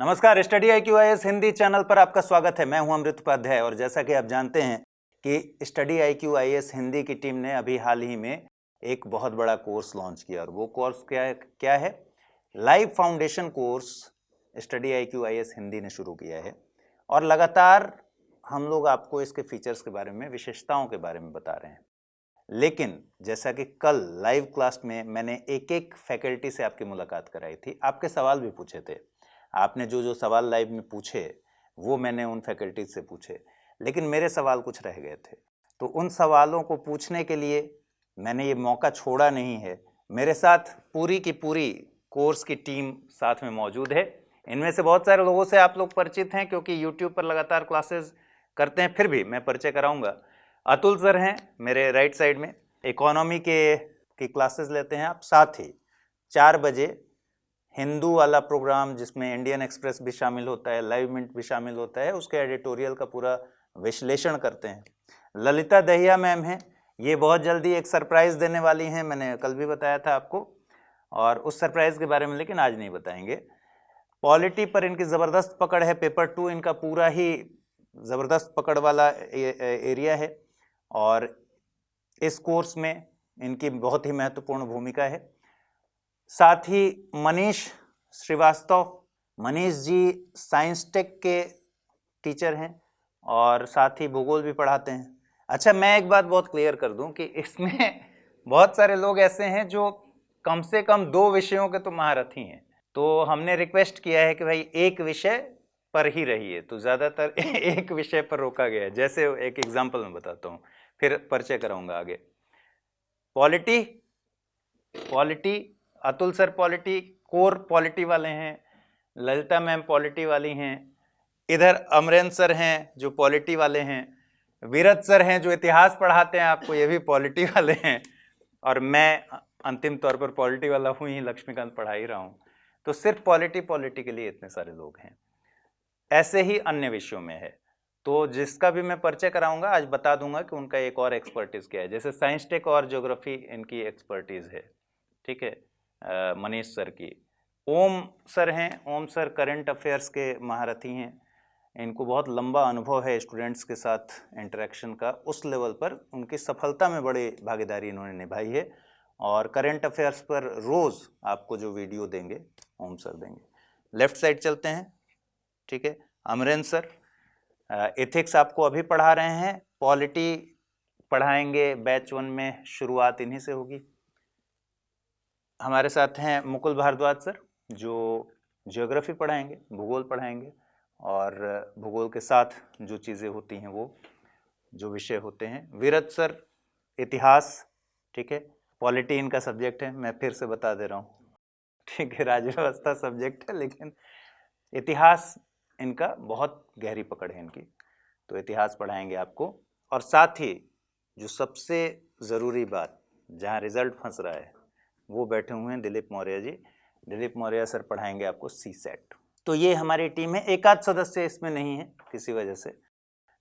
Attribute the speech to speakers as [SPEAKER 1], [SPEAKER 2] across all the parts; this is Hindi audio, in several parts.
[SPEAKER 1] नमस्कार, study IQ IAS Hindi channel पर आपका स्वागत है। मैं हूं अमृत उपाध्याय और जैसा कि आप जानते हैं कि स्टडी IQ IAS हिंदी की टीम ने अभी हाल ही में एक बहुत बड़ा कोर्स लॉन्च किया और वो कोर्स क्या है? Live foundation course study IQ IAS Hindi ने शुरू किया है और लगातार हम लोग आपको इसके फीचर्स के बारे में, विशेषताओं के बारे में बता रहे हैं। लेकिन जैसा कि कल लाइव क्लास में मैंने एक एक फैकल्टी से आपकी मुलाकात कराई थी, आपके सवाल भी पूछे थे। आपने जो सवाल लाइव में पूछे वो मैंने उन फैकल्टी से पूछे, लेकिन मेरे सवाल कुछ रह गए थे। तो उन सवालों को पूछने के लिए मैंने ये मौका छोड़ा नहीं है। मेरे साथ पूरी की पूरी कोर्स की टीम साथ में मौजूद है। इनमें से बहुत सारे लोगों से आप लोग परिचित हैं क्योंकि यूट्यूब पर लगातार क्लासेस करते हैं, फिर भी मैं परिचय कराऊंगा। अतुल सर हैं मेरे राइट साइड में, इकोनॉमी की क्लासेस लेते हैं आप। साथ ही 4 बजे हिंदू वाला प्रोग्राम जिसमें इंडियन एक्सप्रेस भी शामिल होता है, लाइव मिनट भी शामिल होता है, उसके एडिटोरियल का पूरा विश्लेषण करते हैं। ललिता दहिया मैम हैं, ये बहुत जल्दी एक सरप्राइज़ देने वाली हैं, मैंने कल भी बताया था आपको, और उस सरप्राइज़ के बारे में लेकिन आज नहीं बताएंगे। पॉलिटी पर इनकी ज़बरदस्त पकड़ है, पेपर 2 इनका पूरा ही ज़बरदस्त पकड़ वाला एरिया है और इस कोर्स में इनकी बहुत ही महत्वपूर्ण भूमिका है। साथ ही मनीष श्रीवास्तव, मनीष जी साइंस टेक के टीचर हैं और साथ ही भूगोल भी पढ़ाते हैं। अच्छा, मैं एक बात बहुत क्लियर कर दूं कि इसमें बहुत सारे लोग ऐसे हैं जो कम से कम 2 विषयों के तो महारथी हैं, तो हमने रिक्वेस्ट किया है कि भाई एक विषय पर ही रहिए, तो ज़्यादातर एक विषय पर रोका गया है। जैसे एक एग्जाम्पल मैं बताता हूँ, फिर परिचय कराऊंगा आगे। Polity Atul sir polity core polity वाले हैं, ललिता मैम पॉलिटी वाली हैं, इधर अमरेंद्र सर हैं जो पॉलिटी वाले हैं, विरत सर हैं जो इतिहास पढ़ाते हैं आपको, ये भी पॉलिटी वाले हैं, और मैं अंतिम तौर पर पॉलिटी वाला हूँ ही, लक्ष्मीकांत पढ़ा ही रहा हूँ। तो सिर्फ पॉलिटी के लिए इतने सारे लोग हैं। ऐसे ही अन्य विषयों में है, तो जिसका भी मैं परिचय कराऊंगा आज बता दूंगा कि उनका एक और एक्सपर्टीज़ क्या है। जैसे साइंस टेक और ज्योग्राफी इनकी एक्सपर्टीज़ है, ठीक है, मनीष सर की। ओम सर हैं, ओम सर करंट अफेयर्स के महारथी हैं, इनको बहुत लंबा अनुभव है स्टूडेंट्स के साथ इंटरेक्शन का, उस लेवल पर उनकी सफलता में बड़ी भागीदारी इन्होंने निभाई है और करंट अफेयर्स पर रोज़ आपको जो वीडियो देंगे ओम सर देंगे। लेफ्ट साइड चलते हैं, ठीक है, अमरेंद्र सर एथिक्स आपको अभी पढ़ा रहे हैं, पॉलिटी पढ़ाएंगे बैच 1 में, शुरुआत इन्हीं से होगी। हमारे साथ हैं मुकुल भारद्वाज सर जो ज्योग्राफी पढ़ाएंगे, भूगोल पढ़ाएंगे, और भूगोल के साथ जो चीज़ें होती हैं वो जो विषय होते हैं। विरत सर इतिहास, ठीक है, पॉलिटी इनका सब्जेक्ट है, मैं फिर से बता दे रहा हूँ, ठीक है, राज्यव्यवस्था सब्जेक्ट है लेकिन इतिहास इनका बहुत गहरी पकड़ है इनकी, तो इतिहास पढ़ाएंगे आपको। और साथ ही जो सबसे ज़रूरी बात, जहाँ रिज़ल्ट फंस रहा है, वो बैठे हुए हैं दिलीप मौर्य जी। दिलीप मौर्य सर पढ़ाएंगे आपको CSET। तो ये हमारी टीम है, एक आध सदस्य इसमें नहीं है किसी वजह से,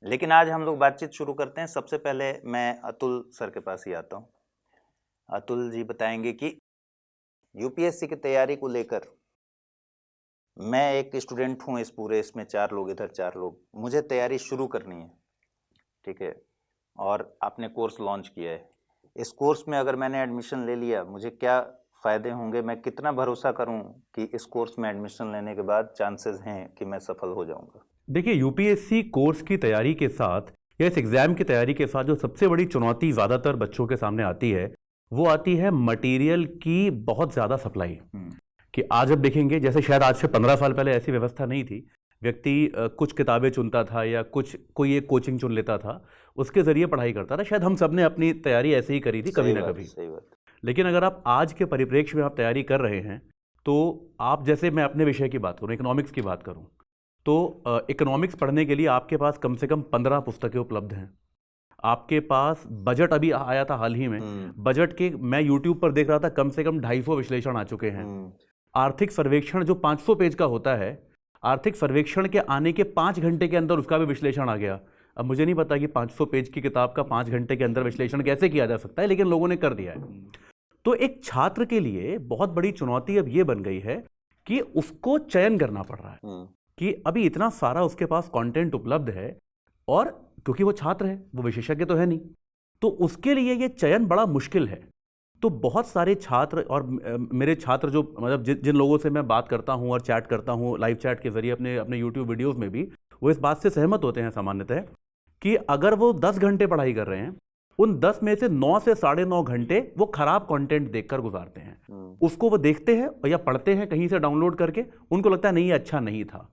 [SPEAKER 1] लेकिन आज हम लोग बातचीत शुरू करते हैं। सबसे पहले मैं अतुल सर के पास ही आता हूँ। अतुल जी बताएंगे कि UPSC की तैयारी को लेकर, मैं एक स्टूडेंट हूँ इस पूरे, इसमें 4 लोग, इधर 4 लोग, मुझे तैयारी शुरू करनी है, ठीक है, और आपने कोर्स लॉन्च किया है। इस कोर्स में अगर मैंने एडमिशन ले लिया, मुझे क्या फ़ायदे होंगे, मैं कितना भरोसा करूं कि इस कोर्स में एडमिशन लेने के बाद चांसेस हैं कि मैं सफल हो जाऊंगा?
[SPEAKER 2] देखिए, UPSC कोर्स की तैयारी के साथ या इस एग्ज़ाम की तैयारी के साथ जो सबसे बड़ी चुनौती ज़्यादातर बच्चों के सामने आती है वो आती है मटेरियल की बहुत ज़्यादा सप्लाई। कि आज अब देखेंगे, जैसे शायद आज से 15 साल पहले ऐसी व्यवस्था नहीं थी, व्यक्ति कुछ किताबें चुनता था या कोई एक कोचिंग चुन लेता था, उसके ज़रिए पढ़ाई करता था। शायद हम सब ने अपनी तैयारी ऐसे ही करी थी कभी ना कभी।
[SPEAKER 1] सही बात।
[SPEAKER 2] लेकिन अगर आप आज के परिप्रेक्ष्य में आप तैयारी कर रहे हैं तो आप, जैसे मैं अपने विषय की बात करूं, इकोनॉमिक्स की बात करूं, तो इकोनॉमिक्स पढ़ने के लिए आपके पास कम से कम 15 पुस्तकें उपलब्ध हैं। आपके पास बजट अभी आया था हाल ही में, बजट के मैं यूट्यूब पर देख रहा था कम से कम 250 विश्लेषण आ चुके हैं। आर्थिक सर्वेक्षण जो 500 पेज का होता है, आर्थिक सर्वेक्षण के आने के 5 घंटे के अंदर उसका भी विश्लेषण आ गया। अब मुझे नहीं पता कि 500 पेज की किताब का 5 घंटे के अंदर विश्लेषण कैसे किया जा सकता है, लेकिन लोगों ने कर दिया है। तो एक छात्र के लिए बहुत बड़ी चुनौती अब ये बन गई है कि उसको चयन करना पड़ रहा है कि अभी इतना सारा उसके पास कंटेंट उपलब्ध है, और क्योंकि वो छात्र है, वो विशेषज्ञ तो है नहीं, तो उसके लिए ये चयन बड़ा मुश्किल है। तो बहुत सारे छात्र और मेरे छात्र जो मतलब जिन लोगों से मैं बात करता हूँ और चैट करता हूँ लाइव चैट के जरिए अपने यूट्यूब वीडियोस में भी, वो इस बात से सहमत होते हैं सामान्यतः कि अगर वो 10 घंटे पढ़ाई कर रहे हैं, उन 10 में से 9 से 9.5 घंटे वो खराब कंटेंट देखकर गुजारते हैं। उसको वो देखते हैं या पढ़ते हैं कहीं से डाउनलोड करके, उनको लगता है नहीं ये अच्छा नहीं था।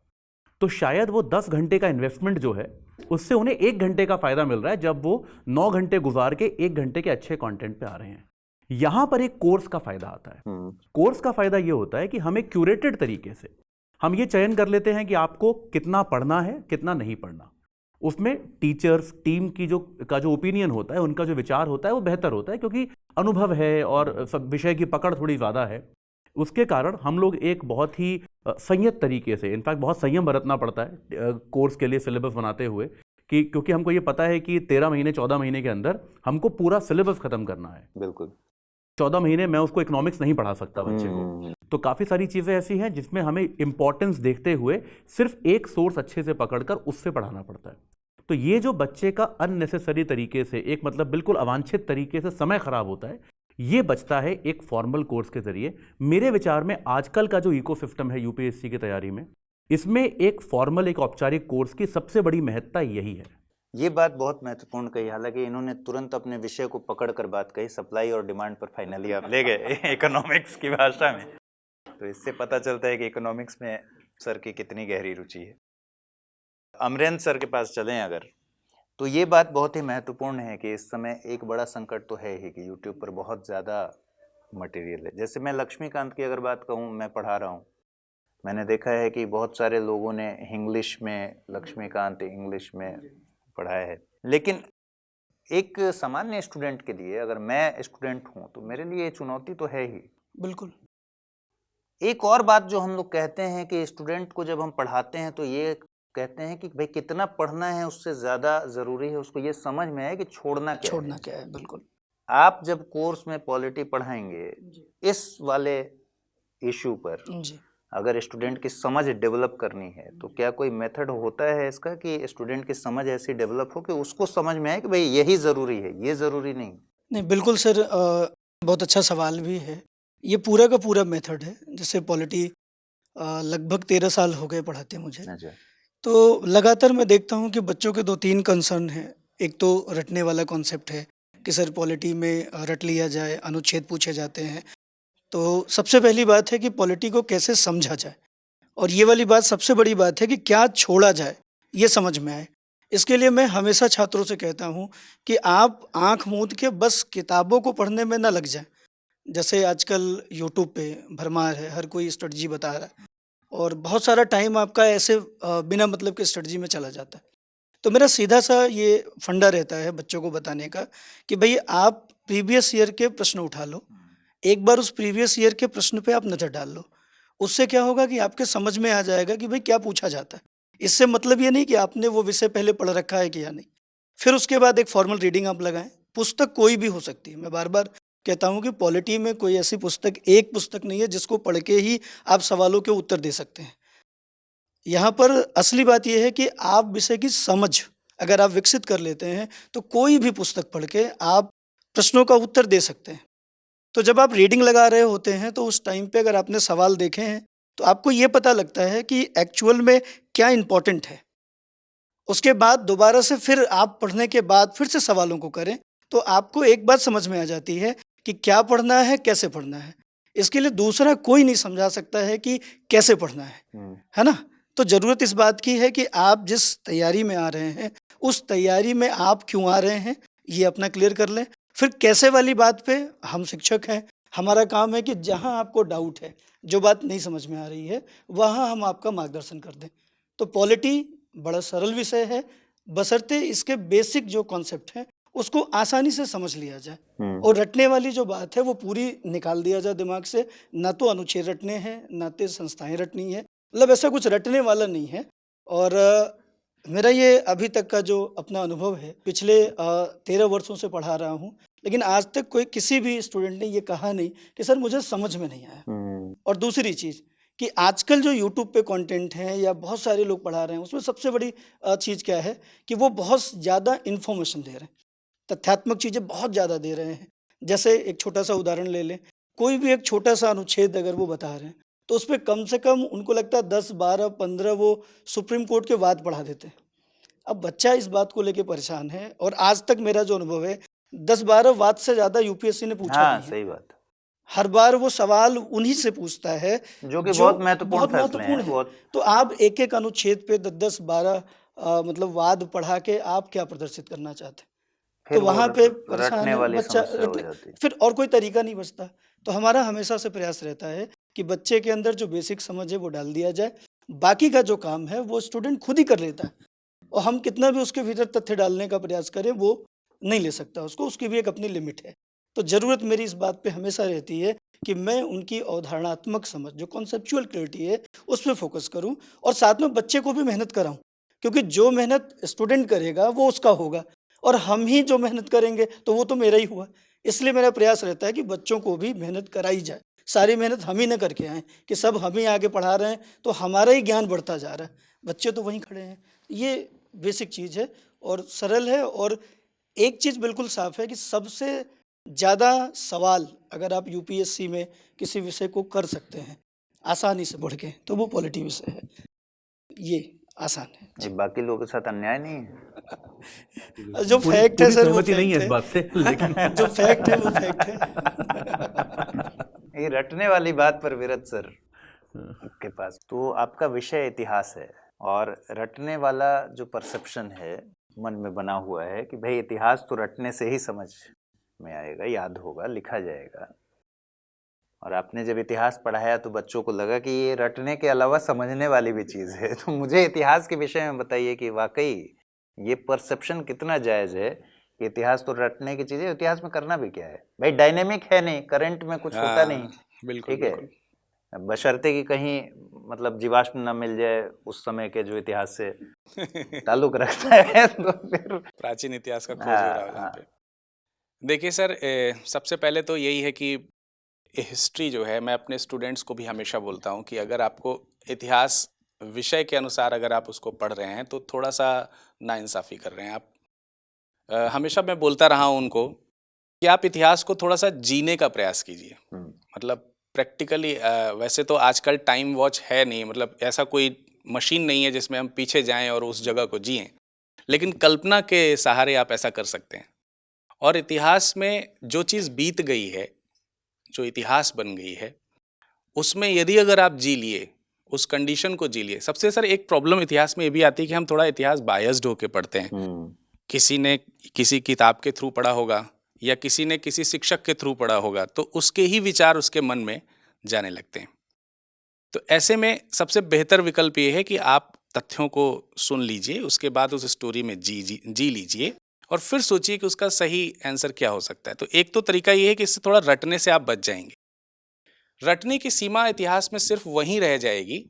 [SPEAKER 2] तो शायद वो 10 घंटे का इन्वेस्टमेंट जो है उससे उन्हें 1 घंटे का फायदा मिल रहा है, जब वो 9 घंटे गुजार के 1 घंटे के अच्छे कंटेंट पे आ रहे हैं। यहां पर एक कोर्स का फायदा आता है। कोर्स का फायदा ये होता है कि हम एक क्यूरेटेड तरीके से हम ये चयन कर लेते हैं कि आपको कितना पढ़ना है, कितना नहीं पढ़ना। उसमें टीचर्स टीम की जो ओपिनियन होता है, उनका जो विचार होता है वो बेहतर होता है, क्योंकि अनुभव है और सब विषय की पकड़ थोड़ी ज़्यादा है। उसके कारण हम लोग एक बहुत ही संयत तरीके से, इनफैक्ट बहुत संयम बरतना पड़ता है कोर्स के लिए सिलेबस बनाते हुए, कि क्योंकि हमको ये पता है कि 13 महीने 14 महीने के अंदर हमको पूरा सिलेबस खत्म करना है।
[SPEAKER 1] बिल्कुल
[SPEAKER 2] 14 महीने मैं उसको इकोनॉमिक्स नहीं पढ़ा सकता बच्चे को। तो काफ़ी सारी चीज़ें ऐसी हैं जिसमें हमें इंपॉर्टेंस देखते हुए सिर्फ एक सोर्स अच्छे से पकड़कर उससे पढ़ाना पड़ता है। तो ये जो बच्चे का अननेसेसरी तरीके से, एक मतलब बिल्कुल अवांछित तरीके से समय खराब होता है, ये बचता है एक फॉर्मल कोर्स के जरिए। मेरे विचार में आजकल का जो इकोसिस्टम है यूपीएससी की तैयारी में, इसमें एक फॉर्मल, एक औपचारिक कोर्स की सबसे बड़ी महत्ता यही है।
[SPEAKER 1] ये बात बहुत महत्वपूर्ण कही, हालांकि इन्होंने तुरंत अपने विषय को पकड़ कर बात कही, सप्लाई और डिमांड पर फाइनली आप ले गए इकोनॉमिक्स की भाषा में। तो इससे पता चलता है कि इकोनॉमिक्स में सर की कितनी गहरी रुचि है। अमरेंद्र सर के पास चलें अगर, तो ये बात बहुत ही महत्वपूर्ण है कि इस समय एक बड़ा संकट तो है ही कि यूट्यूब पर बहुत ज़्यादा मटेरियल है। जैसे मैं लक्ष्मीकांत की अगर बात कहूँ, मैं पढ़ा रहा हूँ, मैंने देखा है कि बहुत सारे लोगों ने इंग्लिश में लक्ष्मीकांत इंग्लिश में पढ़ाया है, लेकिन एक सामान्य स्टूडेंट के लिए, अगर मैं स्टूडेंट हूँ तो मेरे लिए चुनौती तो है ही।
[SPEAKER 3] बिल्कुल।
[SPEAKER 1] एक और बात जो हम लोग कहते हैं कि स्टूडेंट को जब हम पढ़ाते हैं तो ये कहते हैं कि भाई कितना पढ़ना है उससे ज़्यादा ज़रूरी है उसको ये समझ में है कि छोड़ना क्या है।
[SPEAKER 3] बिल्कुल।
[SPEAKER 1] आप जब कोर्स में पॉलिटी पढ़ाएंगे इस वाले इशू पर, अगर स्टूडेंट की समझ डेवलप करनी है तो क्या कोई मेथड होता है इसका कि स्टूडेंट की समझ ऐसी डेवलप हो कि उसको समझ में आए कि भाई यही ज़रूरी है, ये ज़रूरी नहीं?
[SPEAKER 3] बिल्कुल सर, बहुत अच्छा सवाल भी है। ये पूरा का पूरा मेथड है। जैसे पॉलिटी लगभग 13 साल हो गए पढ़ाते मुझे, तो लगातार मैं देखता हूँ कि बच्चों के 2-3 कंसर्न हैं। एक तो रटने वाला कॉन्सेप्ट है कि सर पॉलिटी में रट लिया जाए, अनुच्छेद पूछे जाते हैं। तो सबसे पहली बात है कि पॉलिटी को कैसे समझा जाए, और ये वाली बात सबसे बड़ी बात है कि क्या छोड़ा जाए, ये समझ में आए। इसके लिए मैं हमेशा छात्रों से कहता हूँ कि आप आँख मूंद के बस किताबों को पढ़ने में ना लग जाएं। जैसे आजकल यूट्यूब पे भरमार है, हर कोई स्ट्रेटजी बता रहा है, और बहुत सारा टाइम आपका ऐसे बिना मतलब के स्ट्रेटजी में चला जाता है। तो मेरा सीधा सा ये फंडा रहता है बच्चों को बताने का कि भाई आप प्रीवियस ईयर के प्रश्न उठा लो, एक बार उस प्रीवियस ईयर के प्रश्न पे आप नज़र डाल लो। उससे क्या होगा कि आपके समझ में आ जाएगा कि भाई क्या पूछा जाता है। इससे मतलब ये नहीं कि आपने वो विषय पहले पढ़ रखा है कि या नहीं। फिर उसके बाद एक फॉर्मल रीडिंग आप लगाएं। पुस्तक कोई भी हो सकती है। मैं बार बार कहता हूँ कि पॉलिटी में कोई ऐसी पुस्तक, एक पुस्तक नहीं है जिसको पढ़ के ही आप सवालों के उत्तर दे सकते हैं। यहाँ पर असली बात यह है कि आप विषय की समझ अगर आप विकसित कर लेते हैं तो कोई भी पुस्तक पढ़ के आप प्रश्नों का उत्तर दे सकते हैं। तो जब आप रीडिंग लगा रहे होते हैं तो उस टाइम पे अगर आपने सवाल देखे हैं तो आपको ये पता लगता है कि एक्चुअल में क्या इम्पोर्टेंट है। उसके बाद दोबारा से फिर आप पढ़ने के बाद फिर से सवालों को करें तो आपको एक बात समझ में आ जाती है कि क्या पढ़ना है, कैसे पढ़ना है। इसके लिए दूसरा कोई नहीं समझा सकता है कि कैसे पढ़ना है ना। तो ज़रूरत इस बात की है कि आप जिस तैयारी में आ रहे हैं उस तैयारी में आप क्यों आ रहे हैं ये अपना क्लियर कर लें। फिर कैसे वाली बात पे हम शिक्षक हैं, हमारा काम है कि जहाँ आपको डाउट है, जो बात नहीं समझ में आ रही है, वहाँ हम आपका मार्गदर्शन कर दें। तो पॉलिटी बड़ा सरल विषय है, बशर्ते इसके बेसिक जो कॉन्सेप्ट हैं उसको आसानी से समझ लिया जाए और रटने वाली जो बात है वो पूरी निकाल दिया जाए दिमाग से। ना तो अनुच्छेद रटने हैं, ना तो संस्थाएं रटनी है, मतलब ऐसा कुछ रटने वाला नहीं है। और मेरा ये अभी तक का जो अपना अनुभव है, पिछले 13 वर्षों से पढ़ा रहा हूँ, लेकिन आज तक कोई किसी भी स्टूडेंट ने ये कहा नहीं कि सर मुझे समझ में नहीं आया। और दूसरी चीज़ कि आजकल जो यूट्यूब पे कंटेंट है या बहुत सारे लोग पढ़ा रहे हैं, उसमें सबसे बड़ी चीज़ क्या है कि वो बहुत ज़्यादा इन्फॉर्मेशन दे रहे हैं, तथ्यात्मक चीज़ें बहुत ज़्यादा दे रहे हैं। जैसे एक छोटा सा उदाहरण ले लें, कोई भी एक छोटा सा अनुच्छेद अगर वो बता रहे हैं, तो उसपे कम से कम उनको लगता है 10, 12, 15 वो सुप्रीम कोर्ट के वाद पढ़ा देते हैं। अब बच्चा इस बात को लेके परेशान है, और आज तक मेरा जो अनुभव है 10-12 वाद से ज़्यादा यूपीएससी ने पूछा
[SPEAKER 1] हाँ,
[SPEAKER 3] नहीं है।
[SPEAKER 1] सही बात।
[SPEAKER 3] हर बार वो सवाल उन्हीं से पूछता है
[SPEAKER 1] जो कि
[SPEAKER 3] जो
[SPEAKER 1] बहुत महत्वपूर्ण
[SPEAKER 3] बहुत
[SPEAKER 1] फैसले
[SPEAKER 3] महत्वपूर्ण
[SPEAKER 1] हैं,
[SPEAKER 3] है।
[SPEAKER 1] बहुत।
[SPEAKER 3] तो आप एक-एक अनुच्छेद पे 10-10, 12 मतलब वाद पढ़ा के आप क्या प्रदर्शित करना चाहते हैं?
[SPEAKER 1] फिर
[SPEAKER 3] तो
[SPEAKER 1] वो
[SPEAKER 3] वहाँ पे परेशान
[SPEAKER 1] रटने
[SPEAKER 3] है
[SPEAKER 1] वाली
[SPEAKER 3] बच्चा,
[SPEAKER 1] समस्या हो
[SPEAKER 3] रटने
[SPEAKER 1] जाती है।
[SPEAKER 3] फिर और कोई तरीका नहीं बचता। तो हमारा हमेशा से प्रयास रहता है कि बच्चे के अंदर जो बेसिक समझ है वो डाल दिया जाए, बाकी का जो काम है वो स्टूडेंट खुद ही कर लेता है, और हम कितना भी उसके भीतर तथ्य डालने का प्रयास करें वो नहीं ले सकता उसको, उसकी भी एक अपनी लिमिट है। तो ज़रूरत मेरी इस बात पे हमेशा रहती है कि मैं उनकी अवधारणात्मक समझ, जो कॉन्सेप्चुअल क्लैरिटी है, उस पे फोकस करूं, और साथ में बच्चे को भी मेहनत कराऊं, क्योंकि जो मेहनत स्टूडेंट करेगा वो उसका होगा, और हम ही जो मेहनत करेंगे तो वो तो मेरा ही हुआ। इसलिए मेरा प्रयास रहता है कि बच्चों को भी मेहनत कराई जाए, सारी मेहनत हम ही न करके आएँ कि सब हम ही आगे पढ़ा रहे हैं तो हमारा ही ज्ञान बढ़ता जा रहा है, बच्चे तो वहीं खड़े हैं। ये बेसिक चीज़ है और सरल है, और एक चीज़ बिल्कुल साफ है कि सबसे ज़्यादा सवाल अगर आप यूपीएससी में किसी विषय को कर सकते हैं आसानी से पढ़ के, तो वो पॉलिटी विषय है। ये आसान है।
[SPEAKER 1] ये बाकी लोगों के साथ अन्याय नहीं है?
[SPEAKER 3] जो फैक्ट है
[SPEAKER 2] पूरी
[SPEAKER 3] सर वो
[SPEAKER 2] सहमति नहीं
[SPEAKER 3] फैक्ट
[SPEAKER 2] है इस बात से, लेकिन
[SPEAKER 3] जो फैक्ट है वो फैक्ट है।
[SPEAKER 1] ये रटने वाली बात पर विरत सर के पास तो आपका विषय इतिहास है, और रटने वाला जो परसेप्शन है मन में बना हुआ है कि भाई इतिहास तो रटने से ही समझ में आएगा, याद होगा, लिखा जाएगा। और आपने जब इतिहास पढ़ाया तो बच्चों को लगा कि ये रटने के अलावा समझने वाली भी चीज़ है। तो मुझे इतिहास के विषय में बताइए कि वाकई ये परसेप्शन कितना जायज़ है कि इतिहास तो रटने की चीज़ है, इतिहास में करना भी क्या है भाई, डायनेमिक है नहीं, करंट में कुछ होता नहीं,
[SPEAKER 4] बिल्कुल
[SPEAKER 1] ठीक है, बशर्ते कि कहीं मतलब जीवाश्म न मिल जाए उस समय के जो इतिहास से ताल्लुक रखता है तो फिर
[SPEAKER 4] प्राचीन इतिहास का खोज हो रहा है वहाँ पे। देखिए सर, सबसे पहले तो यही है कि हिस्ट्री जो है, मैं अपने स्टूडेंट्स को भी हमेशा बोलता हूँ कि अगर आपको इतिहास विषय के अनुसार अगर आप उसको पढ़ रहे हैं तो थोड़ा सा नाइंसाफ़ी कर रहे हैं आप। हमेशा मैं बोलता रहा हूँ उनको कि आप इतिहास को थोड़ा सा जीने का प्रयास कीजिए। मतलब प्रैक्टिकली, वैसे तो आजकल टाइम वॉच है नहीं, मतलब ऐसा कोई मशीन नहीं है जिसमें हम पीछे जाएं और उस जगह को जिएं, लेकिन कल्पना के सहारे आप ऐसा कर सकते हैं। और इतिहास में जो चीज़ बीत गई है, जो इतिहास बन गई है, उसमें यदि अगर आप जी लिए, उस कंडीशन को जी लिए। सबसे सर एक प्रॉब्लम इतिहास में ये भी आती है कि हम थोड़ा इतिहास बायस्ड होके पढ़ते हैं। किसी ने किसी किताब के थ्रू पढ़ा होगा या किसी ने किसी शिक्षक के थ्रू पढ़ा होगा, तो उसके ही विचार उसके मन में जाने लगते हैं। तो ऐसे में सबसे बेहतर विकल्प ये है कि आप तथ्यों को सुन लीजिए, उसके बाद उस स्टोरी में जी लीजिए और फिर सोचिए कि उसका सही आंसर क्या हो सकता है। तो एक तो तरीका ये है कि इससे थोड़ा रटने से आप बच जाएंगे। रटने की सीमा इतिहास में सिर्फ वहीं रह जाएगी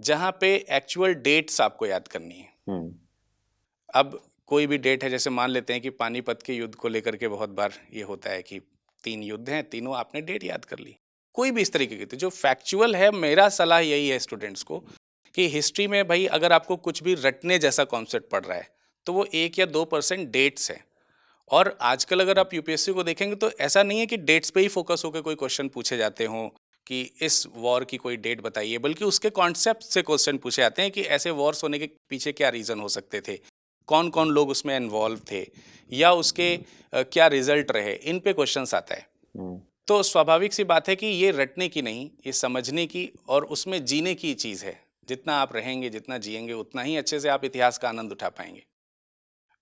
[SPEAKER 4] जहां पे एक्चुअल डेट्स आपको याद करनी है। अब कोई भी डेट है, जैसे मान लेते हैं कि पानीपत के युद्ध को लेकर के बहुत बार ये होता है कि 3 युद्ध हैं, तीनों आपने डेट याद कर ली। कोई भी इस तरीके की, तो जो फैक्चुअल है, मेरा सलाह यही है स्टूडेंट्स को कि हिस्ट्री में भाई अगर आपको कुछ भी रटने जैसा कॉन्सेप्ट पढ़ रहा है तो वो 1 या 2% डेट्स है। और आजकल अगर आप यूपीएससी को देखेंगे तो ऐसा नहीं है कि डेट्स पे ही फोकस होकर कोई क्वेश्चन पूछे जाते हों कि इस वॉर की कोई डेट बताइए, बल्कि उसके कॉन्सेप्ट से क्वेश्चन पूछे जाते हैं कि ऐसे वॉर्स होने के पीछे क्या रीज़न हो सकते थे, कौन कौन लोग उसमें इन्वॉल्व थे, या उसके क्या रिजल्ट रहे, इन पे क्वेश्चंस आता है। तो स्वाभाविक सी बात है कि ये रटने की नहीं, ये समझने की और उसमें जीने की चीज़ है। जितना आप रहेंगे, जितना जिएंगे, उतना ही अच्छे से आप इतिहास का आनंद उठा पाएंगे।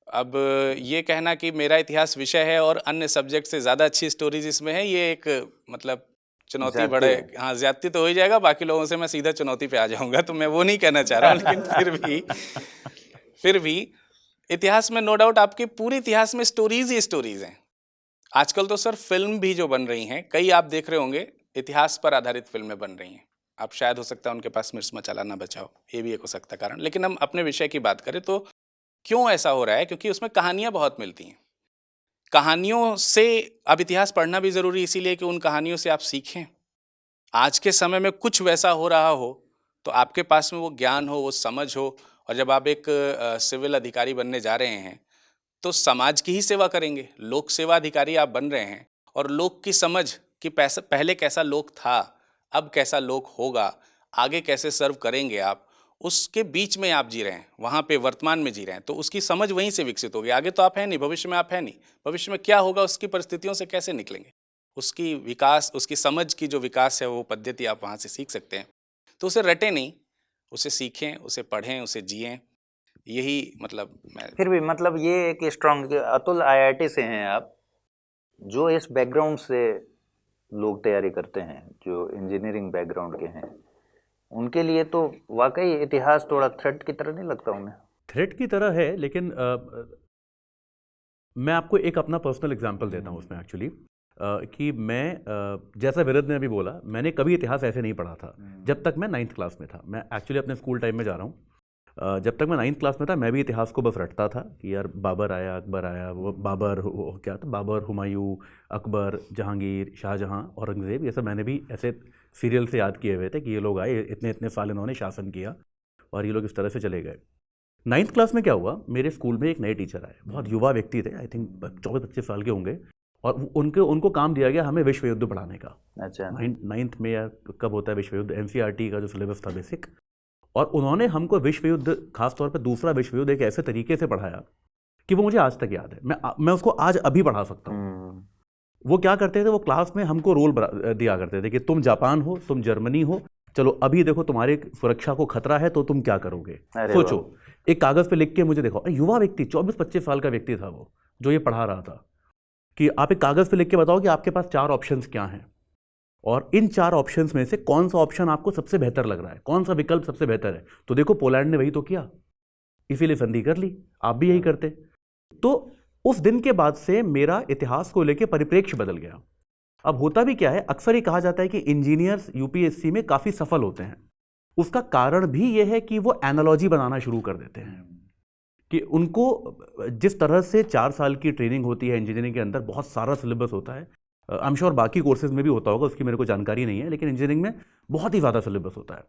[SPEAKER 4] अब ये कहना कि मेरा इतिहास विषय है और अन्य सब्जेक्ट से ज़्यादा अच्छी स्टोरीज इसमें है, ये एक मतलब चुनौती बड़े, हाँ ज्यादती तो हो ही जाएगा, बाकी लोगों से मैं सीधा चुनौती पे आ जाऊंगा, तो मैं वो नहीं कहना चाह रहा हूँ। लेकिन फिर भी इतिहास में नो डाउट आपके पूरे इतिहास में स्टोरीज ही स्टोरीज हैं। आजकल तो सर फिल्म भी जो बन रही हैं, कई आप देख रहे होंगे इतिहास पर आधारित फिल्में बन रही हैं। आप शायद हो सकता है उनके पास मिर्च मसाला ना बचा हो, ये भी एक हो सकता कारण। लेकिन हम अपने विषय की बात करें तो क्यों ऐसा हो रहा है? क्योंकि उसमें कहानियां बहुत मिलती हैं। कहानियों से अब इतिहास पढ़ना भी जरूरी इसीलिए कि उन कहानियों से आप सीखें, आज के समय में कुछ वैसा हो रहा हो तो आपके पास में वो ज्ञान हो, वो समझ हो, और जब आप एक सिविल अधिकारी बनने जा रहे हैं तो समाज की ही सेवा करेंगे। लोक सेवा अधिकारी आप बन रहे हैं और लोक की समझ कि पहले कैसा लोक था, अब कैसा लोक होगा, आगे कैसे सर्व करेंगे आप, उसके बीच में आप जी रहे हैं, वहाँ पे वर्तमान में जी रहे हैं, तो उसकी समझ वहीं से विकसित होगी। आगे तो आप हैं नहीं, भविष्य में आप हैं नहीं, भविष्य में क्या होगा उसकी परिस्थितियों से कैसे निकलेंगे, उसकी विकास, उसकी समझ की जो विकास है वो पद्धति आप वहाँ से सीख सकते हैं। तो उसे रटें नहीं, उसे सीखें, उसे पढ़ें, उसे जिएं। यही मतलब मैं
[SPEAKER 1] फिर भी मतलब ये एक स्ट्रॉन्ग, अतुल आईआईटी से हैं आप, जो इस बैकग्राउंड से लोग तैयारी करते हैं, जो इंजीनियरिंग बैकग्राउंड के हैं, उनके लिए तो वाकई इतिहास थोड़ा थ्रेट की तरह नहीं लगता उन्हें?
[SPEAKER 2] थ्रेट की तरह है, लेकिन मैं आपको एक अपना पर्सनल एग्जांपल देता हूँ उसमें एक्चुअली, कि मैं जैसा विरद ने अभी बोला, मैंने कभी इतिहास ऐसे नहीं पढ़ा था जब तक मैं 9th क्लास में था। मैं एक्चुअली अपने स्कूल टाइम में जा रहा हूँ। जब तक मैं 9th क्लास में था मैं भी इतिहास को बस रटता था कि यार बाबर आया, अकबर आया, वो बाबर, वो क्या था, बाबर, हुमायूं, अकबर, जहांगीर, शाहजहां, औरंगज़ेब, ये सब मैंने भी ऐसे सीरियल से याद किए हुए थे कि ये लोग आए, इतने इतने साल इन्होंने शासन किया और ये लोग इस तरह से चले गए। 9th क्लास में क्या हुआ, मेरे स्कूल में एक नए टीचर आए, बहुत युवा व्यक्ति थे, आई थिंक 24-25 साल के होंगे, और उनको काम दिया गया हमें विश्व युद्ध पढ़ाने का।
[SPEAKER 1] अच्छा।
[SPEAKER 2] 9th में या कब होता है विश्व युद्ध, एनसीईआरटी का जो सिलेबस था बेसिक, और उन्होंने हमको विश्व युद्ध, खासतौर पर दूसरा विश्व युद्ध, एक ऐसे तरीके से पढ़ाया कि वो मुझे आज तक याद है। मैं उसको आज अभी पढ़ा सकता हूँ। वो क्या करते थे, वो क्लास में हमको रोल दिया करते थे कि तुम जापान हो, तुम जर्मनी हो, चलो अभी देखो तुम्हारी सुरक्षा को खतरा है तो तुम क्या करोगे, सोचो, एक कागज पे लिख के मुझे देखो। युवा व्यक्ति, 24-25 साल का व्यक्ति था वो, जो ये पढ़ा रहा था, कि आप एक कागज पे लिख के बताओ कि आपके पास 4 ऑप्शंस क्या हैं, और इन 4 ऑप्शंस में से कौन सा ऑप्शन आपको सबसे बेहतर लग रहा है, कौन सा विकल्प सबसे बेहतर है। तो देखो पोलैंड ने वही तो किया, इसीलिए संधि कर ली, आप भी यही करते। तो उस दिन के बाद से मेरा इतिहास को लेकर परिप्रेक्ष्य बदल गया। अब होता भी क्या है, अक्सर ये कहा जाता है कि इंजीनियर्स यूपीएससी में काफ़ी सफल होते हैं। उसका कारण भी ये है कि वो एनालॉजी बनाना शुरू कर देते हैं, कि उनको जिस तरह से 4 साल की ट्रेनिंग होती है इंजीनियरिंग के अंदर, बहुत सारा सिलेबस होता है, आई एम श्योर बाकी कोर्सेज में भी होता होगा, उसकी मेरे को जानकारी नहीं है, लेकिन इंजीनियरिंग में बहुत ही ज़्यादा सिलेबस होता है,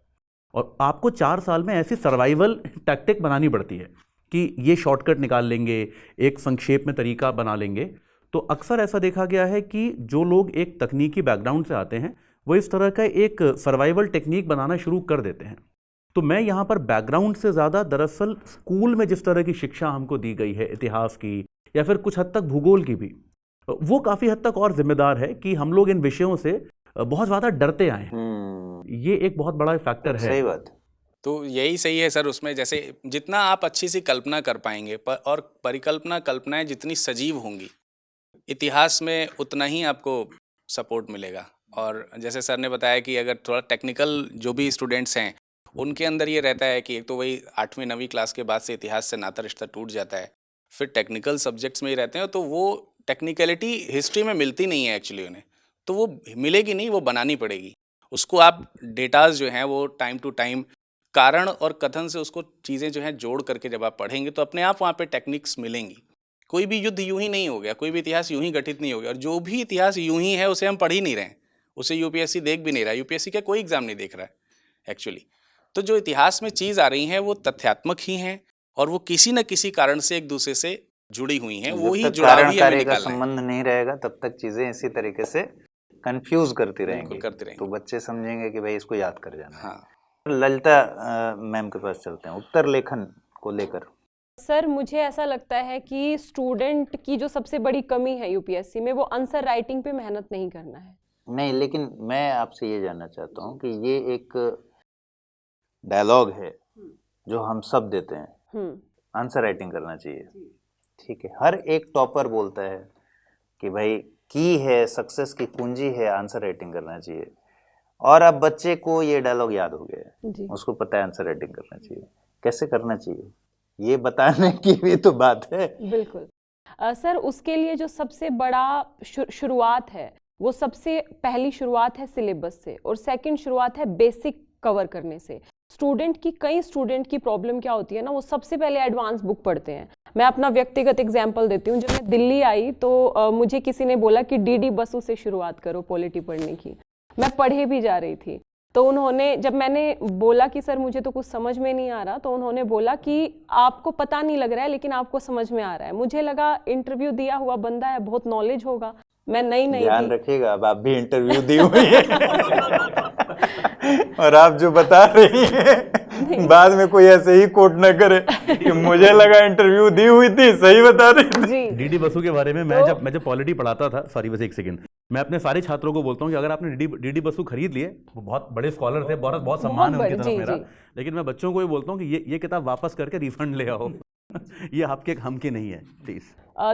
[SPEAKER 2] और आपको 4 साल में ऐसी सर्वाइवल टैक्टिक बनानी पड़ती है कि ये शॉर्टकट निकाल लेंगे, एक संक्षेप में तरीका बना लेंगे। तो अक्सर ऐसा देखा गया है कि जो लोग एक तकनीकी बैकग्राउंड से आते हैं वो इस तरह का एक सर्वाइवल टेक्निक बनाना शुरू कर देते हैं। तो मैं यहाँ पर बैकग्राउंड से ज़्यादा दरअसल स्कूल में जिस तरह की शिक्षा हमको दी गई है इतिहास की, या फिर कुछ हद तक भूगोल की भी, वो काफ़ी हद तक और जिम्मेदार है कि हम लोग इन विषयों से बहुत ज़्यादा डरते आए हैं। ये एक बहुत बड़ा फैक्टर है।
[SPEAKER 1] सही बात।
[SPEAKER 4] तो यही सही है सर, उसमें जैसे जितना आप अच्छी सी कल्पना कर पाएंगे और परिकल्पना कल्पनाएं जितनी सजीव होंगी, इतिहास में उतना ही आपको सपोर्ट मिलेगा। और जैसे सर ने बताया कि अगर थोड़ा टेक्निकल जो भी स्टूडेंट्स हैं उनके अंदर ये रहता है कि एक तो वही 8वीं 9वीं क्लास के बाद से इतिहास से नाता रिश्ता टूट जाता है, फिर टेक्निकल सब्जेक्ट्स में ही रहते हैं, तो वो टेक्निकलिटी हिस्ट्री में मिलती नहीं है एक्चुअली उन्हें, तो वो मिलेगी नहीं, वो बनानी पड़ेगी उसको। आप डेटाज जो हैं वो टाइम टू टाइम कारण और कथन से उसको चीज़ें जो हैं जोड़ करके जब आप पढ़ेंगे तो अपने आप वहाँ पे टेक्निक्स मिलेंगी। कोई भी युद्ध यूं ही नहीं हो गया, कोई भी इतिहास यूं ही गठित नहीं हो गया, और जो भी इतिहास यूं ही है उसे हम पढ़ ही नहीं रहे हैं, उसे यूपीएससी देख भी नहीं रहा, यूपीएससी का कोई एग्जाम नहीं देख रहा है एक्चुअली। तो जो इतिहास में चीज़ आ रही हैं वो तथ्यात्मक ही हैं, और वो किसी न किसी कारण से एक दूसरे से जुड़ी हुई हैं, वो ही जुड़ाव ही हमें निकालना है।
[SPEAKER 1] संबंध नहीं रहेगा तब तक चीजें इसी तरीके से कंफ्यूज करती रहेंगी, तो बच्चे समझेंगे कि भाई इसको याद कर जाना।
[SPEAKER 4] हाँ,
[SPEAKER 1] ललिता मैम के पास चलते हैं, उत्तर लेखन को लेकर।
[SPEAKER 5] सर मुझे ऐसा लगता है कि स्टूडेंट की जो सबसे बड़ी कमी है यूपीएससी में, वो आंसर राइटिंग पे मेहनत नहीं करना है।
[SPEAKER 1] नहीं, लेकिन मैं आपसे ये जानना चाहता हूँ कि ये एक डायलॉग है जो हम सब देते हैं, आंसर राइटिंग करना चाहिए, ठीक है। हर एक टॉपर बोलता है कि भाई की है सक्सेस की कुंजी है आंसर राइटिंग करना चाहिए, और अब बच्चे को ये डायलॉग याद हो गया है, उसको पता है आंसर राइटिंग करना चाहिए। कैसे करना चाहिए ये बताने की भी तो बात है।
[SPEAKER 5] बिल्कुल सर, उसके लिए जो सबसे बड़ा शुरुआत है, वो सबसे पहली शुरुआत है सिलेबस से, और सेकंड शुरुआत है बेसिक कवर करने से। कई स्टूडेंट की प्रॉब्लम क्या होती है ना, वो सबसे पहले एडवांस बुक पढ़ते हैं। मैं अपना व्यक्तिगत एग्जांपल देती हूँ। जब मैं दिल्ली आई तो मुझे किसी ने बोला कि डीडी बसु से शुरुआत करो पॉलिटी पढ़ने की। मैं पढ़े भी जा रही थी। तो उन्होंने, जब मैंने बोला कि सर मुझे तो कुछ समझ में नहीं आ रहा, तो उन्होंने बोला कि आपको पता नहीं लग रहा है लेकिन आपको समझ में आ रहा है। मुझे लगा इंटरव्यू दिया हुआ बंदा है, बहुत नॉलेज होगा। मैं नई
[SPEAKER 1] ध्यान
[SPEAKER 5] थी।
[SPEAKER 1] रखिएगा, अब आप भी इंटरव्यू दी हुई है और आप जो बता रही हैं बाद में कोई ऐसे ही कोट न करे कि मुझे लगा इंटरव्यू दी हुई थी, सही बता रही थी।
[SPEAKER 5] जी
[SPEAKER 2] डीडी बसु के बारे में मैं जब पॉलिटी पढ़ाता था, सॉरी बस एक सेकंड, मैं अपने सारे छात्रों को बोलता हूँ कि अगर आपने डीडी बसु खरीद लिए, वो बहुत बड़े स्कॉलर थे, बहुत सम्मान है उनकी तरफ मेरा, लेकिन मैं बच्चों को भी बोलता हूँ कि ये किताब वापस करके रिफंड ले आओ ये आपके हम की नहीं है प्लीज।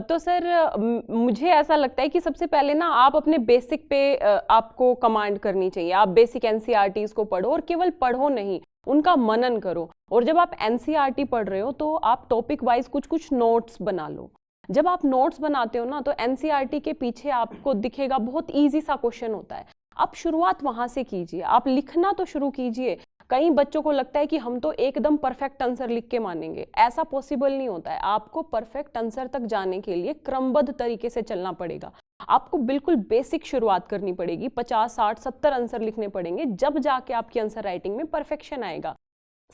[SPEAKER 5] तो सर मुझे ऐसा लगता है कि सबसे पहले ना आप अपने बेसिक पे आपको कमांड करनी चाहिए। आप बेसिक एनसीईआरटीज को पढ़ो, और केवल पढ़ो नहीं, उनका मनन करो। और जब आप एनसीईआरटी पढ़ रहे हो तो आप टॉपिक वाइज कुछ नोट्स बना लो। जब आप नोट्स बनाते हो ना, तो एनसीईआरटी के पीछे आपको दिखेगा बहुत ईजी सा क्वेश्चन होता है। आप शुरुआत वहां से कीजिए, आप लिखना तो शुरू कीजिए। कई बच्चों को लगता है कि हम तो एकदम परफेक्ट आंसर लिख के मानेंगे, ऐसा पॉसिबल नहीं होता है। आपको परफेक्ट आंसर तक जाने के लिए क्रमबद्ध तरीके से चलना पड़ेगा। आपको बिल्कुल बेसिक शुरुआत करनी पड़ेगी, 50, 60, 70 आंसर लिखने पड़ेंगे, जब जाके आपकी आंसर राइटिंग में परफेक्शन आएगा।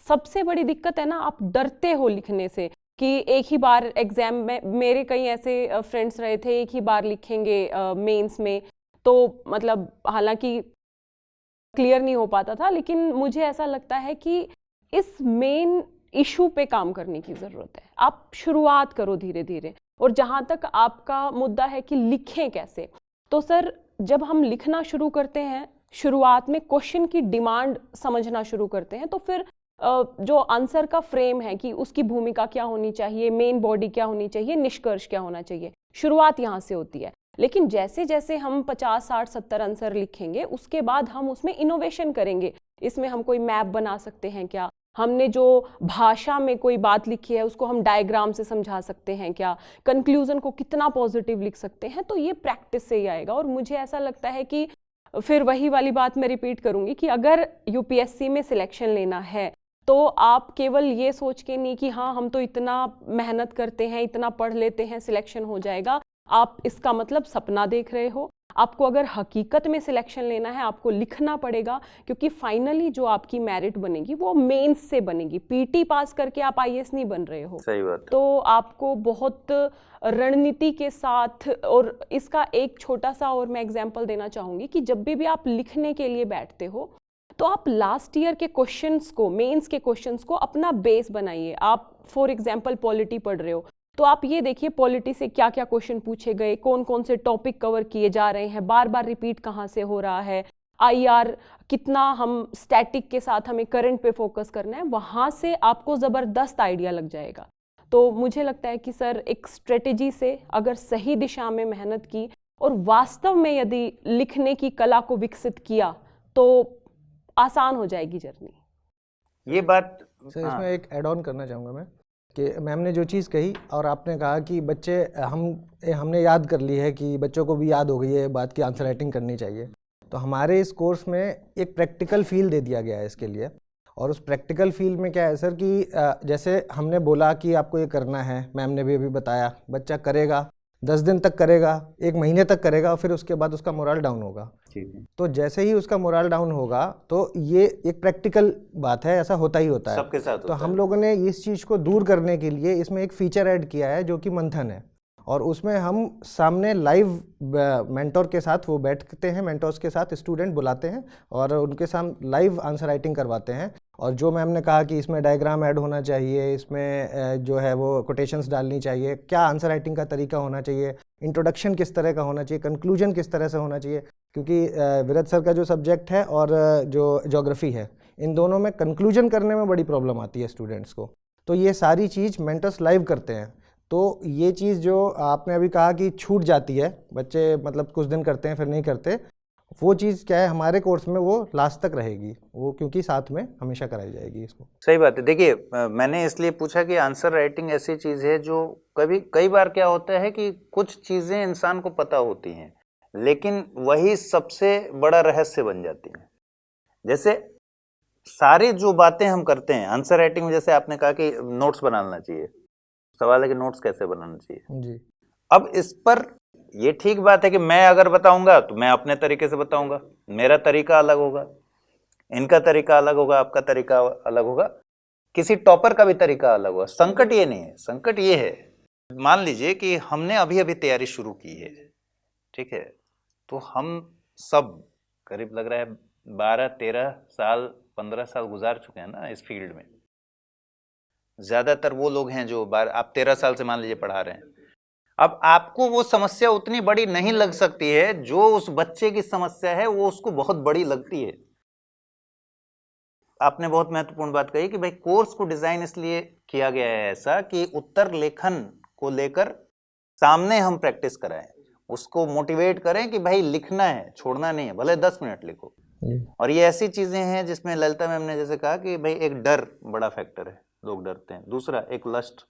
[SPEAKER 5] सबसे बड़ी दिक्कत है ना, आप डरते हो लिखने से कि एक ही बार एग्जाम में, मेरे कई ऐसे फ्रेंड्स रहे थे, एक ही बार लिखेंगे मेंस में, तो मतलब हालांकि क्लियर नहीं हो पाता था, लेकिन मुझे ऐसा लगता है कि इस मेन इशू पे काम करने की ज़रूरत है। आप शुरुआत करो धीरे धीरे। और जहाँ तक आपका मुद्दा है कि लिखें कैसे, तो सर जब हम लिखना शुरू करते हैं, शुरुआत में क्वेश्चन की डिमांड समझना शुरू करते हैं, तो फिर जो आंसर का फ्रेम है कि उसकी भूमिका क्या होनी चाहिए, मेन बॉडी क्या होनी चाहिए, निष्कर्ष क्या होना चाहिए, शुरुआत यहाँ से होती है। लेकिन जैसे जैसे हम 50, 60, 70 आंसर लिखेंगे, उसके बाद हम उसमें इनोवेशन करेंगे। इसमें हम कोई मैप बना सकते हैं क्या, हमने जो भाषा में कोई बात लिखी है उसको हम डायग्राम से समझा सकते हैं क्या, कंक्लूजन को कितना पॉजिटिव लिख सकते हैं। तो ये प्रैक्टिस से ही आएगा। और मुझे ऐसा लगता है कि फिर वही वाली बात मैं रिपीट करूंगी कि अगर यूपीएससी में सिलेक्शन लेना है, तो आप केवल ये सोच के नहीं कि हाँ हम तो इतना मेहनत करते हैं, इतना पढ़ लेते हैं, सिलेक्शन हो जाएगा, आप इसका मतलब सपना देख रहे हो। आपको अगर हकीकत में सिलेक्शन लेना है, आपको लिखना पड़ेगा, क्योंकि फाइनली जो आपकी मेरिट बनेगी वो मेंस से बनेगी। पीटी पास करके आप आईएएस नहीं बन रहे हो।
[SPEAKER 1] सही बात।
[SPEAKER 5] तो आपको बहुत रणनीति के साथ, और इसका एक छोटा सा और मैं एग्जांपल देना चाहूँगी कि जब भी आप लिखने के लिए बैठते हो, तो आप लास्ट ईयर के क्वेश्चंस को, मेंस के क्वेश्चंस को अपना बेस बनाइए। आप फॉर एग्जांपल पॉलिटी पढ़ रहे हो, तो आप ये देखिए पॉलिटी से क्या क्या क्वेश्चन पूछे गए, कौन कौन से टॉपिक कवर किए जा रहे हैं, बार बार रिपीट कहाँ से हो रहा है, आईआर कितना हम स्टैटिक के साथ हमें करंट पे फोकस करना है, वहाँ से आपको ज़बरदस्त आइडिया लग जाएगा। तो मुझे लगता है कि सर एक स्ट्रेटेजी से अगर सही दिशा में मेहनत की और वास्तव में यदि लिखने की कला को विकसित किया, तो आसान हो जाएगी जर्नी।
[SPEAKER 1] ये बात
[SPEAKER 6] सर इसमें एक ऐड ऑन करना चाहूँगा मैं कि मैम ने जो चीज़ कही और आपने कहा कि बच्चे हमने याद कर ली है कि बच्चों को भी याद हो गई है बात की आंसर राइटिंग करनी चाहिए, तो हमारे इस कोर्स में एक प्रैक्टिकल फील दे दिया गया है इसके लिए। और उस प्रैक्टिकल फील में क्या है सर कि जैसे हमने बोला कि आपको ये करना है, मैम ने भी अभी बताया, बच्चा करेगा, 10 दिन तक करेगा, 1 महीने तक करेगा, फिर उसके बाद उसका मोरल डाउन होगा। तो जैसे ही उसका मोरल डाउन होगा, तो ये एक प्रैक्टिकल बात है, ऐसा होता ही होता है
[SPEAKER 1] सबके साथ
[SPEAKER 6] तो हम लोगों ने इस चीज़ को दूर करने के लिए इसमें एक फीचर ऐड किया है जो कि मंथन है। और उसमें हम सामने लाइव मेंटोर के साथ वो बैठते हैं, मेंटोर्स के साथ स्टूडेंट बुलाते हैं और उनके साथ लाइव आंसर राइटिंग करवाते हैं। और जो मैम ने कहा कि इसमें डायग्राम ऐड होना चाहिए, इसमें जो है वो कोटेशंस डालनी चाहिए, क्या आंसर राइटिंग का तरीका होना चाहिए, इंट्रोडक्शन किस तरह का होना चाहिए, कंक्लूजन किस तरह से होना चाहिए, क्योंकि विरत सर का जो सब्जेक्ट है और जो ज्योग्राफी है, इन दोनों में कंक्लूजन करने में बड़ी प्रॉब्लम आती है स्टूडेंट्स को। तो ये सारी चीज़ मेंटर्स लाइव करते हैं। तो ये चीज़ जो आपने अभी कहा कि छूट जाती है, बच्चे मतलब कुछ दिन करते हैं फिर नहीं करते, वो चीज़ क्या है हमारे कोर्स में वो लास्ट तक रहेगी, वो क्योंकि साथ में हमेशा कराई जाएगी इसको।
[SPEAKER 1] सही बात है। देखिए मैंने इसलिए पूछा कि आंसर राइटिंग ऐसी चीज़ है जो कई बार क्या होता है कि कुछ चीज़ें इंसान को पता होती हैं, लेकिन वही सबसे बड़ा रहस्य बन जाती हैं। जैसे सारी जो बातें हम करते हैं आंसर राइटिंग में, जैसे आपने कहा कि नोट्स बनाना चाहिए, सवाल है कि नोट्स कैसे बनाना चाहिए
[SPEAKER 6] जी।
[SPEAKER 1] अब इस पर ये ठीक बात है कि मैं अगर बताऊंगा तो मैं अपने तरीके से बताऊंगा, मेरा तरीका अलग होगा, इनका तरीका अलग होगा, आपका तरीका अलग होगा, किसी टॉपर का भी तरीका अलग होगा। संकट ये नहीं है, संकट ये है, मान लीजिए कि हमने अभी अभी तैयारी शुरू की है, ठीक है, तो हम सब करीब लग रहा है 12-13 साल 15 साल गुजार चुके हैं ना इस फील्ड में। ज्यादातर वो लोग हैं जो आप 13 साल से मान लीजिए पढ़ा रहे हैं। अब आपको वो समस्या उतनी बड़ी नहीं लग सकती है जो उस बच्चे की समस्या है वो उसको बहुत बड़ी लगती है। आपने बहुत महत्वपूर्ण बात कही कि भाई कोर्स को डिजाइन इसलिए किया गया है ऐसा कि उत्तर लेखन को लेकर सामने हम प्रैक्टिस कराएं, उसको मोटिवेट करें कि भाई लिखना है, छोड़ना नहीं है, भले 10 मिनट लिखो। और ये ऐसी चीजें हैं जिसमें ललिता मैम ने जैसे कहा कि भाई एक डर बड़ा फैक्टर है, लोग डरते हैं। दूसरा एक लस्ट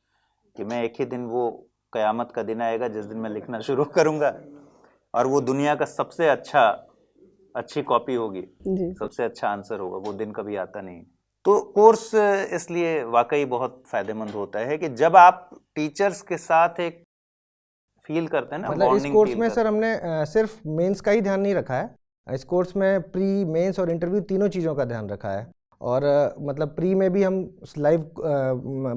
[SPEAKER 1] कि मैं एक ही दिन, वो कयामत का दिन आएगा जिस दिन मैं लिखना शुरू करूंगा और वो दुनिया का सबसे अच्छी कॉपी होगी, सबसे अच्छा आंसर होगा, वो दिन कभी आता नहीं। तो कोर्स इसलिए वाकई बहुत फायदेमंद होता है कि जब आप टीचर्स के साथ एक फील करते हैं ना,
[SPEAKER 6] मतलब इस कोर्स में सर हमने सिर्फ मेंस का ही ध्यान नहीं रखा है, इस कोर्स में प्री, मेंस और इंटरव्यू तीनों चीज़ों का ध्यान रखा है। और मतलब प्री में भी हम लाइव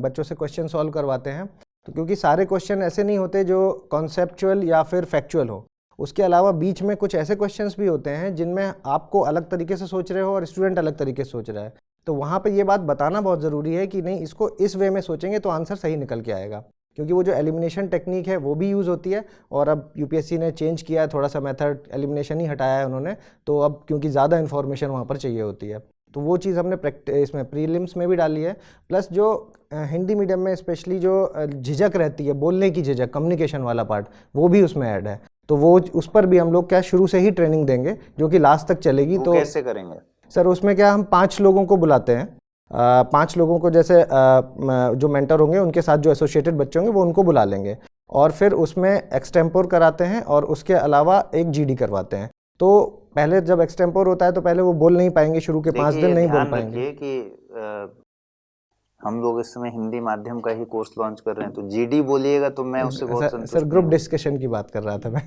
[SPEAKER 6] बच्चों से क्वेश्चन सॉल्व करवाते हैं, तो क्योंकि सारे क्वेश्चन ऐसे नहीं होते जो कॉन्सेप्चुअल या फिर फैक्चुअल हो, उसके अलावा बीच में कुछ ऐसे क्वेश्चंस भी होते हैं जिनमें आपको अलग तरीके से सोच रहे हो और स्टूडेंट अलग तरीके से सोच रहा है, तो वहाँ पे ये बात बताना बहुत ज़रूरी है कि नहीं, इसको इस वे में सोचेंगे तो आंसर सही निकल के आएगा। क्योंकि वो जो एलिमिनेशन टेक्निक है वो भी यूज़ होती है, और अब यूपीएससी ने चेंज किया है थोड़ा सा मेथड, एलिमिनेशन ही हटाया है उन्होंने, तो अब क्योंकि ज़्यादा इन्फॉर्मेशन वहाँ पर चाहिए होती है, तो वो चीज़ हमने इसमें प्रीलिम्स में भी डाली है। प्लस जो हिंदी मीडियम में स्पेशली जो झिझक रहती है, बोलने की झिझक, कम्युनिकेशन वाला पार्ट, वो भी उसमें ऐड है, तो वो उस पर भी हम लोग क्या शुरू से ही ट्रेनिंग देंगे जो कि लास्ट तक चलेगी। तो
[SPEAKER 1] कैसे करेंगे
[SPEAKER 6] सर? उसमें क्या हम 5 लोगों को बुलाते हैं, 5 लोगों को, जैसे जो मेंटर होंगे उनके साथ जो एसोसिएटेड बच्चे होंगे वो उनको बुला लेंगे, और फिर उसमें एक्सटेम्पोर कराते हैं और उसके अलावा एक जीडी करवाते हैं। तो पहले जब एक्सटेम्पोर होता है तो पहले वो बोल नहीं पाएंगे, शुरू के 5 दिन नहीं बोल पाएंगे।
[SPEAKER 1] कि हम लोग इस समय हिंदी माध्यम का ही कोर्स लॉन्च कर रहे हैं, तो जीडी बोलिएगा तो मैं उससे बहुत संतुष्ट।
[SPEAKER 6] सर ग्रुप डिस्कशन की बात कर रहा था मैं।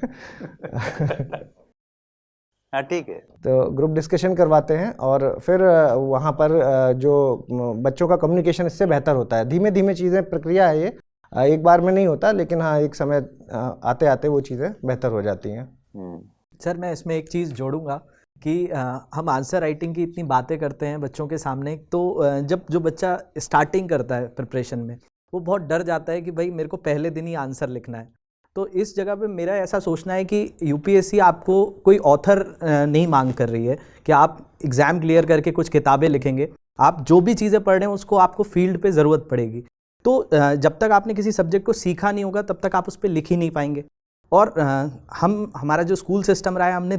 [SPEAKER 1] हाँ ठीक है,
[SPEAKER 6] तो ग्रुप डिस्कशन करवाते हैं और फिर वहाँ पर जो बच्चों का कम्युनिकेशन इससे बेहतर होता है। धीमे धीमे चीज़ें, प्रक्रिया है ये, एक बार में नहीं होता, लेकिन हाँ एक समय आते आते वो चीज़ें बेहतर हो जाती हैं।
[SPEAKER 7] सर मैं इसमें एक चीज़ जोड़ूंगा कि हम आंसर राइटिंग की इतनी बातें करते हैं बच्चों के सामने, तो जब जो बच्चा स्टार्टिंग करता है प्रिपरेशन में, वो बहुत डर जाता है कि भाई मेरे को पहले दिन ही आंसर लिखना है। तो इस जगह पे मेरा ऐसा सोचना है कि यूपीएससी आपको कोई ऑथर नहीं मांग कर रही है कि आप एग्ज़ाम क्लियर करके कुछ किताबें लिखेंगे। आप जो भी चीज़ें पढ़ रहे हैं उसको आपको फील्ड पे ज़रूरत पड़ेगी। तो जब तक आपने किसी सब्जेक्ट को सीखा नहीं होगा तब तक आप उस पर लिख ही नहीं पाएंगे। और हमारा जो स्कूल सिस्टम रहा है, हमने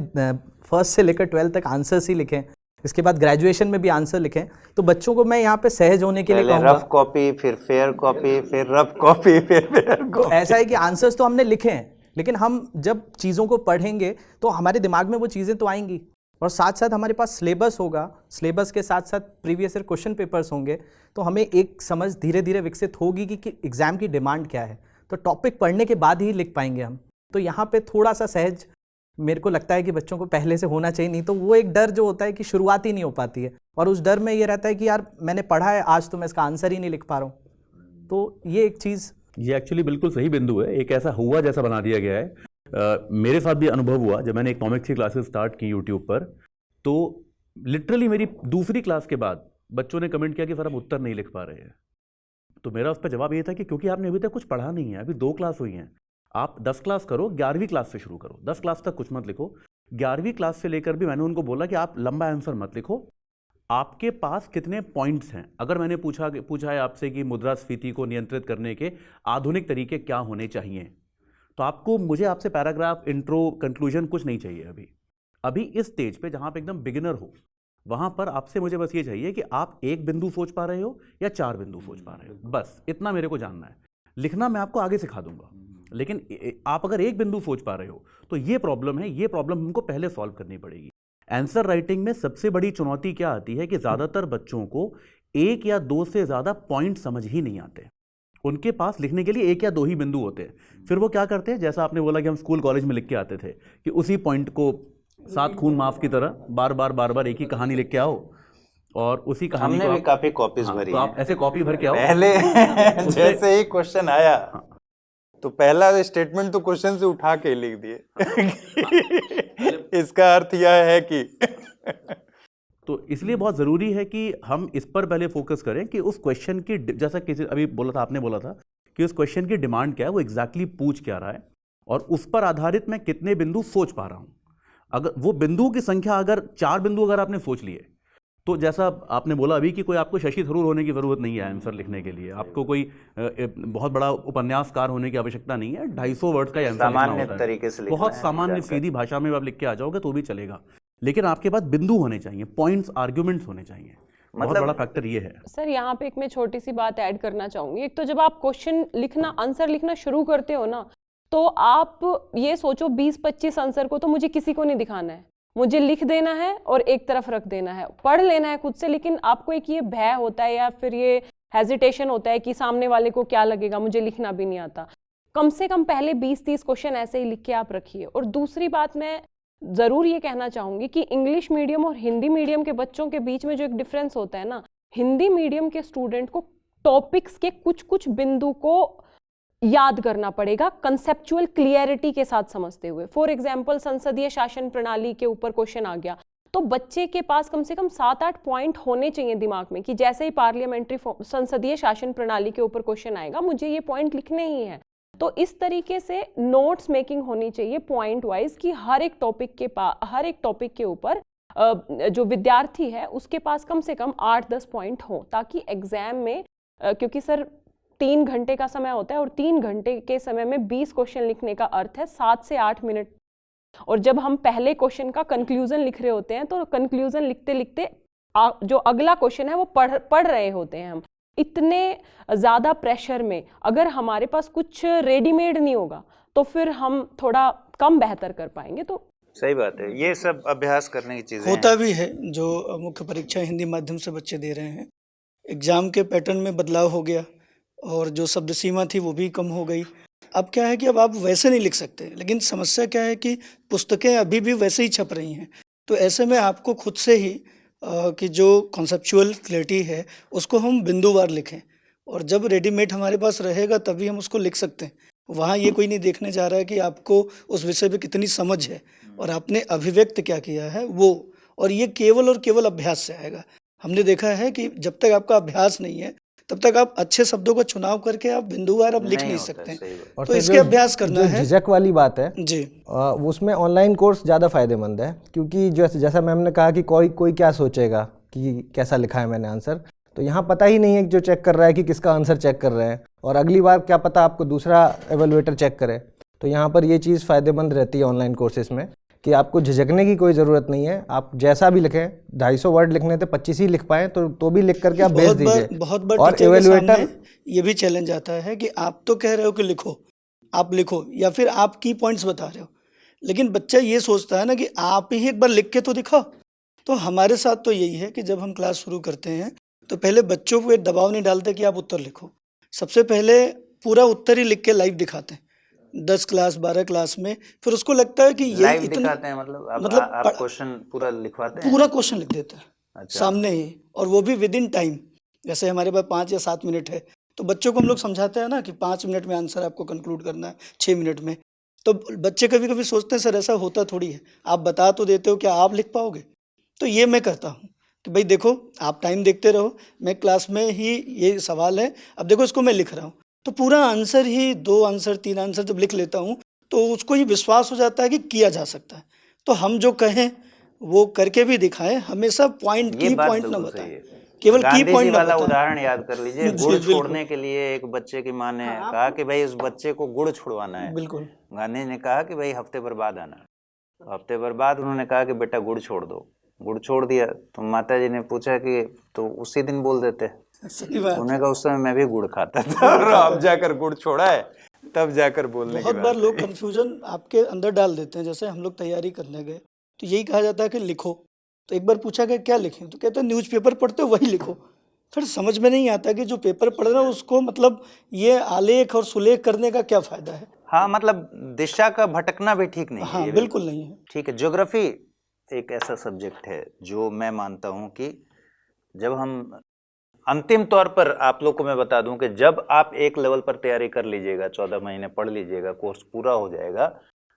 [SPEAKER 7] फर्स्ट से लेकर 12th तक आंसर्स ही लिखे, इसके बाद ग्रेजुएशन में भी आंसर लिखें। तो बच्चों को मैं यहाँ पे सहज होने के लिए कहूँगा,
[SPEAKER 1] रफ कॉपी, फिर फेयर कॉपी, फिर रफ कॉपी, फिर फेयर कॉपी।
[SPEAKER 7] ऐसा है कि आंसर्स तो हमने लिखे हैं, लेकिन हम जब चीज़ों को पढ़ेंगे तो हमारे दिमाग में वो चीज़ें तो आएंगी, और साथ साथ हमारे पास सिलेबस होगा, सिलेबस के साथ साथ प्रीवियस ईयर क्वेश्चन पेपर्स होंगे, तो हमें एक समझ धीरे धीरे विकसित होगी कि एग्ज़ाम की डिमांड क्या है। तो टॉपिक पढ़ने के बाद ही लिख पाएंगे हम। तो यहाँ पे थोड़ा सा सहज मेरे को लगता है कि बच्चों को पहले से होना चाहिए, नहीं तो वो एक डर जो होता है कि शुरुआत ही नहीं हो पाती है, और उस डर में ये रहता है कि यार मैंने पढ़ा है, आज तो मैं इसका आंसर ही नहीं लिख पा रहा हूँ। तो ये एक चीज़,
[SPEAKER 2] ये एक्चुअली बिल्कुल सही बिंदु है, एक ऐसा हुआ जैसा बना दिया गया है। मेरे साथ भी अनुभव हुआ जब मैंने इकोनॉमिक्स की क्लासेस स्टार्ट की यूट्यूब पर, तो लिटरली मेरी दूसरी क्लास के बाद बच्चों ने कमेंट किया कि सर हम उत्तर नहीं लिख पा रहे हैं। तो मेरा उस पर जवाब ये था कि क्योंकि आपने अभी तक कुछ पढ़ा नहीं है, अभी 2 क्लास हुई हैं, आप 10 क्लास करो, 11वीं क्लास से शुरू करो, 10 क्लास तक कुछ मत लिखो। 11वीं क्लास से लेकर भी मैंने उनको बोला कि आप लंबा आंसर मत लिखो, आपके पास कितने पॉइंट्स हैं। अगर मैंने पूछा है आपसे कि मुद्रास्फीति को नियंत्रित करने के आधुनिक तरीके क्या होने चाहिए, तो आपको मुझे आपसे पैराग्राफ, इंट्रो, कंक्लूजन कुछ नहीं चाहिए। अभी इस स्टेज पे जहाँ पे एकदम बिगिनर हो, वहाँ पर आपसे मुझे बस ये चाहिए कि आप 1 बिंदु सोच पा रहे हो या 4 बिंदु सोच पा रहे हो, बस इतना मेरे को जानना है। लिखना मैं आपको आगे सिखा दूंगा, लेकिन आप अगर 1 बिंदु सोच पा रहे हो तो ये प्रॉब्लम है, ये प्रॉब्लम हमको पहले सॉल्व करनी पड़ेगी। आंसर राइटिंग में सबसे बड़ी चुनौती क्या आती है कि ज़्यादातर बच्चों को 1 या 2 से ज़्यादा पॉइंट समझ ही नहीं आते। उनके पास लिखने के लिए एक या दो ही बिंदु होते हैं। फिर वो क्या करते हैं, जैसा आपने बोला कि हम स्कूल कॉलेज में लिख के आते थे कि उसी पॉइंट को 7 खून माफ की तरह बार बार एक ही कहानी लिख के आओ और उसी कहानी
[SPEAKER 1] हमने
[SPEAKER 2] को
[SPEAKER 1] भी काफी कॉपीज भरी
[SPEAKER 2] तो आप
[SPEAKER 1] हैं।
[SPEAKER 2] ऐसे कॉपी भर के आओ
[SPEAKER 1] पहले जैसे ही क्वेश्चन आया तो पहला स्टेटमेंट तो क्वेश्चन से उठा के लिख दिए इसका अर्थ यह है कि
[SPEAKER 2] तो इसलिए बहुत ज़रूरी है कि हम इस पर पहले फोकस करें कि उस क्वेश्चन की जैसा किसी अभी बोला था, आपने बोला था कि उस क्वेश्चन की डिमांड क्या है, वो एग्जैक्टली पूछ क्या रहा है और उस पर आधारित मैं कितने बिंदु सोच पा रहा हूँ। अगर वो बिंदुओं की संख्या अगर 4 बिंदु अगर आपने सोच लिए तो जैसा आपने बोला अभी कि कोई आपको शशि थरूर होने की ज़रूरत नहीं है आंसर लिखने के लिए, आपको कोई बहुत बड़ा उपन्यासकार होने की आवश्यकता नहीं है। 250 वर्ड का आंसर
[SPEAKER 1] सामान्य तरीके से लिखना
[SPEAKER 2] बहुत
[SPEAKER 1] है,
[SPEAKER 2] सामान्य
[SPEAKER 1] जाकर।
[SPEAKER 2] सीधी भाषा में आप लिख के आ जाओगे तो भी चलेगा, लेकिन आपके पास बिंदु होने चाहिए, पॉइंट्स, आर्ग्यूमेंट्स होने चाहिए। बहुत बड़ा फैक्टर ये है।
[SPEAKER 5] सर यहाँ पे एक मैं छोटी सी बात ऐड करना चाहूंगी। एक तो जब आप क्वेश्चन लिखना, आंसर लिखना शुरू करते हो ना, तो आप ये सोचो 20-25 आंसर को तो मुझे किसी को नहीं दिखाना है, मुझे लिख देना है और एक तरफ रख देना है, पढ़ लेना है खुद से। लेकिन आपको एक ये भय होता है या फिर ये हेजिटेशन होता है कि सामने वाले को क्या लगेगा, मुझे लिखना भी नहीं आता। कम से कम पहले 20-30 क्वेश्चन ऐसे ही लिख के आप रखिए। और दूसरी बात मैं ज़रूर ये कहना चाहूँगी कि इंग्लिश मीडियम और हिंदी मीडियम के बच्चों के बीच में जो एक डिफरेंस होता है ना, हिंदी मीडियम के स्टूडेंट को टॉपिक्स के कुछ बिंदु को याद करना पड़ेगा, कंसेप्चुअल क्लियरिटी के साथ समझते हुए। फॉर एग्जाम्पल, संसदीय शासन प्रणाली के ऊपर क्वेश्चन आ गया तो बच्चे के पास कम से कम 7-8 पॉइंट होने चाहिए दिमाग में कि जैसे ही पार्लियामेंट्री संसदीय शासन प्रणाली के ऊपर क्वेश्चन आएगा मुझे ये पॉइंट लिखने ही है। तो इस तरीके से नोट्स मेकिंग होनी चाहिए पॉइंट वाइज कि हर एक टॉपिक के ऊपर जो विद्यार्थी है उसके पास कम से कम 8-10 पॉइंट हो, ताकि एग्जाम में क्योंकि सर 3 घंटे का समय होता है और 3 घंटे के समय में 20 क्वेश्चन लिखने का अर्थ है 7 से 8 मिनट। और जब हम पहले क्वेश्चन का कंक्लूजन लिख रहे होते हैं तो कंक्लूजन लिखते लिखते जो अगला क्वेश्चन है वो पढ़ रहे होते हैं हम। इतने ज़्यादा प्रेशर में अगर हमारे पास कुछ रेडीमेड नहीं होगा तो फिर हम थोड़ा कम बेहतर कर पाएंगे। तो
[SPEAKER 1] सही बात है, ये सब अभ्यास करने की चीजें
[SPEAKER 3] होता
[SPEAKER 1] हैं।
[SPEAKER 3] भी है। जो मुख्य परीक्षा हिंदी माध्यम से बच्चे दे रहे हैं, एग्ज़ाम के पैटर्न में बदलाव हो गया और जो शब्द सीमा थी वो भी कम हो गई। अब क्या है कि अब आप वैसे नहीं लिख सकते, लेकिन समस्या क्या है कि पुस्तकें अभी भी वैसे ही छप रही हैं। तो ऐसे में आपको खुद से ही कि जो कॉन्सेप्चुअल क्लैरिटी है उसको हम बिंदुवार लिखें, और जब रेडीमेड हमारे पास रहेगा तभी हम उसको लिख सकते हैं। वहाँ ये कोई नहीं देखने जा रहा है कि आपको उस विषय पे कितनी समझ है और आपने अभिव्यक्त क्या किया है वो, और ये केवल और केवल अभ्यास से आएगा। हमने देखा है कि जब तक आपका अभ्यास नहीं है तब तक आप अच्छे शब्दों का चुनाव करके आप बिंदुवार आप लिख नहीं
[SPEAKER 1] होता,
[SPEAKER 3] सकते।
[SPEAKER 1] सही बात।
[SPEAKER 6] और
[SPEAKER 3] तो
[SPEAKER 6] फिर
[SPEAKER 3] इसके अभ्यास करना
[SPEAKER 6] जो
[SPEAKER 3] है।
[SPEAKER 6] झिझक वाली बात है
[SPEAKER 3] जी,
[SPEAKER 6] उसमें ऑनलाइन कोर्स ज़्यादा फायदेमंद है, क्योंकि जैसा मैम ने कहा कि कोई क्या सोचेगा कि कैसा लिखा है मैंने आंसर, तो यहाँ पता ही नहीं है कि जो चेक कर रहा है कि किसका आंसर चेक कर रहे हैं, और अगली बार क्या पता आपको दूसरा एवेलुएटर चेक करे। तो यहाँ पर ये चीज़ फ़ायदेमंद रहती है ऑनलाइन कोर्सेज में कि आपको झिझकने की कोई ज़रूरत नहीं है। आप जैसा भी लिखें, 250 वर्ड लिखने थे 25 ही लिख पाएँ तो भी लिख करके आप भेज दीजिए।
[SPEAKER 3] बहुत बार
[SPEAKER 6] और
[SPEAKER 3] टीचर के
[SPEAKER 6] एवेलुएटर
[SPEAKER 3] सामने ये भी चैलेंज आता है कि आप तो कह रहे हो कि लिखो, आप लिखो, या फिर आप की पॉइंट्स बता रहे हो, लेकिन बच्चा ये सोचता है ना कि आप ही एक बार लिख के तो दिखाओ। तो हमारे साथ तो यही है कि जब हम क्लास शुरू करते हैं तो पहले बच्चों को ये दबाव नहीं डालते कि आप उत्तर लिखो। सबसे पहले पूरा उत्तर ही लिख के लाइव दिखाते हैं 10 क्लास 12 क्लास में। फिर उसको लगता है कि ये
[SPEAKER 1] लाइव
[SPEAKER 3] इतना
[SPEAKER 1] दिखाते हैं, मतलब आप क्वेश्चन पूरा लिखवाते हैं?
[SPEAKER 3] पूरा क्वेश्चन लिख देता है
[SPEAKER 1] अच्छा।
[SPEAKER 3] सामने ही, और वो भी विद इन टाइम। जैसे हमारे पास 5 या 7 मिनट है तो बच्चों को हम लोग समझाते हैं ना कि 5 मिनट में आंसर आपको कंक्लूड करना है, 6 मिनट में। तो बच्चे कभी कभी सोचते हैं सर ऐसा होता थोड़ी है, आप बता तो देते हो, क्या आप लिख पाओगे? तो ये मैं करता हूँ कि भाई देखो आप टाइम देखते रहो, मैं क्लास में ही ये सवाल है, अब देखो इसको मैं लिख रहा हूँ, तो पूरा आंसर ही 2 आंसर 3 आंसर जब लिख लेता हूँ तो उसको ये विश्वास हो जाता है कि किया जा सकता है। तो हम जो कहें वो करके भी दिखाएं, हमेशा पॉइंट
[SPEAKER 1] ये
[SPEAKER 3] की
[SPEAKER 1] बात
[SPEAKER 3] पॉइंट ना
[SPEAKER 1] बिल्कुल सही
[SPEAKER 3] बताएं,
[SPEAKER 1] है।
[SPEAKER 3] केवल की
[SPEAKER 1] गांधी जी
[SPEAKER 3] पॉइंट ना
[SPEAKER 1] वाला
[SPEAKER 3] बताएं।
[SPEAKER 1] उदाहरण याद कर लीजिए।
[SPEAKER 3] जी,
[SPEAKER 1] गुड़
[SPEAKER 3] बिल्कुल।
[SPEAKER 1] छोड़ने के लिए एक बच्चे की माँ ने कहा कि भाई उस बच्चे को गुड़ छुड़वाना है।
[SPEAKER 3] बिल्कुल।
[SPEAKER 1] गांधी जी ने कहा कि भाई हफ्ते भर बाद आना। तो हफ्ते भर बाद उन्होंने कहा कि बेटा गुड़ छोड़ दो। गुड़ छोड़ दिया तो माता जी ने पूछा कि तो उसी दिन बोल देते।
[SPEAKER 3] सही बात।
[SPEAKER 1] उन्होंने कहा उस समय मैं भी गुड़ खाता था और अब जाकर गुड़ छोड़ा है, तब जाकर बोलने की
[SPEAKER 3] बहुत
[SPEAKER 1] बात
[SPEAKER 3] बार लोग
[SPEAKER 1] है।
[SPEAKER 3] कंफ्यूजन आपके अंदर डाल देते हैं। जैसे हम लोग तैयारी करने गए तो यही कहा जाता है कि लिखो, तो एक बार पूछा गया क्या लिखें, तो कहते हैं न्यूज़पेपर पढ़ते हो वही लिखो। फिर समझ में नहीं आता कि जो पेपर पढ़ रहा है उसको मतलब ये आलेख और सुलेख करने का क्या फायदा है।
[SPEAKER 1] हाँ, मतलब दिशा का भटकना भी ठीक नहीं है।
[SPEAKER 3] हाँ,
[SPEAKER 1] ये
[SPEAKER 3] बिल्कुल नहीं है।
[SPEAKER 1] ठीक है। ज्योग्राफी एक ऐसा सब्जेक्ट है जो मैं मानता हूं कि जब हम अंतिम तौर पर, आप लोग को मैं बता दूं कि जब आप एक लेवल पर तैयारी कर लीजिएगा, 14 महीने पढ़ लीजिएगा, कोर्स पूरा हो जाएगा,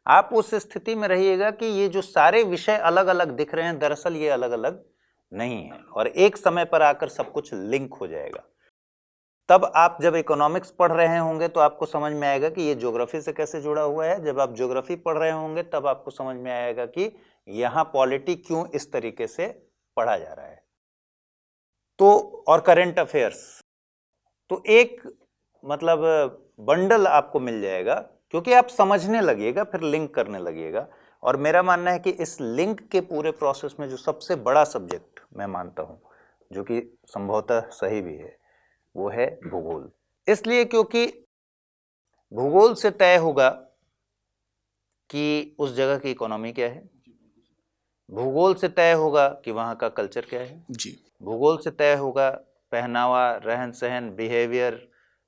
[SPEAKER 1] आप उस स्थिति में रहिएगा कि ये जो सारे विषय अलग अलग दिख रहे हैं, दरअसल ये अलग अलग नहीं है, और एक समय पर आकर सब कुछ लिंक हो जाएगा। तब आप जब इकोनॉमिक्स पढ़ रहे होंगे तो आपको समझ में आएगा कि ये ज्योग्राफी से कैसे जुड़ा हुआ है। जब आप ज्योग्राफी पढ़ रहे होंगे तब आपको समझ में आएगा कि यहाँ पॉलिटी क्यों इस तरीके से पढ़ा जा रहा है। तो और करंट अफेयर्स, तो एक मतलब बंडल आपको मिल जाएगा, क्योंकि आप समझने लगिएगा, फिर लिंक करने लगिएगा। और मेरा मानना है कि इस लिंक के पूरे प्रोसेस में जो सबसे बड़ा सब्जेक्ट मैं मानता हूं, जो कि संभवतः सही भी है, वो है भूगोल। इसलिए क्योंकि भूगोल से तय होगा कि उस जगह की इकोनॉमी क्या है, भूगोल से तय होगा कि वहाँ का कल्चर क्या है
[SPEAKER 4] जी।
[SPEAKER 1] भूगोल से तय होगा पहनावा, रहन सहन, बिहेवियर,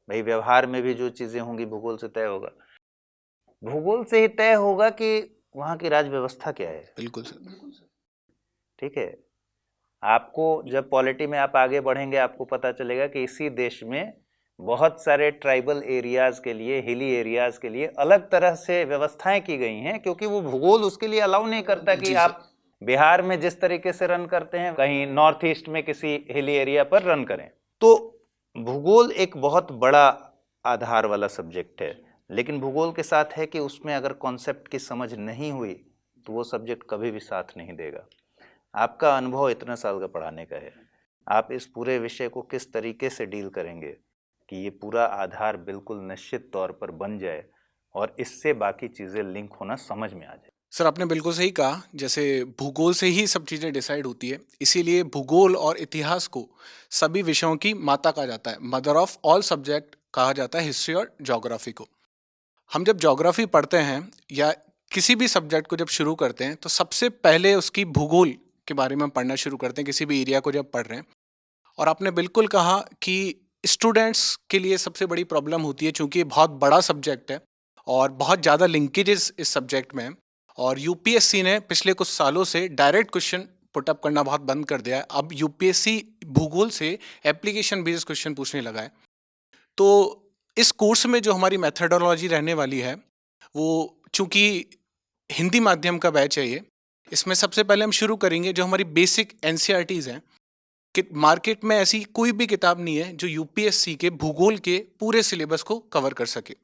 [SPEAKER 1] भाई व्यवहार में भी जो चीजें होंगी भूगोल से तय होगा। भूगोल से ही तय होगा कि वहाँ की राज व्यवस्था क्या है।
[SPEAKER 4] बिल्कुल सर।
[SPEAKER 1] ठीक है। आपको जब पॉलिटी में आप आगे बढ़ेंगे, आपको पता चलेगा कि इसी देश में बहुत सारे ट्राइबल एरियाज के लिए, हिली एरियाज के लिए अलग तरह से व्यवस्थाएं की गई हैं, क्योंकि वो भूगोल उसके लिए अलाउ नहीं करता कि आप बिहार में जिस तरीके से रन करते हैं कहीं नॉर्थ ईस्ट में किसी हिली एरिया पर रन करें। तो भूगोल एक बहुत बड़ा आधार वाला सब्जेक्ट है, लेकिन भूगोल के साथ है कि उसमें अगर कॉन्सेप्ट की समझ नहीं हुई तो वो सब्जेक्ट कभी भी साथ नहीं देगा। आपका अनुभव इतना साल का पढ़ाने का है, आप इस पूरे विषय को किस तरीके से डील करेंगे कि ये पूरा आधार बिल्कुल निश्चित तौर पर बन जाए और इससे बाकी चीज़ें लिंक होना समझ में आ जाए।
[SPEAKER 4] सर आपने बिल्कुल सही कहा, जैसे भूगोल से ही सब चीज़ें डिसाइड होती है, इसीलिए भूगोल और इतिहास को सभी विषयों की माता कहा जाता है, मदर ऑफ ऑल सब्जेक्ट कहा जाता है हिस्ट्री और ज्योग्राफी को। हम जब ज्योग्राफी पढ़ते हैं या किसी भी सब्जेक्ट को जब शुरू करते हैं तो सबसे पहले उसकी भूगोल के बारे में पढ़ना शुरू करते हैं, किसी भी एरिया को जब पढ़ रहे हैं। और आपने बिल्कुल कहा कि स्टूडेंट्स के लिए सबसे बड़ी प्रॉब्लम होती है, चूंकि ये बहुत बड़ा सब्जेक्ट है और बहुत ज़्यादा लिंकेजेस इस सब्जेक्ट में है, और यूपीएससी ने पिछले कुछ सालों से डायरेक्ट क्वेश्चन पुटअप करना बहुत बंद कर दिया है। अब यूपीएससी भूगोल से एप्लीकेशन बेस्ड क्वेश्चन पूछने लगा है। तो इस कोर्स में जो हमारी मेथडोलॉजी रहने वाली है, वो चूंकि हिंदी माध्यम का बैच है ये, इसमें सबसे पहले हम शुरू करेंगे जो हमारी बेसिक एनसीईआरटीज़ हैं। कि मार्केट में ऐसी कोई भी किताब नहीं है जो यूपीएससी के भूगोल के पूरे सिलेबस को कवर कर सके।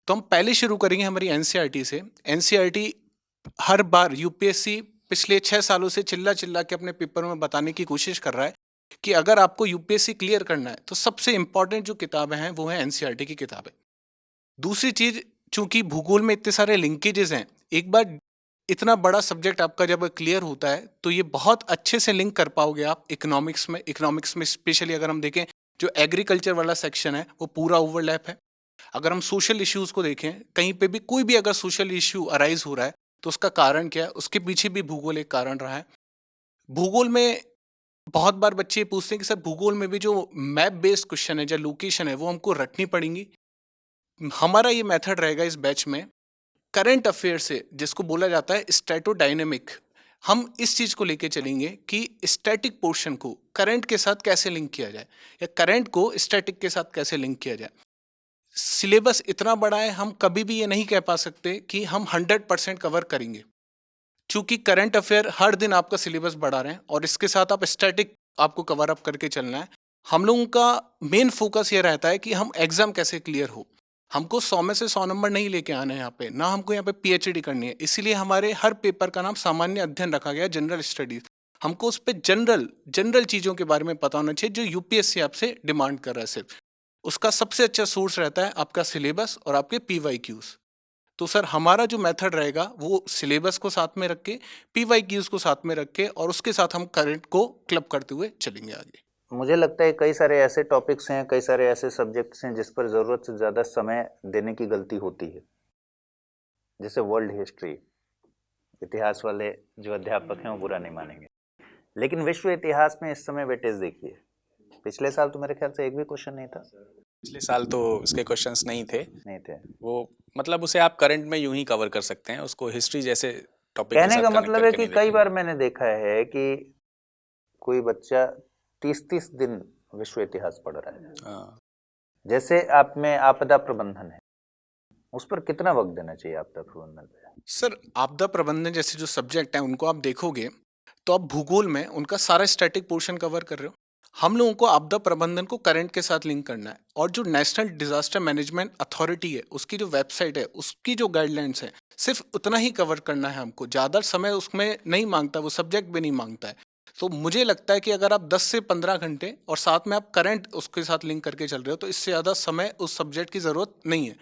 [SPEAKER 4] तो हम पहले शुरू करेंगे हमारी एनसीईआरटी से। एनसीईआरटी हर बार यूपीएससी पिछले 6 सालों से चिल्ला चिल्ला के अपने पेपरों में बताने की कोशिश कर रहा है कि अगर आपको यूपीएससी क्लियर करना है तो सबसे इंपॉर्टेंट जो किताबें हैं वो है एनसीईआरटी की किताबें। दूसरी चीज, चूंकि भूगोल में इतने सारे लिंकेजेस हैं, एक बार इतना बड़ा सब्जेक्ट आपका जब क्लियर होता है तो ये बहुत अच्छे से लिंक कर पाओगे आप इकोनॉमिक्स में। इकोनॉमिक्स में स्पेशली अगर हम देखें, जो एग्रीकल्चर वाला सेक्शन है वो पूरा ओवरलैप है। अगर हम सोशल इश्यूज को देखें, कहीं पे भी कोई भी अगर सोशल इश्यू अराइज हो रहा है तो उसका कारण क्या है, उसके पीछे भी भूगोल एक कारण रहा है। भूगोल में बहुत बार बच्चे पूछते हैं कि सर भूगोल में भी जो मैप बेस्ड क्वेश्चन है, जो लोकेशन है, वो हमको रटनी पड़ेंगी। हमारा ये मेथड रहेगा इस बैच में करंट अफेयर से, जिसको बोला जाता है स्टैटोडायनेमिक। हम इस चीज को लेके चलेंगे कि स्टैटिक पोर्शन को करंट के साथ कैसे लिंक किया जाए या करंट को स्टैटिक के साथ कैसे लिंक किया जाए। सिलेबस इतना बड़ा है, हम कभी भी ये नहीं कह पा सकते कि हम 100% कवर करेंगे, क्योंकि करंट अफेयर हर दिन आपका सिलेबस बढ़ा रहे हैं और इसके साथ आप स्टैटिक आपको कवर अप करके चलना है। हम लोगों का मेन फोकस ये रहता है कि हम एग्जाम कैसे क्लियर हो। हमको 100 में से 100 नंबर नहीं लेके आने हैं यहाँ पे, ना हमको यहाँ पे पीएचडी करनी है। इसीलिए हमारे हर पेपर का नाम सामान्य अध्ययन रखा गया, जनरल स्टडीज। हमको उस पर जनरल चीज़ों के बारे में पता होना चाहिए जो यूपीएससी आपसे डिमांड कर रहा है। सिर्फ उसका सबसे अच्छा सोर्स रहता है आपका सिलेबस और आपके पीवाईक्यूज। तो सर हमारा जो मेथड रहेगा वो सिलेबस को साथ में रख के, पीवाईक्यूज को साथ में रख के, और उसके साथ हम करंट को क्लब करते हुए चलेंगे आगे।
[SPEAKER 1] मुझे लगता है कई सारे ऐसे टॉपिक्स हैं, कई सारे ऐसे सब्जेक्ट्स हैं जिस पर ज़रूरत से ज़्यादा समय देने की गलती होती है। जैसे वर्ल्ड हिस्ट्री, इतिहास वाले जो अध्यापक हैं वो बुरा नहीं मानेंगे, लेकिन विश्व इतिहास में इस समय वेटेज देखिए, पिछले साल तो मेरे ख्याल से एक भी क्वेश्चन नहीं था।
[SPEAKER 4] पिछले साल तो इसके क्वेश्चंस नहीं थे,
[SPEAKER 1] नहीं थे।
[SPEAKER 4] वो मतलब उसे आप करंट में यूं ही कवर कर सकते हैं, उसको हिस्ट्री जैसे टॉपिक
[SPEAKER 1] कहने का मतलब है कि कई बार मैंने देखा है कि कोई बच्चा 30-30 दिन विश्व इतिहास पढ़ रहा है। जैसे आप में आपदा प्रबंधन है, उस पर कितना वक्त देना चाहिए आपदा प्रबंधन पे?
[SPEAKER 8] सर आपदा प्रबंधन जैसे जो सब्जेक्ट है उनको आप देखोगे तो आप भूगोल में उनका सारा स्टैटिक पोर्शन कवर कर रहे हो। हम लोगों को आपदा प्रबंधन को करंट के साथ लिंक करना है, और जो नेशनल डिजास्टर मैनेजमेंट अथॉरिटी है उसकी जो वेबसाइट है उसकी जो गाइडलाइंस है सिर्फ उतना ही कवर करना है हमको, ज़्यादा समय उसमें नहीं मांगता, वो सब्जेक्ट भी नहीं मांगता है। तो मुझे लगता है कि अगर आप 10 से 15 घंटे और साथ में आप करंट उसके साथ लिंक करके चल रहे हो तो इससे ज़्यादा समय उस सब्जेक्ट की ज़रूरत नहीं है।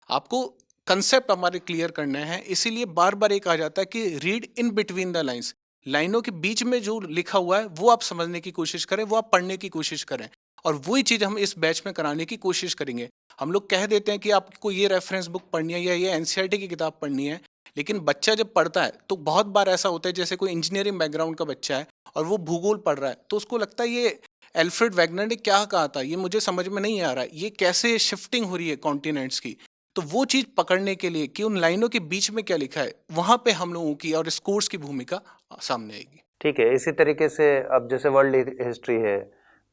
[SPEAKER 8] आपको कंसेप्ट हमारे क्लियर करने हैं, इसीलिए बार बार एक आ जाता है कि read in between the lines, लाइनों के बीच में जो लिखा हुआ है वो आप समझने की कोशिश करें, वो आप पढ़ने की कोशिश करें, और वही चीज़ हम इस बैच में कराने की कोशिश करेंगे। हम लोग कह देते हैं कि आपको ये रेफरेंस बुक पढ़नी है या ये एनसीईआरटी की किताब पढ़नी है, लेकिन बच्चा जब पढ़ता है तो बहुत बार ऐसा होता है जैसे कोई इंजीनियरिंग बैकग्राउंड का बच्चा है और वो भूगोल पढ़ रहा है तो उसको लगता है ये एल्फ्रेड वैगनर ने क्या कहा था, ये मुझे समझ में नहीं आ रहा है, ये कैसे शिफ्टिंग हो रही है कॉन्टिनेंट्स की। तो वो चीज़ पकड़ने के लिए कि उन लाइनों के बीच में क्या लिखा है, वहाँ पे हम लोगों की और इस कोर्स की भूमिका सामने आएगी।
[SPEAKER 1] ठीक है, इसी तरीके से अब जैसे वर्ल्ड हिस्ट्री है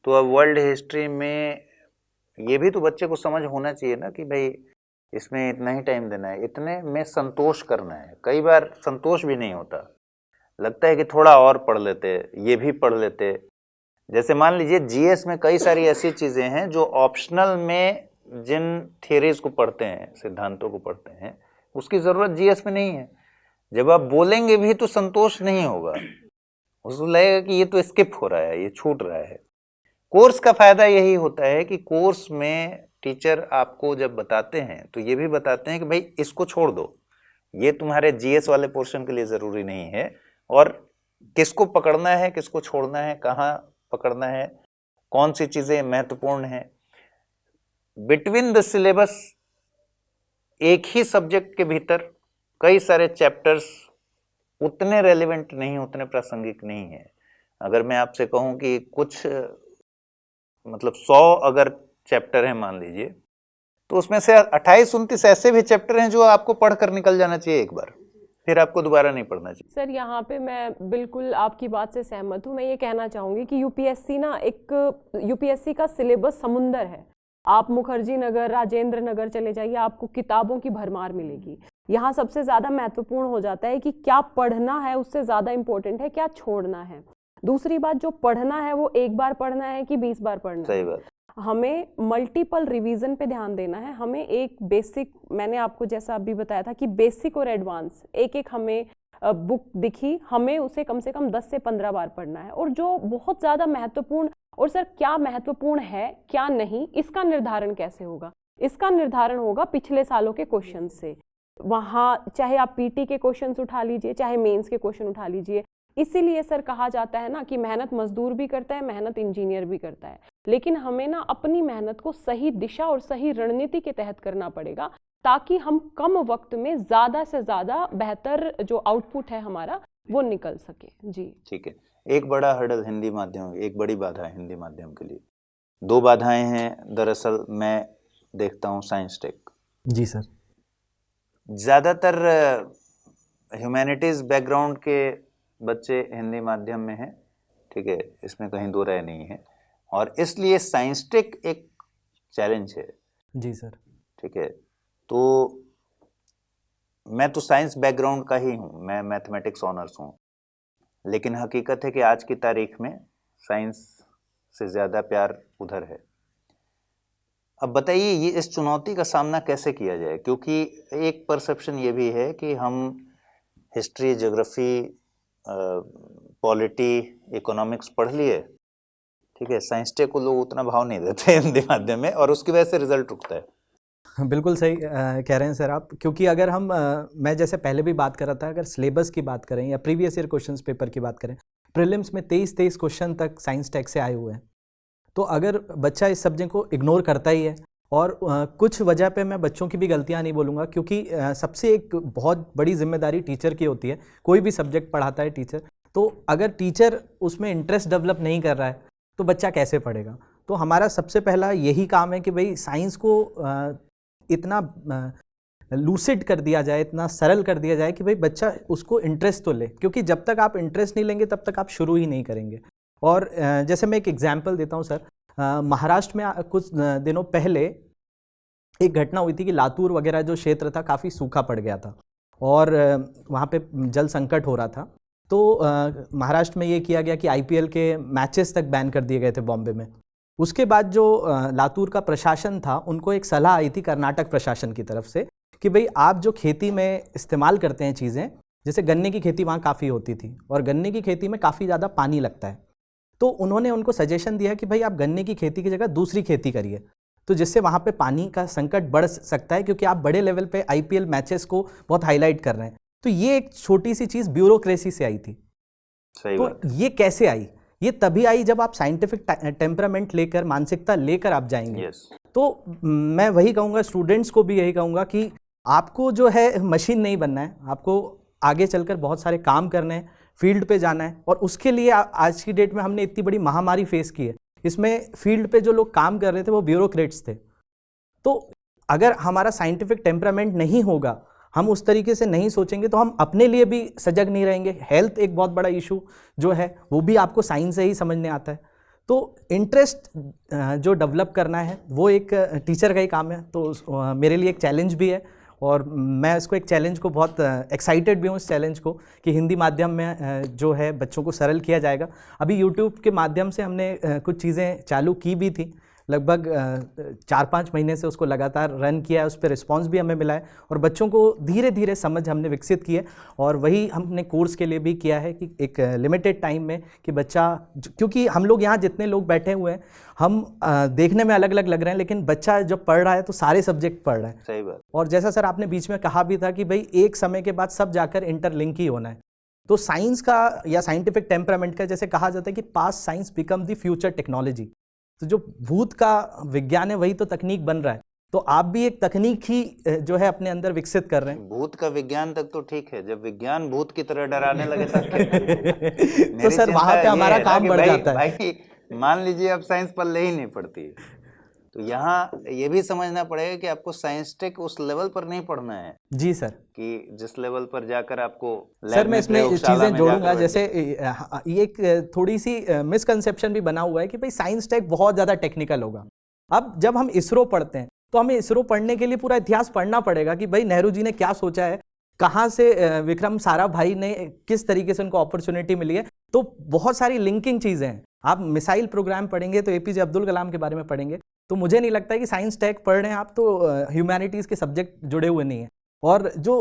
[SPEAKER 1] तो अब वर्ल्ड हिस्ट्री में ये भी तो बच्चे को समझ होना चाहिए ना कि भाई इसमें इतना ही टाइम देना है, इतने में संतोष करना है। कई बार संतोष भी नहीं होता, लगता है कि थोड़ा और पढ़ लेते, ये भी पढ़ लेते। जैसे मान लीजिए जीएस में कई सारी ऐसी चीज़ें हैं जो ऑप्शनल में जिन थियरीज को पढ़ते हैं, सिद्धांतों को पढ़ते हैं, उसकी ज़रूरत जीएस में नहीं है। जब आप बोलेंगे भी तो संतोष नहीं होगा, उसको लगेगा कि ये तो स्किप हो रहा है, ये छूट रहा है। कोर्स का फ़ायदा यही होता है कि कोर्स में टीचर आपको जब बताते हैं तो ये भी बताते हैं कि भाई इसको छोड़ दो, ये तुम्हारे जीएस वाले पोर्शन के लिए ज़रूरी नहीं है, और किसको पकड़ना है, किसको छोड़ना है, कहाँ पकड़ना है, कौन सी चीज़ें महत्वपूर्ण हैं। बिटवीन द सिलेबस एक ही सब्जेक्ट के भीतर कई सारे चैप्टर्स उतने रेलिवेंट नहीं, उतने प्रासंगिक नहीं है। अगर मैं आपसे कहूं कि कुछ मतलब 100 अगर चैप्टर हैं मान लीजिए, तो उसमें से 28-29 ऐसे भी चैप्टर हैं जो आपको पढ़ कर निकल जाना चाहिए एक बार, फिर आपको दोबारा नहीं पढ़ना चाहिए।
[SPEAKER 5] सर यहाँ पे मैं बिल्कुल आपकी बात से सहमत हूँ। मैं ये कहना चाहूँगी कि यूपीएससी का सिलेबस समुंदर है। आप मुखर्जी नगर, राजेंद्र नगर चले जाइए, आपको किताबों की भरमार मिलेगी। यहाँ सबसे ज़्यादा महत्वपूर्ण हो जाता है कि क्या पढ़ना है, उससे ज़्यादा इम्पोर्टेंट है क्या छोड़ना है। दूसरी बात, जो पढ़ना है वो एक बार पढ़ना है कि 20 बार पढ़ना है।
[SPEAKER 1] सही बात।
[SPEAKER 5] हमें मल्टीपल रिवीजन पे ध्यान देना है। हमें एक बेसिक, मैंने आपको जैसा अभी बताया था कि बेसिक और एडवांस एक हमें बुक दिखी, हमें उसे कम से कम 10 से 15 बार पढ़ना है। और जो बहुत ज़्यादा महत्वपूर्ण, और सर क्या महत्वपूर्ण है क्या नहीं, इसका निर्धारण कैसे होगा? इसका निर्धारण होगा पिछले सालों के क्वेश्चन से। वहाँ चाहे आप पीटी के क्वेश्चंस उठा लीजिए, चाहे मेंस के क्वेश्चन उठा लीजिए। इसीलिए सर कहा जाता है ना कि मेहनत मजदूर भी करता है, मेहनत इंजीनियर भी करता है। लेकिन हमें ना अपनी मेहनत को सही दिशा और सही रणनीति के तहत करना पड़ेगा, ताकि हम कम वक्त में ज़्यादा से ज़्यादा बेहतर जो आउटपुट है हमारा वो निकल सके। जी
[SPEAKER 1] ठीक है। एक बड़ा हर्डल हिंदी माध्यम, एक बड़ी बाधा है हिंदी माध्यम के लिए। 2 बाधाएं हैं दरअसल, मैं देखता हूँ साइंस टेक।
[SPEAKER 7] जी सर।
[SPEAKER 1] ज़्यादातर ह्यूमैनिटीज़ बैकग्राउंड के बच्चे हिंदी माध्यम में हैं, ठीक है, इसमें कहीं दो राय नहीं है, और इसलिए साइंस टेक एक चैलेंज है।
[SPEAKER 7] जी सर।
[SPEAKER 1] ठीक है, तो मैं तो साइंस बैकग्राउंड का ही हूँ, मैं मैथमेटिक्स ऑनर्स हूँ, लेकिन हकीकत है कि आज की तारीख में साइंस से ज़्यादा प्यार उधर है। अब बताइए ये इस चुनौती का सामना कैसे किया जाए, क्योंकि एक परसेप्शन ये भी है कि हम हिस्ट्री, ज्योग्राफी, पॉलिटी, इकोनॉमिक्स पढ़ लिए, ठीक है, साइंस टेक को लोग उतना भाव नहीं देते हिंदी माध्यम में, और उसकी वजह से रिजल्ट रुकता है।
[SPEAKER 7] बिल्कुल सही कह रहे हैं सर आप, क्योंकि अगर हम मैं जैसे पहले भी बात कर रहा था, अगर सिलेबस की बात करें या प्रीवियस ईयर क्वेश्चंस पेपर की बात करें, प्रीलिम्स में 23 क्वेश्चन तक साइंस टेक से आए हुए हैं। तो अगर बच्चा इस सब्जेक्ट को इग्नोर करता ही है, और कुछ वजह पे मैं बच्चों की भी गलतियां नहीं बोलूँगा, क्योंकि सबसे एक बहुत बड़ी जिम्मेदारी टीचर की होती है। कोई भी सब्जेक्ट पढ़ाता है टीचर, तो अगर टीचर उसमें इंटरेस्ट डेवलप नहीं कर रहा है तो बच्चा कैसे पढ़ेगा। तो हमारा सबसे पहला यही काम है कि भाई साइंस को इतना लूसिड कर दिया जाए, इतना सरल कर दिया जाए कि भाई बच्चा उसको इंटरेस्ट तो ले, क्योंकि जब तक आप इंटरेस्ट नहीं लेंगे तब तक आप शुरू ही नहीं करेंगे। और जैसे मैं एक एग्जांपल देता हूँ सर, महाराष्ट्र में कुछ दिनों पहले एक घटना हुई थी कि लातूर वगैरह जो क्षेत्र था काफ़ी सूखा पड़ गया था और वहाँ पे जल संकट हो रहा था। तो महाराष्ट्र में ये किया गया कि IPL के मैचेस तक बैन कर दिए गए थे बॉम्बे में। उसके बाद जो लातूर का प्रशासन था उनको एक सलाह आई थी कर्नाटक प्रशासन की तरफ से कि भाई आप जो खेती में इस्तेमाल करते हैं चीज़ें, जैसे गन्ने की खेती वहाँ काफ़ी होती थी और गन्ने की खेती में काफ़ी ज़्यादा पानी लगता है, तो उन्होंने उनको सजेशन दिया कि भाई आप गन्ने की खेती की जगह दूसरी खेती करिए, तो जिससे वहाँ पे पानी का संकट बढ़ सकता है, क्योंकि आप बड़े लेवल पे IPL मैचेस को बहुत हाईलाइट कर रहे हैं। तो ये एक छोटी सी चीज़ ब्यूरोक्रेसी से आई थी।
[SPEAKER 1] सही
[SPEAKER 7] तो
[SPEAKER 1] बात।
[SPEAKER 7] ये कैसे आई? ये तभी आई जब आप साइंटिफिक टेम्परामेंट लेकर, मानसिकता लेकर आप जाएंगे।
[SPEAKER 1] यस।
[SPEAKER 7] तो मैं वही कहूँगा, स्टूडेंट्स को भी यही कहूँगा कि आपको जो है मशीन नहीं बनना है, आपको आगे चलकर बहुत सारे काम करने हैं, फील्ड पे जाना है। और उसके लिए आज की डेट में हमने इतनी बड़ी महामारी फेस की है, इसमें फील्ड पे जो लोग काम कर रहे थे वो ब्यूरोक्रेट्स थे। तो अगर हमारा साइंटिफिक टेम्परामेंट नहीं होगा, हम उस तरीके से नहीं सोचेंगे, तो हम अपने लिए भी सजग नहीं रहेंगे। हेल्थ एक बहुत बड़ा इशू जो है वो भी आपको साइंस से ही समझने आता है। तो इंटरेस्ट जो डेवलप करना है वो एक टीचर का ही काम है। तो मेरे लिए एक चैलेंज भी है और मैं इसको एक चैलेंज को बहुत एक्साइटेड भी हूँ, इस चैलेंज को कि हिंदी माध्यम में जो है बच्चों को सरल किया जाएगा। अभी यूट्यूब के माध्यम से हमने कुछ चीज़ें चालू की भी थी, लगभग 4-5 महीने से उसको लगातार रन किया है, उस पर रिस्पॉन्स भी हमें मिला है और बच्चों को धीरे धीरे समझ हमने विकसित की है। और वही हमने कोर्स के लिए भी किया है कि एक लिमिटेड टाइम में कि बच्चा, क्योंकि हम लोग यहाँ जितने लोग बैठे हुए हैं, हम देखने में अलग अलग लग रहे हैं, लेकिन बच्चा जब पढ़ रहा है तो सारे सब्जेक्ट पढ़ रहा है।
[SPEAKER 1] सही बात।
[SPEAKER 7] और जैसा सर आपने बीच में कहा भी था कि भाई एक समय के बाद सब जाकर इंटरलिंक ही होना है, तो साइंस का या साइंटिफिक टेम्परामेंट का जैसे कहा जाता है कि past science become the future technology, तो जो भूत का विज्ञान है वही तो तकनीक बन रहा है। तो आप भी एक तकनीक ही जो है अपने अंदर विकसित कर रहे हैं।
[SPEAKER 1] भूत का विज्ञान तक तो ठीक है, जब विज्ञान भूत की तरह डराने लगे तब क्या?
[SPEAKER 7] तो सर वहां पे हमारा काम बढ़ जाता है।
[SPEAKER 1] भाई मान लीजिए अब साइंस पल्ले ही नहीं पड़ती, तो यहाँ ये भी समझना पड़ेगा कि आपको साइंस टेक उस लेवल पर नहीं पढ़ना है।
[SPEAKER 7] जी सर।
[SPEAKER 1] कि जिस लेवल पर जाकर आपको
[SPEAKER 7] सर मैं इसमें चीज़ें जोड़ूंगा, जैसे ये एक थोड़ी सी मिसकंसेप्शन भी बना हुआ है कि भाई साइंस टेक बहुत ज़्यादा टेक्निकल होगा। अब जब हम इसरो पढ़ते हैं तो हमें इसरो पढ़ने के लिए पूरा इतिहास पढ़ना पड़ेगा कि भाई नेहरू जी ने क्या सोचा है, कहाँ से विक्रम साराभाई ने किस तरीके से उनको अपॉर्चुनिटी मिली है। तो बहुत सारी लिंकिंग चीज़ें हैं। आप मिसाइल प्रोग्राम पढ़ेंगे तो APJ अब्दुल कलाम के बारे में पढ़ेंगे, तो मुझे नहीं लगता है कि साइंस टेक पढ़ रहे हैं आप तो ह्यूमैनिटीज़ के सब्जेक्ट जुड़े हुए नहीं हैं। और जो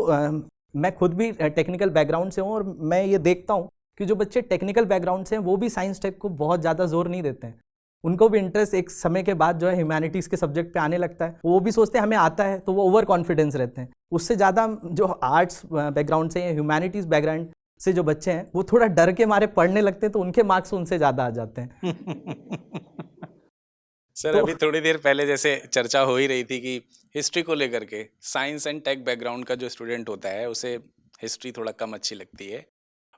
[SPEAKER 7] मैं खुद भी टेक्निकल बैकग्राउंड से हूँ और मैं ये देखता हूँ कि जो बच्चे टेक्निकल बैकग्राउंड से हैं वो भी साइंस टेक को बहुत ज़्यादा जोर नहीं देते हैं। उनको भी इंटरेस्ट एक समय के बाद जो है ह्यूमैनिटीज़ के सब्जेक्ट पे आने लगता है, वो भी सोचते हैं हमें आता है, तो वो ओवर कॉन्फिडेंस रहते हैं। उससे ज़्यादा जो आर्ट्स बैकग्राउंड से या ह्यूमैनिटीज़ बैकग्राउंड से जो बच्चे हैं वो थोड़ा डर के मारे पढ़ने लगते हैं, तो उनके मार्क्स उनसे ज़्यादा आ जाते हैं।
[SPEAKER 4] सर अभी थोड़ी देर पहले जैसे चर्चा हो ही रही थी कि हिस्ट्री को लेकर के साइंस एंड टेक बैकग्राउंड का जो स्टूडेंट होता है उसे हिस्ट्री थोड़ा कम अच्छी लगती है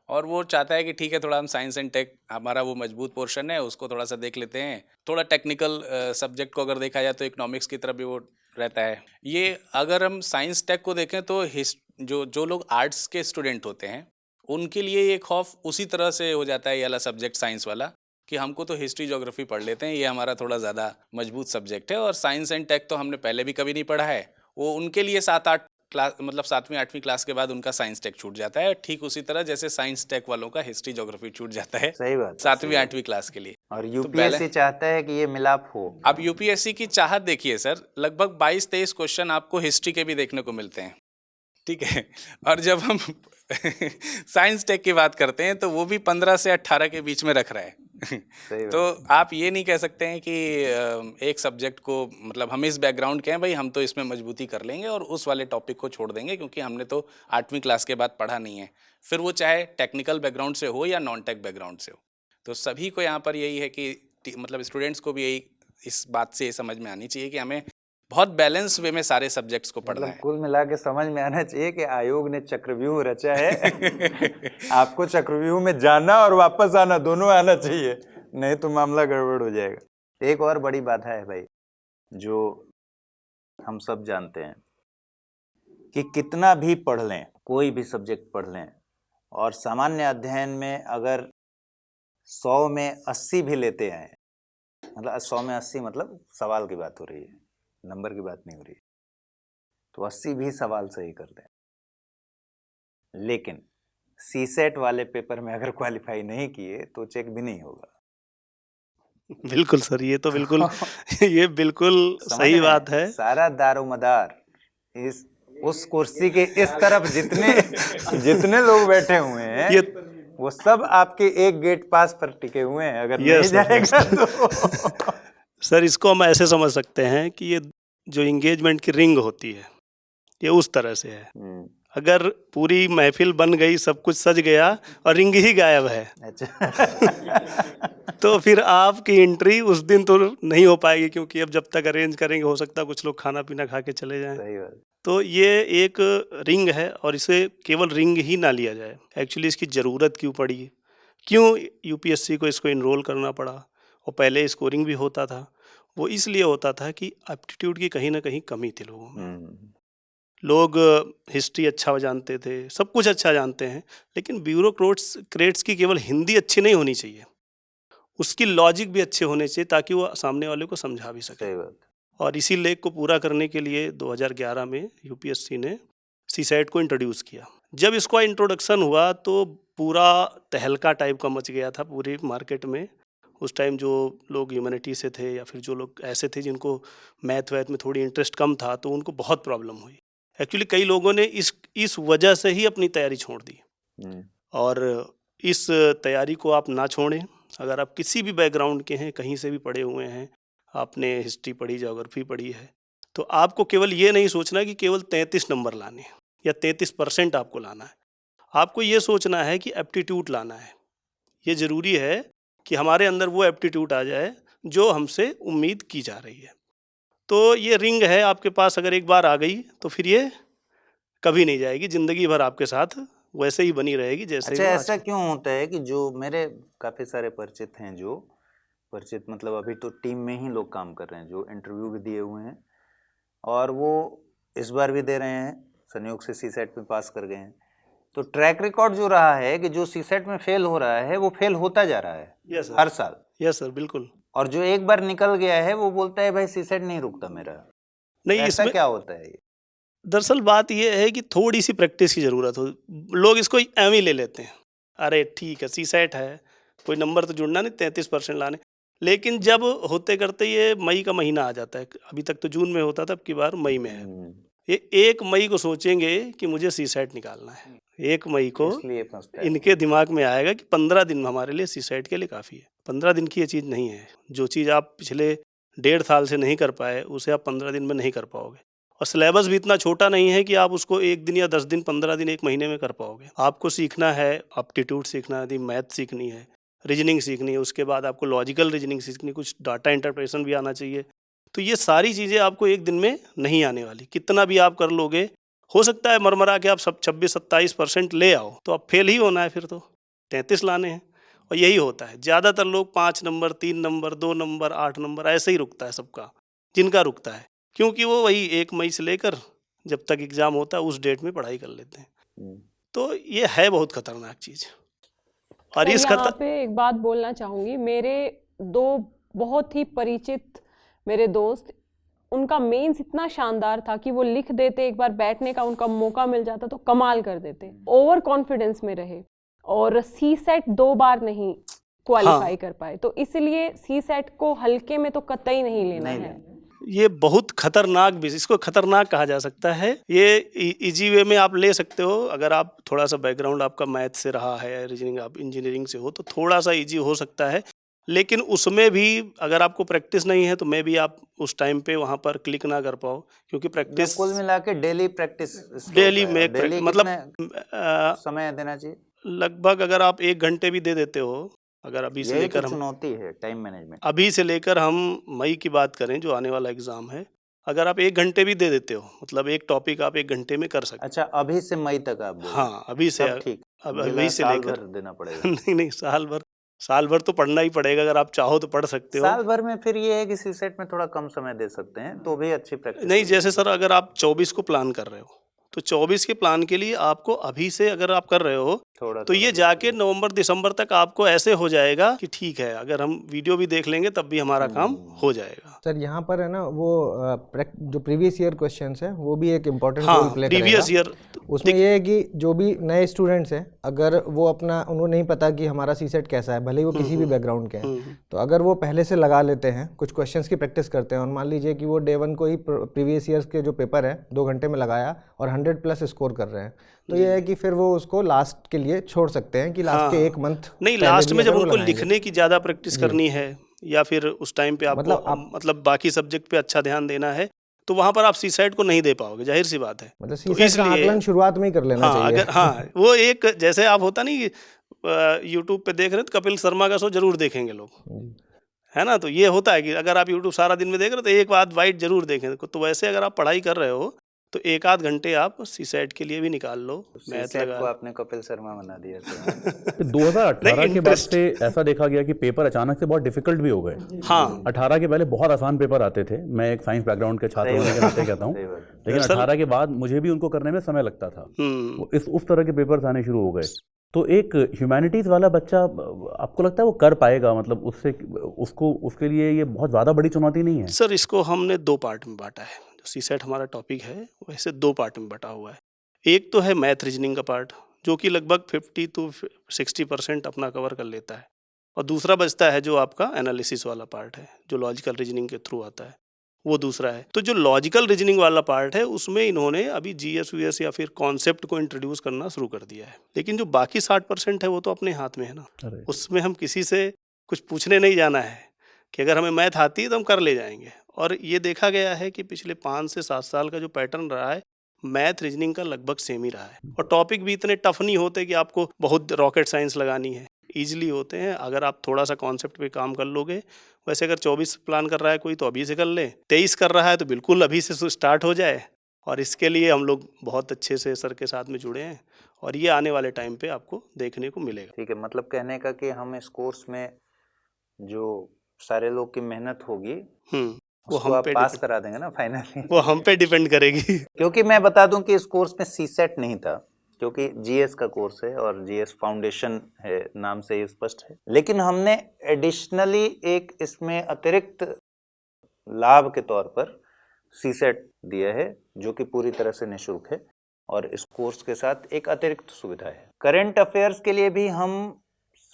[SPEAKER 4] और वो चाहता है कि ठीक है थोड़ा हम साइंस एंड टेक, हमारा वो मजबूत पोर्शन है उसको थोड़ा सा देख लेते हैं। थोड़ा टेक्निकल सब्जेक्ट को अगर देखा जाए तो इकोनॉमिक्स की तरफ भी वो रहता है। ये अगर हम साइंस टेक को देखें तो जो लोग आर्ट्स के स्टूडेंट होते हैं उनके लिए ये खौफ उसी तरह से हो जाता है ये वाला सब्जेक्ट साइंस वाला कि हमको तो हिस्ट्री ज्योग्राफी पढ़ लेते हैं, ये हमारा थोड़ा ज़्यादा मजबूत सब्जेक्ट है और साइंस एंड टेक तो हमने पहले भी कभी नहीं पढ़ा है। वो उनके लिए 7-8 क्लास मतलब 7वीं 8वीं क्लास के बाद उनका साइंस टेक छूट जाता है, ठीक उसी तरह जैसे साइंस टेक वालों का हिस्ट्री ज्योग्राफी छूट जाता है।
[SPEAKER 1] सही बात।
[SPEAKER 4] 7वीं 8वीं क्लास के लिए।
[SPEAKER 1] और यूपीएससी चाहता है कि ये मिलाप हो।
[SPEAKER 4] अब यूपीएससी की चाहत देखिए सर, लगभग 22-23 क्वेश्चन आपको हिस्ट्री के भी देखने को मिलते हैं, ठीक है। और जब हम साइंस टेक की बात करते हैं तो वो भी 15 से 18 के बीच में रख रहा है। तो आप ये नहीं कह सकते हैं कि एक सब्जेक्ट को मतलब हम इस बैकग्राउंड के हैं भाई हम तो इसमें मजबूती कर लेंगे और उस वाले टॉपिक को छोड़ देंगे क्योंकि हमने तो 8वीं क्लास के बाद पढ़ा नहीं है, फिर वो चाहे टेक्निकल बैकग्राउंड से हो या नॉन टेक बैकग्राउंड से हो। तो सभी को यहाँ पर यही है कि मतलब स्टूडेंट्स को भी यही इस बात से समझ में आनी चाहिए कि हमें बहुत बैलेंस वे में सारे सब्जेक्ट्स को पढ़ना है।
[SPEAKER 1] कुल मिला के समझ में आना चाहिए कि आयोग ने चक्रव्यूह रचा है। आपको चक्रव्यूह में जाना और वापस आना दोनों आना चाहिए, नहीं तो मामला गड़बड़ हो जाएगा। एक और बड़ी बात है भाई, जो हम सब जानते हैं कि कितना भी पढ़ लें, कोई भी सब्जेक्ट पढ़ लें, और सामान्य अध्ययन में अगर 100 में 80 भी लेते हैं, मतलब 100 में 80 मतलब सवाल की बात हो रही है, नंबर की बात नहीं हो रही है, तो 80 भी सवाल सही कर दें, लेकिन सीसेट वाले पेपर में अगर क्वालिफाई नहीं किए तो चेक भी नहीं होगा।
[SPEAKER 9] बिल्कुल सर, ये तो बिल्कुल ये बिल्कुल
[SPEAKER 1] समझ
[SPEAKER 9] सही
[SPEAKER 1] रहे
[SPEAKER 9] बात
[SPEAKER 1] हैं?
[SPEAKER 9] है।
[SPEAKER 1] सारा दारोमदार इस उस कुर्सी के इस तरफ जितने लोग बैठे हुए हैं,
[SPEAKER 9] ये
[SPEAKER 1] वो सब आपके एक गेट पास पर टिके हुए हैं। अगर नहीं
[SPEAKER 9] यस सर,
[SPEAKER 1] जाएगा तो
[SPEAKER 9] सर इसको हम ऐसे समझ सकते हैं कि ये जो इंगेजमेंट की रिंग होती है, ये उस तरह से है। अगर पूरी महफिल बन गई, सब कुछ सज गया और रिंग ही गायब है,
[SPEAKER 1] अच्छा
[SPEAKER 9] तो फिर आपकी एंट्री उस दिन तो नहीं हो पाएगी, क्योंकि अब जब तक अरेंज करेंगे हो सकता है कुछ लोग खाना पीना खा के चले जाएं।
[SPEAKER 1] सही बात।
[SPEAKER 9] तो ये एक रिंग है और इसे केवल रिंग ही ना लिया जाए। एक्चुअली इसकी ज़रूरत क्यों पड़ी, क्यों यूपीएससी को इसको इनरोल करना पड़ा, और पहले स्कोरिंग भी होता था, वो इसलिए होता था कि एप्टीट्यूड की कहीं ना कहीं कमी थी लोगों में। लोग हिस्ट्री अच्छा जानते थे, सब कुछ अच्छा जानते हैं, लेकिन ब्यूरोक्रेट्स की केवल हिंदी अच्छी नहीं होनी चाहिए, उसकी लॉजिक भी अच्छे होने चाहिए, ताकि वो सामने वाले को समझा भी सके।
[SPEAKER 1] सही बात।
[SPEAKER 9] और इसी लेख को पूरा करने के लिए 2011 में यूपीएससी ने सीसेट को इंट्रोड्यूस किया। जब इसका इंट्रोडक्शन हुआ तो पूरा तहलका टाइप का मच गया था पूरी मार्केट में। उस टाइम जो लोग ह्यूमैनिटी से थे या फिर जो लोग ऐसे थे जिनको मैथ वैथ में थोड़ी इंटरेस्ट कम था, तो उनको बहुत प्रॉब्लम हुई। एक्चुअली कई लोगों ने इस वजह से ही अपनी तैयारी छोड़ दी। और इस तैयारी को आप ना छोड़ें। अगर आप किसी भी बैकग्राउंड के हैं, कहीं से भी पढ़े हुए हैं, आपने हिस्ट्री पढ़ी, ज्योग्राफी पढ़ी है, तो आपको केवल ये नहीं सोचना कि केवल 33 नंबर लाने हैं या 33% आपको लाना है। आपको ये सोचना है कि एप्टीट्यूड लाना है। ये ज़रूरी है कि हमारे अंदर वो एप्टीट्यूड आ जाए जो हमसे उम्मीद की जा रही है। तो ये रिंग है आपके पास, अगर एक बार आ गई तो फिर ये कभी नहीं जाएगी, ज़िंदगी भर आपके साथ वैसे ही बनी रहेगी जैसे।
[SPEAKER 1] अच्छा, ऐसा क्यों होता है कि जो मेरे काफ़ी सारे परिचित हैं, जो परिचित मतलब अभी तो टीम में ही लोग काम कर रहे हैं, जो इंटरव्यू भी दिए हुए हैं और वो इस बार भी दे रहे हैं, संयोग से सीसेट में पास कर गए हैं, तो ट्रैक रिकॉर्ड जो रहा है कि जो सीसेट में फेल हो रहा है वो फेल होता जा रहा है
[SPEAKER 9] यस सर,
[SPEAKER 1] हर साल।
[SPEAKER 9] यस सर, बिल्कुल।
[SPEAKER 1] और जो एक बार निकल गया है वो बोलता है भाई सीसेट नहीं रुकता मेरा।
[SPEAKER 9] नहीं,
[SPEAKER 1] ऐसा
[SPEAKER 9] इसमें
[SPEAKER 1] क्या होता है ये?
[SPEAKER 9] दरअसल बात यह है कि थोड़ी सी प्रैक्टिस की ज़रूरत हो। लोग इसको एम ही ले लेते हैं, अरे ठीक है सीसेट है, कोई नंबर तो जुड़ना नहीं, 33% लाने। लेकिन जब होते करते ये मई का महीना आ जाता है, अभी तक तो जून में होता था, अब की बार मई में है, ये 1 मई को सोचेंगे कि मुझे सीसेट निकालना है। 1 मई को
[SPEAKER 1] इसलिए फंसता है।
[SPEAKER 9] इनके दिमाग में आएगा कि 15 दिन हमारे लिए सीसेट के लिए काफ़ी है। 15 दिन की ये चीज़ नहीं है। जो चीज़ आप पिछले 1.5 साल से नहीं कर पाए, उसे आप 15 दिन में नहीं कर पाओगे। और सिलेबस भी इतना छोटा नहीं है कि आप उसको 1 दिन या 10 दिन, 15 दिन, 1 महीने में कर पाओगे। आपको सीखना है, एप्टीट्यूड सीखना है, मैथ सीखनी है, रीजनिंग सीखनी है, उसके बाद आपको लॉजिकल रीजनिंग सीखनी, कुछ डाटा इंटरप्रेशन भी आना चाहिए। तो ये सारी चीज़ें आपको 1 दिन में नहीं आने वाली। कितना भी आप कर लोगे, हो सकता है मरमरा के आप सब 26-27% ले आओ, तो आप फेल ही होना है, फिर तो 33 लाने हैं। और यही होता है, ज़्यादातर लोग 5 नंबर, 3 नंबर, 2 नंबर, 8 नंबर ऐसे ही रुकता है सबका, जिनका रुकता है, क्योंकि वो वही 1 मई से लेकर जब तक एग्ज़ाम होता है उस डेट में पढ़ाई कर लेते हैं। तो ये है बहुत खतरनाक चीज़। और इस
[SPEAKER 5] यहाँ पे एक बात बोलना चाहूँगी, मेरे 2 बहुत ही परिचित मेरे दोस्त, उनका मेंस इतना शानदार था कि वो लिख देते, एक बार बैठने का उनका मौका मिल जाता तो कमाल कर देते, ओवर कॉन्फिडेंस में रहे और सीसेट 2 बार नहीं क्वालिफाई कर पाए। तो इसलिए सीसेट को हल्के में तो कतई नहीं लेना है।
[SPEAKER 9] ये बहुत खतरनाक भी, इसको खतरनाक कहा जा सकता है। ये इजी वे में आप ले सकते हो, अगर आप थोड़ा सा बैकग्राउंड आपका मैथ से रहा है, रीजनिंग आप इंजीनियरिंग से हो, तो थोड़ा सा इजी हो सकता है। लेकिन उसमें भी अगर आपको प्रैक्टिस नहीं है तो मैं भी आप उस टाइम पे वहाँ पर क्लिक ना कर पाओ, क्योंकि प्रैक्टिस
[SPEAKER 1] कुल मिला के डेली प्रैक्टिस,
[SPEAKER 9] डेली में मतलब
[SPEAKER 1] समय देना चाहिए।
[SPEAKER 9] लगभग अगर आप 1 घंटे भी दे देते हो, अगर अभी से लेकर,
[SPEAKER 1] चुनौती है टाइम मैनेजमेंट,
[SPEAKER 9] अभी से लेकर हम मई की बात करें जो आने वाला एग्जाम है, अगर आप 1 घंटे भी दे देते हो, मतलब एक टॉपिक आप 1 घंटे में कर सकते।
[SPEAKER 1] अच्छा, अभी से मई तक आप?
[SPEAKER 9] हाँ, अभी से,
[SPEAKER 1] ठीक,
[SPEAKER 9] अभी से लेकर
[SPEAKER 1] देना पड़ेगा।
[SPEAKER 9] नहीं, साल भर साल भर तो पढ़ना ही पड़ेगा, अगर आप चाहो तो पढ़ सकते हो।
[SPEAKER 1] साल भर में फिर ये है कि सीसेट में थोड़ा कम समय दे सकते हैं तो भी अच्छी प्रैक्टिस
[SPEAKER 9] नहीं, जैसे सर अगर आप 24 को प्लान कर रहे हो तो 24 के प्लान के लिए आपको अभी से अगर आप कर रहे हो
[SPEAKER 1] थोड़ा
[SPEAKER 9] तो ये जाके नवंबर दिसंबर तक आपको ऐसे हो जाएगा कि ठीक है, अगर हम वीडियो भी देख लेंगे तब भी हमारा काम हो जाएगा।
[SPEAKER 6] सर यहाँ पर है ना वो जो प्रीवियस ईयर क्वेश्चंस हैं वो भी एक इम्पोर्टेंट रोल
[SPEAKER 9] हाँ,
[SPEAKER 6] प्ले
[SPEAKER 9] प्रीवियस
[SPEAKER 6] करेगा।
[SPEAKER 9] ईयर
[SPEAKER 6] उसमें ये है कि जो भी नए स्टूडेंट्स हैं, अगर वो अपना उनको नहीं पता कि हमारा सीसेट कैसा है, भले ही वो किसी भी बैकग्राउंड के हैं, तो अगर वो पहले से लगा लेते हैं, कुछ क्वेश्चंस की प्रैक्टिस करते हैं और मान लीजिए कि वो डे 1 को ही प्रीवियस ईयर्स के जो पेपर है 2 घंटे में लगाया और 100+ स्कोर कर रहे हैं, तो ये है कि फिर वो उसको लास्ट के लिए छोड़ सकते हैं कि लास्ट के 1 मंथ
[SPEAKER 9] नहीं, लास्ट में जब उनको लिखने की ज़्यादा प्रैक्टिस करनी है या फिर उस टाइम पे आपको मतलब बाकी सब्जेक्ट पे अच्छा ध्यान देना है, तो वहाँ पर आप सीसाइड को नहीं दे पाओगे, जाहिर सी बात है।
[SPEAKER 6] मतलब सीसाइड का आकलन शुरुआत में ही कर लेना चाहिए।
[SPEAKER 9] अगर वो एक जैसे आप होता नहीं यूट्यूब पे देख रहे हैं तो कपिल शर्मा का शो जरूर देखेंगे लोग, है ना, तो ये होता है कि अगर आप यूट्यूब सारा दिन में देख रहे हो तो एक बात वाइट जरूर देखें। तो वैसे अगर आप पढ़ाई कर रहे हो तो 1-8 घंटे आप सीसेट के लिए भी निकाल लो। मैथ लगा
[SPEAKER 1] को आपने कपिल शर्मा बना दिया तो
[SPEAKER 2] 2018 के बाद से ऐसा देखा गया कि पेपर अचानक से बहुत डिफिकल्ट भी हो गए।
[SPEAKER 9] हाँ,
[SPEAKER 2] 18 के पहले बहुत आसान पेपर आते थे, मैं एक साइंस बैकग्राउंड के छात्र होने के नाते कहता हूँ, लेकिन 18 के बाद मुझे भी उनको करने में समय लगता था। उस तरह के पेपर्स आने शुरू हो गए। तो एक ह्यूमैनिटीज़ वाला बच्चा, आपको लगता है वो कर पाएगा? मतलब उसके लिए ये बहुत ज़्यादा बड़ी चुनौती नहीं है?
[SPEAKER 9] सर इसको हमने 2 पार्ट में बांटा है। जो सीसेट हमारा टॉपिक है वैसे 2 पार्ट में बटा हुआ है। एक तो है मैथ रीजनिंग का पार्ट जो कि लगभग 50 to 60% अपना कवर कर लेता है, और दूसरा बचता है जो आपका एनालिसिस वाला पार्ट है जो लॉजिकल रीजनिंग के थ्रू आता है, वो दूसरा है। तो जो लॉजिकल रीजनिंग वाला पार्ट है उसमें इन्होंने अभी जीएस वीएस या फिर कॉन्सेप्ट को इंट्रोड्यूस करना शुरू कर दिया है, लेकिन जो बाकी 60% है वो तो अपने हाथ में है ना। उसमें हम किसी से कुछ पूछने नहीं जाना है कि अगर हमें मैथ आती है तो हम कर ले जाएंगे। और ये देखा गया है कि पिछले 5 से 7 साल का जो पैटर्न रहा है मैथ रीजनिंग का लगभग सेम ही रहा है, और टॉपिक भी इतने टफ नहीं होते कि आपको बहुत रॉकेट साइंस लगानी है, ईजिली होते हैं अगर आप थोड़ा सा कॉन्सेप्ट पे काम कर लोगे। वैसे अगर 24 प्लान कर रहा है कोई तो अभी से कर ले, 23 कर रहा है तो बिल्कुल अभी से स्टार्ट हो जाए, और इसके लिए हम लोग बहुत अच्छे से सर के साथ में जुड़े हैं और ये आने वाले टाइम पे आपको देखने को मिलेगा।
[SPEAKER 1] ठीक है, मतलब कहने का कि हम इस कोर्स में जो सारे लोग की मेहनत होगी
[SPEAKER 9] वो हम पे
[SPEAKER 1] पास करा देंगे ना फाइनली,
[SPEAKER 9] वो हम पे डिपेंड करेगी।
[SPEAKER 1] क्योंकि मैं बता दूं कि इस कोर्स में सीसेट नहीं था, क्योंकि जीएस का कोर्स है और जीएस फाउंडेशन है, नाम से ही स्पष्ट है, लेकिन हमने एडिशनली एक इसमें अतिरिक्त लाभ के तौर पर सीसेट दिया है जो कि पूरी तरह से निःशुल्क है, और इस कोर्स के साथ एक अतिरिक्त सुविधा है। करंट अफेयर्स के लिए भी हम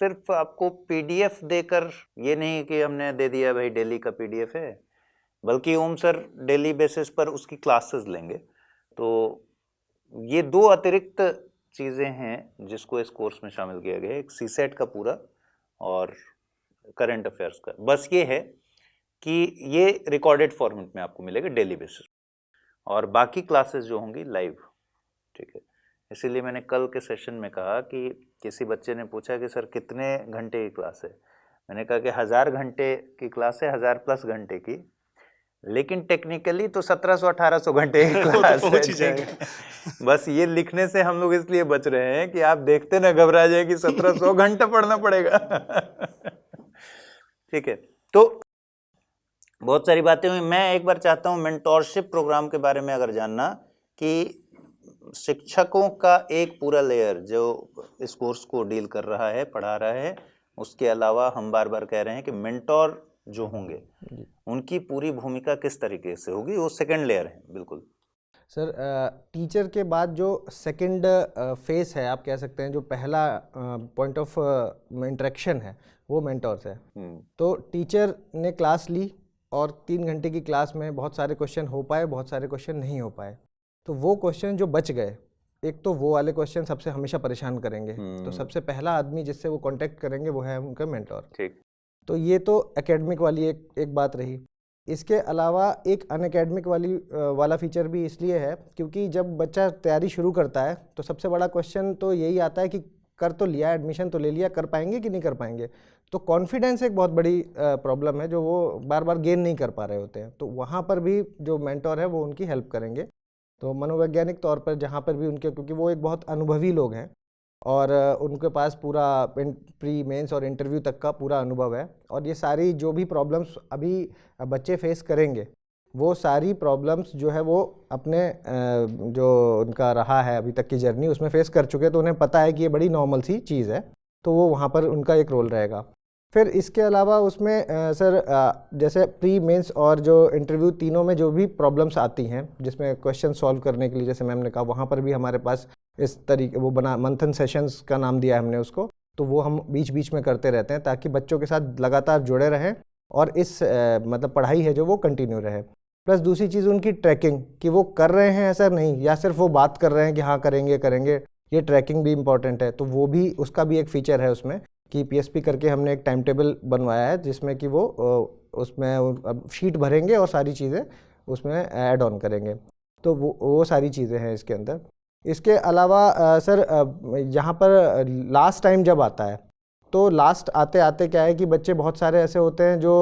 [SPEAKER 1] सिर्फ आपको पीडीएफ देकर, ये नहीं कि हमने दे दिया भाई डेली का पीडीएफ है, बल्कि ओम सर डेली बेसिस पर उसकी क्लासेस लेंगे। तो ये 2 अतिरिक्त चीज़ें हैं जिसको इस कोर्स में शामिल किया गया है, एक सीसेट का पूरा और करंट अफेयर्स का। बस ये है कि ये रिकॉर्डेड फॉर्मेट में आपको मिलेगा डेली बेसिस, और बाकी क्लासेस जो होंगी लाइव। ठीक है, इसीलिए मैंने कल के सेशन में कहा कि किसी बच्चे ने पूछा कि सर कितने घंटे की क्लास है, मैंने कहा कि 1000 घंटे की क्लास है, 1000+ घंटे की, लेकिन टेक्निकली तो 1700-1800 घंटे की क्लास है। बस ये लिखने से हम लोग इसलिए बच रहे हैं कि आप देखते ना घबरा जाए कि 1700 घंटा पढ़ना पड़ेगा। ठीक है, तो बहुत सारी बातें हुई। मैं एक बार चाहता हूँ मेंटोरशिप प्रोग्राम के बारे में अगर जानना, कि शिक्षकों का एक पूरा लेयर जो इस कोर्स को डील कर रहा है, पढ़ा रहा है, उसके अलावा हम बार बार कह रहे हैं कि मेंटोर जो होंगे उनकी पूरी भूमिका किस तरीके से होगी, वो सेकंड लेयर है। बिल्कुल
[SPEAKER 6] सर, टीचर के बाद जो सेकंड फेस है, आप कह सकते हैं जो पहला पॉइंट ऑफ इंटरेक्शन है, वो मेंटोर्स है। तो टीचर ने क्लास ली और 3 घंटे की क्लास में बहुत सारे क्वेश्चन हो पाए, बहुत सारे क्वेश्चन नहीं हो पाए, तो वो क्वेश्चन जो बच गए, एक तो वो वाले क्वेश्चन सबसे हमेशा परेशान करेंगे, तो सबसे पहला आदमी जिससे वो कांटेक्ट करेंगे वो है उनका मेंटोर।
[SPEAKER 1] ठीक,
[SPEAKER 6] तो ये तो एकेडमिक वाली एक बात रही। इसके अलावा एक अनएकेडमिक वाला फीचर भी इसलिए है क्योंकि जब बच्चा तैयारी शुरू करता है तो सबसे बड़ा क्वेश्चन तो यही आता है कि कर तो लिया, एडमिशन तो ले लिया, कर पाएंगे कि नहीं कर पाएंगे। तो कॉन्फिडेंस एक बहुत बड़ी प्रॉब्लम है जो वो बार बार गेन नहीं कर पा रहे होते हैं। तो वहाँ पर भी जो मेंटोर है वो उनकी हेल्प करेंगे। तो मनोवैज्ञानिक तौर पर जहाँ पर भी उनके, क्योंकि वो एक बहुत अनुभवी लोग हैं, और उनके पास पूरा प्री मेंस और इंटरव्यू तक का पूरा अनुभव है। और ये सारी जो भी प्रॉब्लम्स अभी बच्चे फेस करेंगे, वो सारी प्रॉब्लम्स जो है वो अपने जो उनका रहा है अभी तक की जर्नी उसमें फेस कर चुके हैं, तो उन्हें पता है कि ये बड़ी नॉर्मल सी चीज़ है, तो वो वहाँ पर उनका एक रोल रहेगा। फिर इसके अलावा उसमें सर जैसे प्री मेंस और जो इंटरव्यू तीनों में जो भी प्रॉब्लम्स आती हैं जिसमें क्वेश्चन सॉल्व करने के लिए, जैसे मैम ने कहा, वहाँ पर भी हमारे पास इस तरीके वो बना मंथन सेशंस का नाम दिया है हमने उसको, तो वो हम बीच बीच में करते रहते हैं ताकि बच्चों के साथ लगातार जुड़े रहें और इस मतलब पढ़ाई है जो वो कंटिन्यू रहे। प्लस दूसरी चीज़ उनकी ट्रैकिंग, कि वो कर रहे हैं ऐसा नहीं, या सिर्फ वो बात कर रहे हैं कि हाँ करेंगे करेंगे, ये ट्रैकिंग भी इम्पॉर्टेंट है। तो वो भी, उसका भी एक फ़ीचर है उसमें कि पीएसपी करके हमने एक टाइम टेबल बनवाया है जिसमें कि वो उसमें शीट भरेंगे और सारी चीज़ें उसमें ऐड ऑन करेंगे, तो वो सारी चीज़ें हैं इसके अंदर। इसके अलावा सर यहाँ पर लास्ट टाइम जब आता है, तो लास्ट आते आते क्या है कि बच्चे बहुत सारे ऐसे होते हैं जो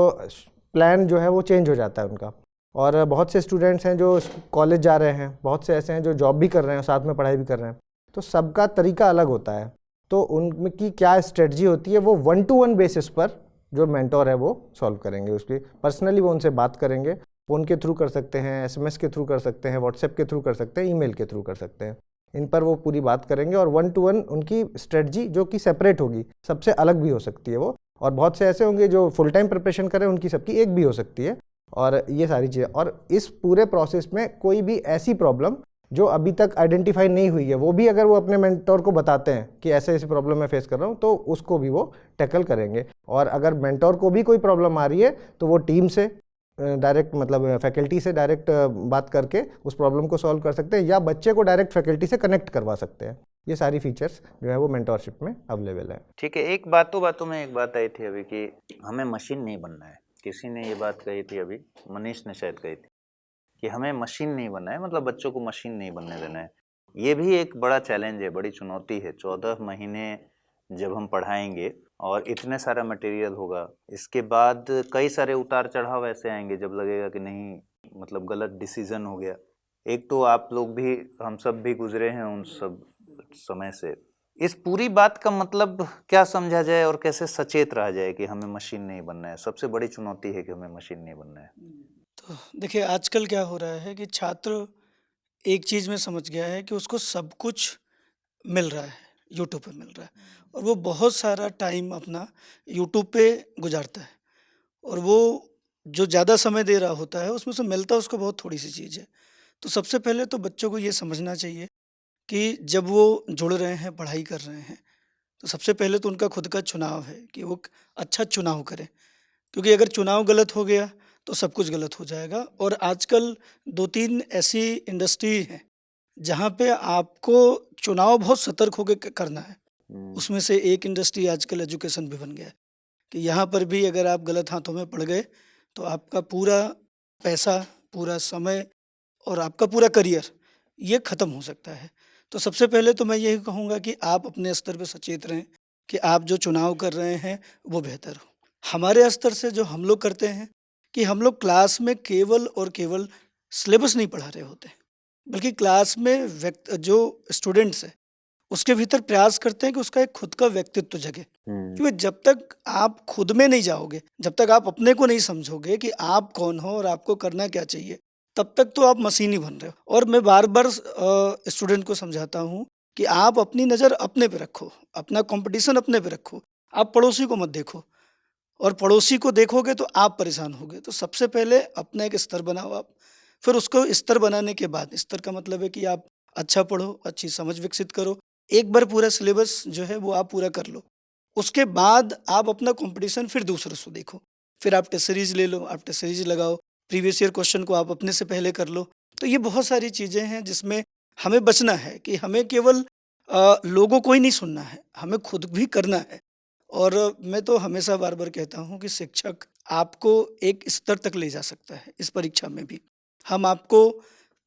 [SPEAKER 6] प्लान जो है वो चेंज हो जाता है उनका, और बहुत से स्टूडेंट्स हैं जो कॉलेज जा रहे हैं, बहुत से ऐसे हैं जो जॉब भी कर रहे हैं और साथ में पढ़ाई भी कर रहे हैं, तो सबका तरीका अलग होता है। तो उनकी क्या स्ट्रेटजी होती है वो 1-to-1 बेसिस पर जो मेंटोर है वो सॉल्व करेंगे। उसकी पर्सनली वो उनसे बात करेंगे, फ़ोन के थ्रू कर सकते हैं, एसएमएस के थ्रू कर सकते हैं, व्हाट्सएप के थ्रू कर सकते हैं, ईमेल के थ्रू कर सकते हैं, इन पर वो पूरी बात करेंगे। और 1-to-1 उनकी स्ट्रेटजी जो कि सेपरेट होगी, सबसे अलग भी हो सकती है वो, और बहुत से ऐसे होंगे जो फुल टाइम प्रिपरेशन करें, उनकी सबकी एक भी हो सकती है। और ये सारी चीज़ें, और इस पूरे प्रोसेस में कोई भी ऐसी प्रॉब्लम जो अभी तक आइडेंटिफाई नहीं हुई है, वो भी अगर वो अपने मेंटोर को बताते हैं कि ऐसे ऐसी प्रॉब्लम मैं फेस कर रहा हूँ, तो उसको भी वो टैकल करेंगे। और अगर मेंटोर को भी कोई प्रॉब्लम आ रही है तो वो टीम से डायरेक्ट, मतलब फैकल्टी से डायरेक्ट बात करके उस प्रॉब्लम को सॉल्व कर सकते हैं, या बच्चे को डायरेक्ट फैकल्टी से कनेक्ट करवा सकते हैं। ये सारी फीचर्स जो है वो मेंटोरशिप में अवेलेबल है।
[SPEAKER 1] ठीक है, एक बातों में एक बात आई थी अभी कि हमें मशीन नहीं बनना है। किसी ने ये बात कही थी अभी, मनीष ने शायद कही थी कि हमें मशीन नहीं बनना है, मतलब बच्चों को मशीन नहीं बनने देना है। ये भी एक बड़ा चैलेंज है, बड़ी चुनौती है। 14 महीने जब हम पढ़ाएंगे और इतने सारा मटेरियल होगा, इसके बाद कई सारे उतार चढ़ाव ऐसे आएंगे जब लगेगा कि नहीं, मतलब गलत डिसीजन हो गया। एक तो आप लोग भी, हम सब भी गुजरे हैं उन सब समय से। इस पूरी बात का मतलब क्या समझा जाए और कैसे सचेत रहा जाए कि हमें मशीन नहीं बनना है? सबसे बड़ी चुनौती है कि हमें मशीन नहीं बनना है।
[SPEAKER 3] तो देखिए आजकल क्या हो रहा है कि छात्र एक चीज़ में समझ गया है कि उसको सब कुछ मिल रहा है, यूट्यूब पे मिल रहा है, और वो बहुत सारा टाइम अपना यूट्यूब पे गुजारता है, और वो जो ज़्यादा समय दे रहा होता है उसमें से मिलता उसको बहुत थोड़ी सी चीज़ है। तो सबसे पहले तो बच्चों को ये समझना चाहिए कि जब वो जुड़ रहे हैं, पढ़ाई कर रहे हैं, तो सबसे पहले तो उनका खुद का चुनाव है कि वो अच्छा चुनाव करें, क्योंकि अगर चुनाव गलत हो गया तो सब कुछ गलत हो जाएगा। और आजकल 2-3 ऐसी इंडस्ट्री हैं जहाँ पे आपको चुनाव बहुत सतर्क होकर करना है। उसमें से एक इंडस्ट्री आजकल एजुकेशन भी बन गया है कि यहाँ पर भी अगर आप गलत हाथों में पड़ गए तो आपका पूरा पैसा, पूरा समय और आपका पूरा करियर ये ख़त्म हो सकता है। तो सबसे पहले तो मैं यही कहूँगा कि आप अपने स्तर पे सचेत रहें कि आप जो चुनाव कर रहे हैं वो बेहतर हो। हमारे स्तर से जो हम लोग करते हैं कि हम लोग क्लास में केवल और केवल सिलेबस नहीं पढ़ा रहे होते, बल्कि क्लास में जो स्टूडेंट्स है उसके भीतर प्रयास करते हैं कि उसका एक खुद का व्यक्तित्व जगे। क्योंकि जब तक आप खुद में नहीं जाओगे, जब तक आप अपने को नहीं समझोगे कि आप कौन हो और आपको करना क्या चाहिए, तब तक तो आप मशीन ही बन रहे हो। और मैं बार बार स्टूडेंट को समझाता हूँ कि आप अपनी नज़र अपने पे रखो, अपना कंपटीशन अपने पे रखो, आप पड़ोसी को मत देखो, और पड़ोसी को देखोगे तो आप परेशान होगे। तो सबसे पहले अपना एक स्तर बनाओ आप, फिर उसको स्तर बनाने के बाद, स्तर का मतलब है कि आप अच्छा पढ़ो, अच्छी समझ विकसित करो, एक बार पूरा सिलेबस जो है वो आप पूरा कर लो, उसके बाद आप अपना कंपटीशन फिर दूसरों से देखो, फिर आप टेस्ट सीरीज ले लो, आप टेस्ट सीरीज लगाओ, प्रीवियस ईयर क्वेश्चन को आप अपने से पहले कर लो। तो ये बहुत सारी चीज़ें हैं जिसमें हमें बचना है कि हमें केवल लोगों को ही नहीं सुनना है, हमें खुद भी करना है। और मैं तो हमेशा बार बार कहता हूँ कि शिक्षक आपको एक स्तर तक ले जा सकता है। इस परीक्षा में भी हम आपको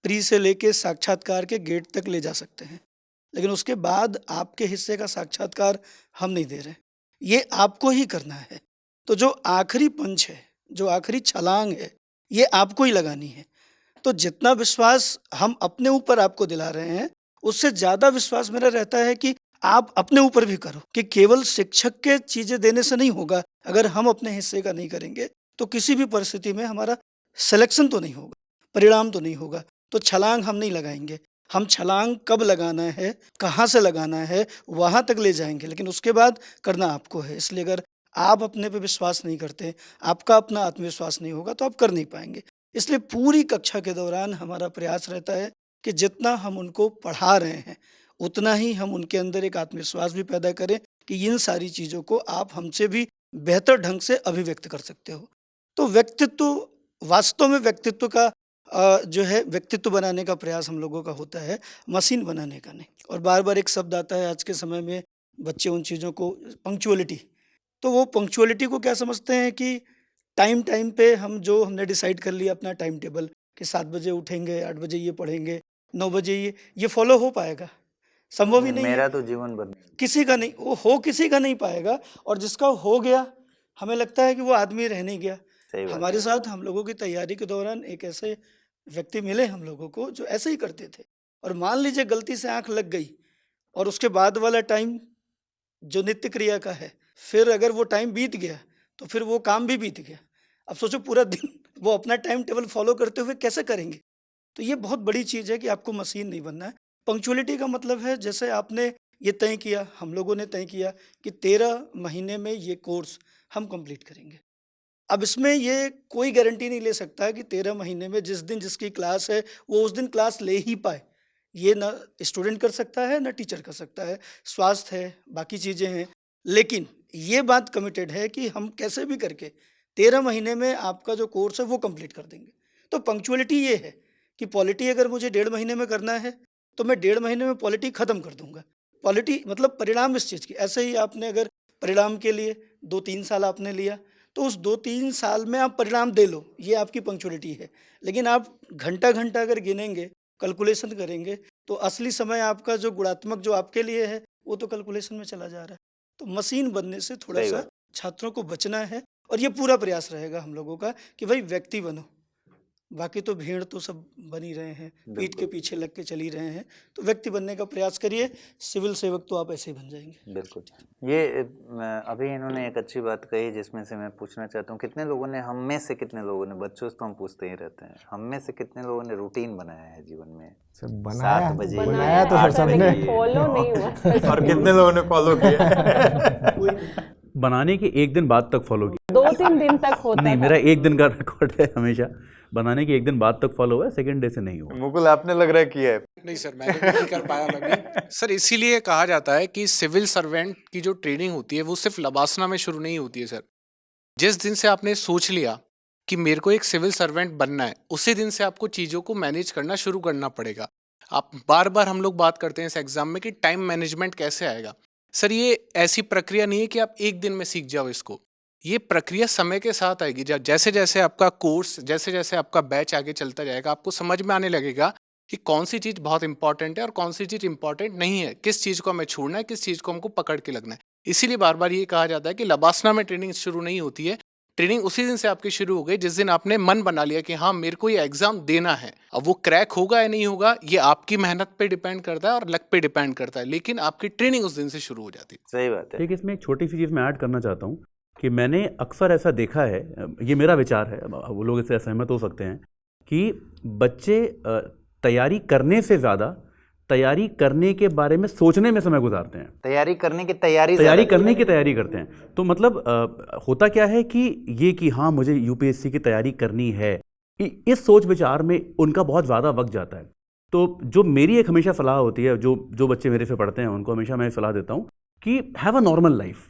[SPEAKER 3] प्री से लेके साक्षात्कार के गेट तक ले जा सकते हैं, लेकिन उसके बाद आपके हिस्से का साक्षात्कार हम नहीं दे रहे, ये आपको ही करना है। तो जो आखिरी पंच है, जो आखिरी छलांग है, ये आपको ही लगानी है। तो जितना विश्वास हम अपने ऊपर आपको दिला रहे हैं, उससे ज़्यादा विश्वास मेरा रहता है कि आप अपने ऊपर भी करो कि केवल शिक्षक के चीज़ें देने से नहीं होगा। अगर हम अपने हिस्से का नहीं करेंगे तो किसी भी परिस्थिति में हमारा सिलेक्शन तो नहीं होगा, परिणाम तो नहीं होगा। तो छलांग हम नहीं लगाएंगे। हम छलांग कब लगाना है, कहाँ से लगाना है, वहाँ तक ले जाएंगे, लेकिन उसके बाद करना आपको है। इसलिए अगर आप अपने पे विश्वास नहीं करते, आपका अपना आत्मविश्वास नहीं होगा तो आप कर नहीं पाएंगे। इसलिए पूरी कक्षा के दौरान हमारा प्रयास रहता है कि जितना हम उनको पढ़ा रहे हैं उतना ही हम उनके अंदर एक आत्मविश्वास भी पैदा करें कि इन सारी चीज़ों को आप हमसे भी बेहतर ढंग से अभिव्यक्त कर सकते हो। तो व्यक्तित्व, वास्तव में व्यक्तित्व का जो है व्यक्तित्व बनाने का प्रयास हम लोगों का होता है, मशीन बनाने का नहीं। और बार बार एक शब्द आता है आज के समय में, बच्चे उन चीज़ों को, पंक्चुअलिटी। तो वो पंक्चुअलिटी को क्या समझते हैं कि टाइम पे हम जो हमने डिसाइड कर लिया अपना टाइम टेबल कि 7 बजे उठेंगे, 8 बजे ये पढ़ेंगे, 9 बजे ये फॉलो हो पाएगा? संभव ही नहीं है।
[SPEAKER 1] मेरा तो जीवन भर
[SPEAKER 3] किसी का नहीं, वो हो किसी का नहीं पाएगा। और जिसका हो गया हमें लगता है कि वो आदमी रह नहीं गया। हमारे साथ हम लोगों की तैयारी के दौरान एक ऐसे व्यक्ति मिले हम लोगों को जो ऐसे ही करते थे। और मान लीजिए गलती से आंख लग गई और उसके बाद वाला टाइम जो नित्य क्रिया का है, फिर अगर वो टाइम बीत गया तो फिर वो काम भी बीत गया। अब सोचो पूरा दिन वो अपना टाइम टेबल फॉलो करते हुए कैसे करेंगे? तो ये बहुत बड़ी चीज़ है कि आपको मशीन नहीं बनना है। पंक्चुअलिटी का मतलब है, जैसे आपने ये तय किया, हम लोगों ने तय किया कि 13 महीने में ये कोर्स हम कंप्लीट करेंगे। अब इसमें ये कोई गारंटी नहीं ले सकता कि 13 महीने में जिस दिन जिसकी क्लास है वो उस दिन क्लास ले ही पाए। ये ना स्टूडेंट कर सकता है ना टीचर कर सकता है, स्वास्थ्य है, बाकी चीज़ें हैं। लेकिन ये बात कमिटेड है कि हम कैसे भी करके 13 महीने में आपका जो कोर्स है वो कंप्लीट कर देंगे। तो पंक्चुअलिटी ये है कि पॉलिटी अगर मुझे 1.5 महीने में करना है तो मैं 1.5 महीने में पॉलिटी ख़त्म कर दूंगा। पॉलिटी मतलब परिणाम इस चीज़ की। ऐसे ही आपने अगर परिणाम के लिए 2-3 साल आपने लिया तो उस 2-3 साल में आप परिणाम दे लो, ये आपकी पंक्चुअलिटी है। लेकिन आप घंटा अगर गिनेंगे, कैलकुलेशन करेंगे तो असली समय आपका जो गुणात्मक जो आपके लिए है वो तो कैलकुलेशन में चला जा रहा है। तो मशीन बनने से थोड़ा सा छात्रों को बचना है। और ये पूरा प्रयास रहेगा हम लोगों का कि भाई व्यक्ति बनो। बाकी तो भीड़ तो सब बन ही रहे हैं, पीठ के पीछे लग के चल ही रहे हैं। तो व्यक्ति बनने का प्रयास करिए, सिविल सेवक तो आप ऐसे ही बन जाएंगे।
[SPEAKER 1] बिल्कुल। ये अभी इन्होंने एक अच्छी बात कही जिसमें से मैं पूछना चाहता हूँ, कितने लोगों ने, हम में से कितने लोगों ने, बच्चों से तो हम पूछते ही रहते हैं, हम में से कितने लोगों ने रूटीन बनाया है जीवन में?
[SPEAKER 6] सब बनाया,
[SPEAKER 1] 7 बजे
[SPEAKER 6] बनाया तो हर सबने,
[SPEAKER 5] फॉलो नहीं हुआ।
[SPEAKER 1] और कितने लोगों ने फॉलो किया?
[SPEAKER 2] बनाने के 1 दिन बाद तक फॉलो किया।
[SPEAKER 5] 2-3 दिन तक होता
[SPEAKER 2] नहीं,
[SPEAKER 5] था।
[SPEAKER 2] मेरा 1 दिन का रिकॉर्ड है हमेशा। बनाने के 1 दिन बाद तक फॉलो हुआ है, सेकंड डे से नहीं हुआ।
[SPEAKER 1] मुकुल, आपने लग रहा है किया है?
[SPEAKER 8] नहीं सर, मैंने भी नहीं कर पाया। मैं भी सर, इसीलिए कहा जाता है कि सिविल सर्वेंट की जो ट्रेनिंग होती है वो सिर्फ लबासना में शुरू नहीं होती है सर। जिस दिन से आपने सोच लिया कि मेरे को एक सिविल सर्वेंट बनना है, उसी दिन से आपको चीज़ों को मैनेज करना शुरू करना पड़ेगा। आप बार बार हम लोग बात करते हैं इस एग्जाम में कि टाइम मैनेजमेंट कैसे आएगा। सर, ये ऐसी प्रक्रिया नहीं है कि आप 1 दिन में सीख जाओ इसको। ये प्रक्रिया समय के साथ आएगी। जैसे जैसे आपका कोर्स, जैसे जैसे आपका बैच आगे चलता जाएगा, आपको समझ में आने लगेगा कि कौन सी चीज़ बहुत इंपॉर्टेंट है और कौन सी चीज़ इंपॉर्टेंट नहीं है, किस चीज़ को हमें छोड़ना है, किस चीज़ को हमको पकड़ के लगना है। इसीलिए बार बार ये कहा जाता है कि लबासना में ट्रेनिंग शुरू नहीं होती है। ट्रेनिंग उसी दिन से आपकी शुरू हो गई जिस दिन आपने मन बना लिया कि हाँ, मेरे को ये एग्जाम देना है। अब वो क्रैक होगा या नहीं होगा ये आपकी मेहनत पे डिपेंड करता है और लक पे डिपेंड करता है, लेकिन आपकी ट्रेनिंग उस दिन से शुरू हो जाती है।
[SPEAKER 1] सही बात है।
[SPEAKER 2] ठीक है, इसमें एक छोटी सी चीज़ मैं ऐड करना चाहता हूँ कि मैंने अक्सर ऐसा देखा है, ये मेरा विचार है, वो लोग इससे असहमत हो सकते हैं, कि बच्चे तैयारी करने से ज़्यादा तैयारी करने के बारे में सोचने में समय गुजारते हैं।
[SPEAKER 1] तैयारी करने की तैयारी करते हैं। तो मतलब होता क्या है कि ये कि हाँ, मुझे यूपीएससी की तैयारी करनी है, इस सोच विचार में उनका बहुत ज़्यादा वक्त जाता है। तो जो मेरी एक हमेशा सलाह होती है, जो बच्चे मेरे से पढ़ते हैं उनको हमेशा मैं सलाह देता हूँ कि हैव अ नॉर्मल लाइफ।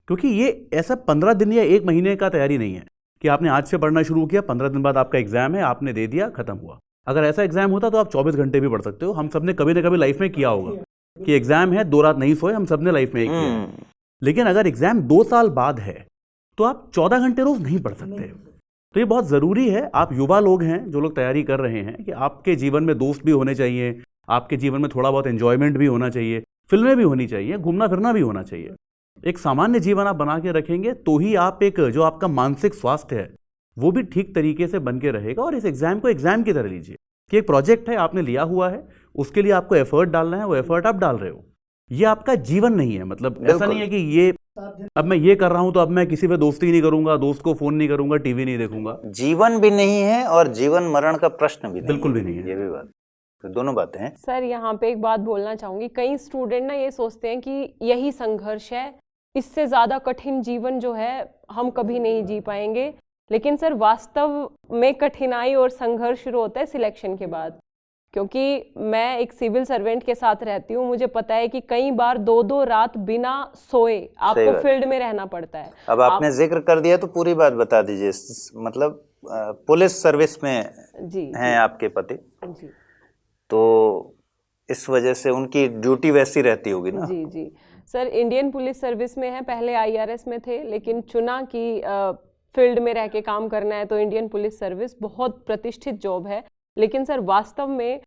[SPEAKER 1] क्योंकि ये ऐसा 15 दिन या 1 महीने का तैयारी नहीं है कि आपने आज से पढ़ना शुरू किया, 15 दिन बाद आपका एग्जाम है, आपने दे दिया, खत्म हुआ। अगर ऐसा एग्जाम होता तो आप 24 घंटे भी पढ़ सकते हो। हम सब ने कभी ना कभी लाइफ में किया होगा कि एग्जाम है, 2 रात नहीं सोए, हम सब ने लाइफ में एक किया है। लेकिन अगर एग्जाम 2 साल बाद है तो आप 14 घंटे रोज नहीं पढ़ सकते। तो ये बहुत ज़रूरी है। आप युवा लोग हैं जो लोग तैयारी कर रहे हैं, कि आपके जीवन में दोस्त भी होने चाहिए, आपके जीवन में थोड़ा बहुत एंजॉयमेंट भी होना चाहिए, फिल्में भी होनी चाहिए, घूमना फिरना भी होना चाहिए। एक सामान्य जीवन आप बना के रखेंगे तो ही आप एक जो आपका मानसिक स्वास्थ्य है वो भी ठीक तरीके से बन के रहेगा। और इस एग्जाम को एग्जाम की तरह लीजिए कि एक प्रोजेक्ट है, आपने लिया हुआ है, उसके लिए आपको एफर्ट डालना है, वो एफर्ट आप डाल रहे हो।
[SPEAKER 2] ये आपका जीवन नहीं है। मतलब ऐसा
[SPEAKER 1] बिल्कुल।
[SPEAKER 2] नहीं है कि ये अब मैं ये कर रहा हूं तो अब मैं किसी पे दोस्ती नहीं करूंगा, दोस्त को फोन नहीं करूंगा, टीवी नहीं देखूंगा।
[SPEAKER 1] जीवन भी नहीं है और जीवन मरण का प्रश्न भी नहीं
[SPEAKER 2] बिल्कुल भी नहीं है।
[SPEAKER 1] ये भी बात, तो दोनों बातें हैं।
[SPEAKER 5] सर यहाँ पे एक बात बोलना चाहूंगी, कई स्टूडेंट ना ये सोचते हैं कि यही संघर्ष है, इससे ज़्यादा कठिन जीवन जो है हम कभी नहीं जी पाएंगे। लेकिन सर वास्तव में कठिनाई और संघर्ष शुरू होता है सिलेक्शन के बाद, क्योंकि मैं एक सिविल सर्वेंट के साथ रहती हूँ, मुझे पता है कि कई बार 2-2 रात बिना सोए आपको
[SPEAKER 1] बात।
[SPEAKER 5] फील्ड में रहना पड़ता है।
[SPEAKER 1] अब आपने जिक्र कर दिया तो पूरी बात बता दीजिए। मतलब पुलिस सर्विस में
[SPEAKER 5] जी
[SPEAKER 1] हैं आपके पति,
[SPEAKER 5] जी
[SPEAKER 1] तो इस वजह से उनकी ड्यूटी वैसी रहती होगी ना?
[SPEAKER 5] जी जी सर, इंडियन पुलिस सर्विस में है, पहले आईआरएस में थे, लेकिन चुना कि फील्ड में रह के काम करना है तो इंडियन पुलिस सर्विस बहुत प्रतिष्ठित जॉब है। लेकिन सर वास्तव में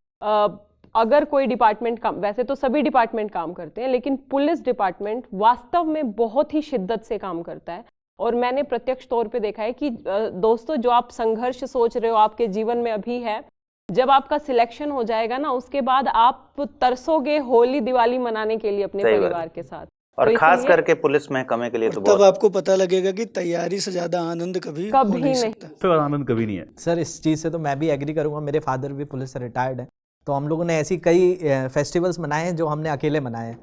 [SPEAKER 5] अगर कोई डिपार्टमेंट काम, वैसे तो सभी डिपार्टमेंट काम करते हैं, लेकिन पुलिस डिपार्टमेंट वास्तव में बहुत ही शिद्दत से काम करता है। और मैंने प्रत्यक्ष तौर पे देखा है कि दोस्तों जो आप संघर्ष सोच रहे हो आपके जीवन में अभी है, जब आपका सिलेक्शन हो जाएगा ना उसके बाद आप तरसोगे होली दिवाली मनाने के लिए अपने
[SPEAKER 1] सही बात।
[SPEAKER 5] परिवार के साथ।
[SPEAKER 1] और
[SPEAKER 5] तो
[SPEAKER 1] खास
[SPEAKER 5] इसलिए
[SPEAKER 1] करके पुलिस महकमे के लिए तो
[SPEAKER 3] तब
[SPEAKER 1] बहुत।
[SPEAKER 3] आपको पता लगेगा कि तैयारी से ज्यादा आनंद कभी हो
[SPEAKER 5] कभी
[SPEAKER 3] नहीं
[SPEAKER 5] नहीं।
[SPEAKER 3] सकता।
[SPEAKER 2] इससे बड़ा आनंद कभी नहीं है।
[SPEAKER 7] सर इस चीज़ से तो मैं भी एग्री करूंगा, मेरे फादर भी पुलिस से रिटायर्ड है, तो हम लोगों ने ऐसी कई फेस्टिवल्स मनाए हैं जो हमने अकेले मनाए हैं।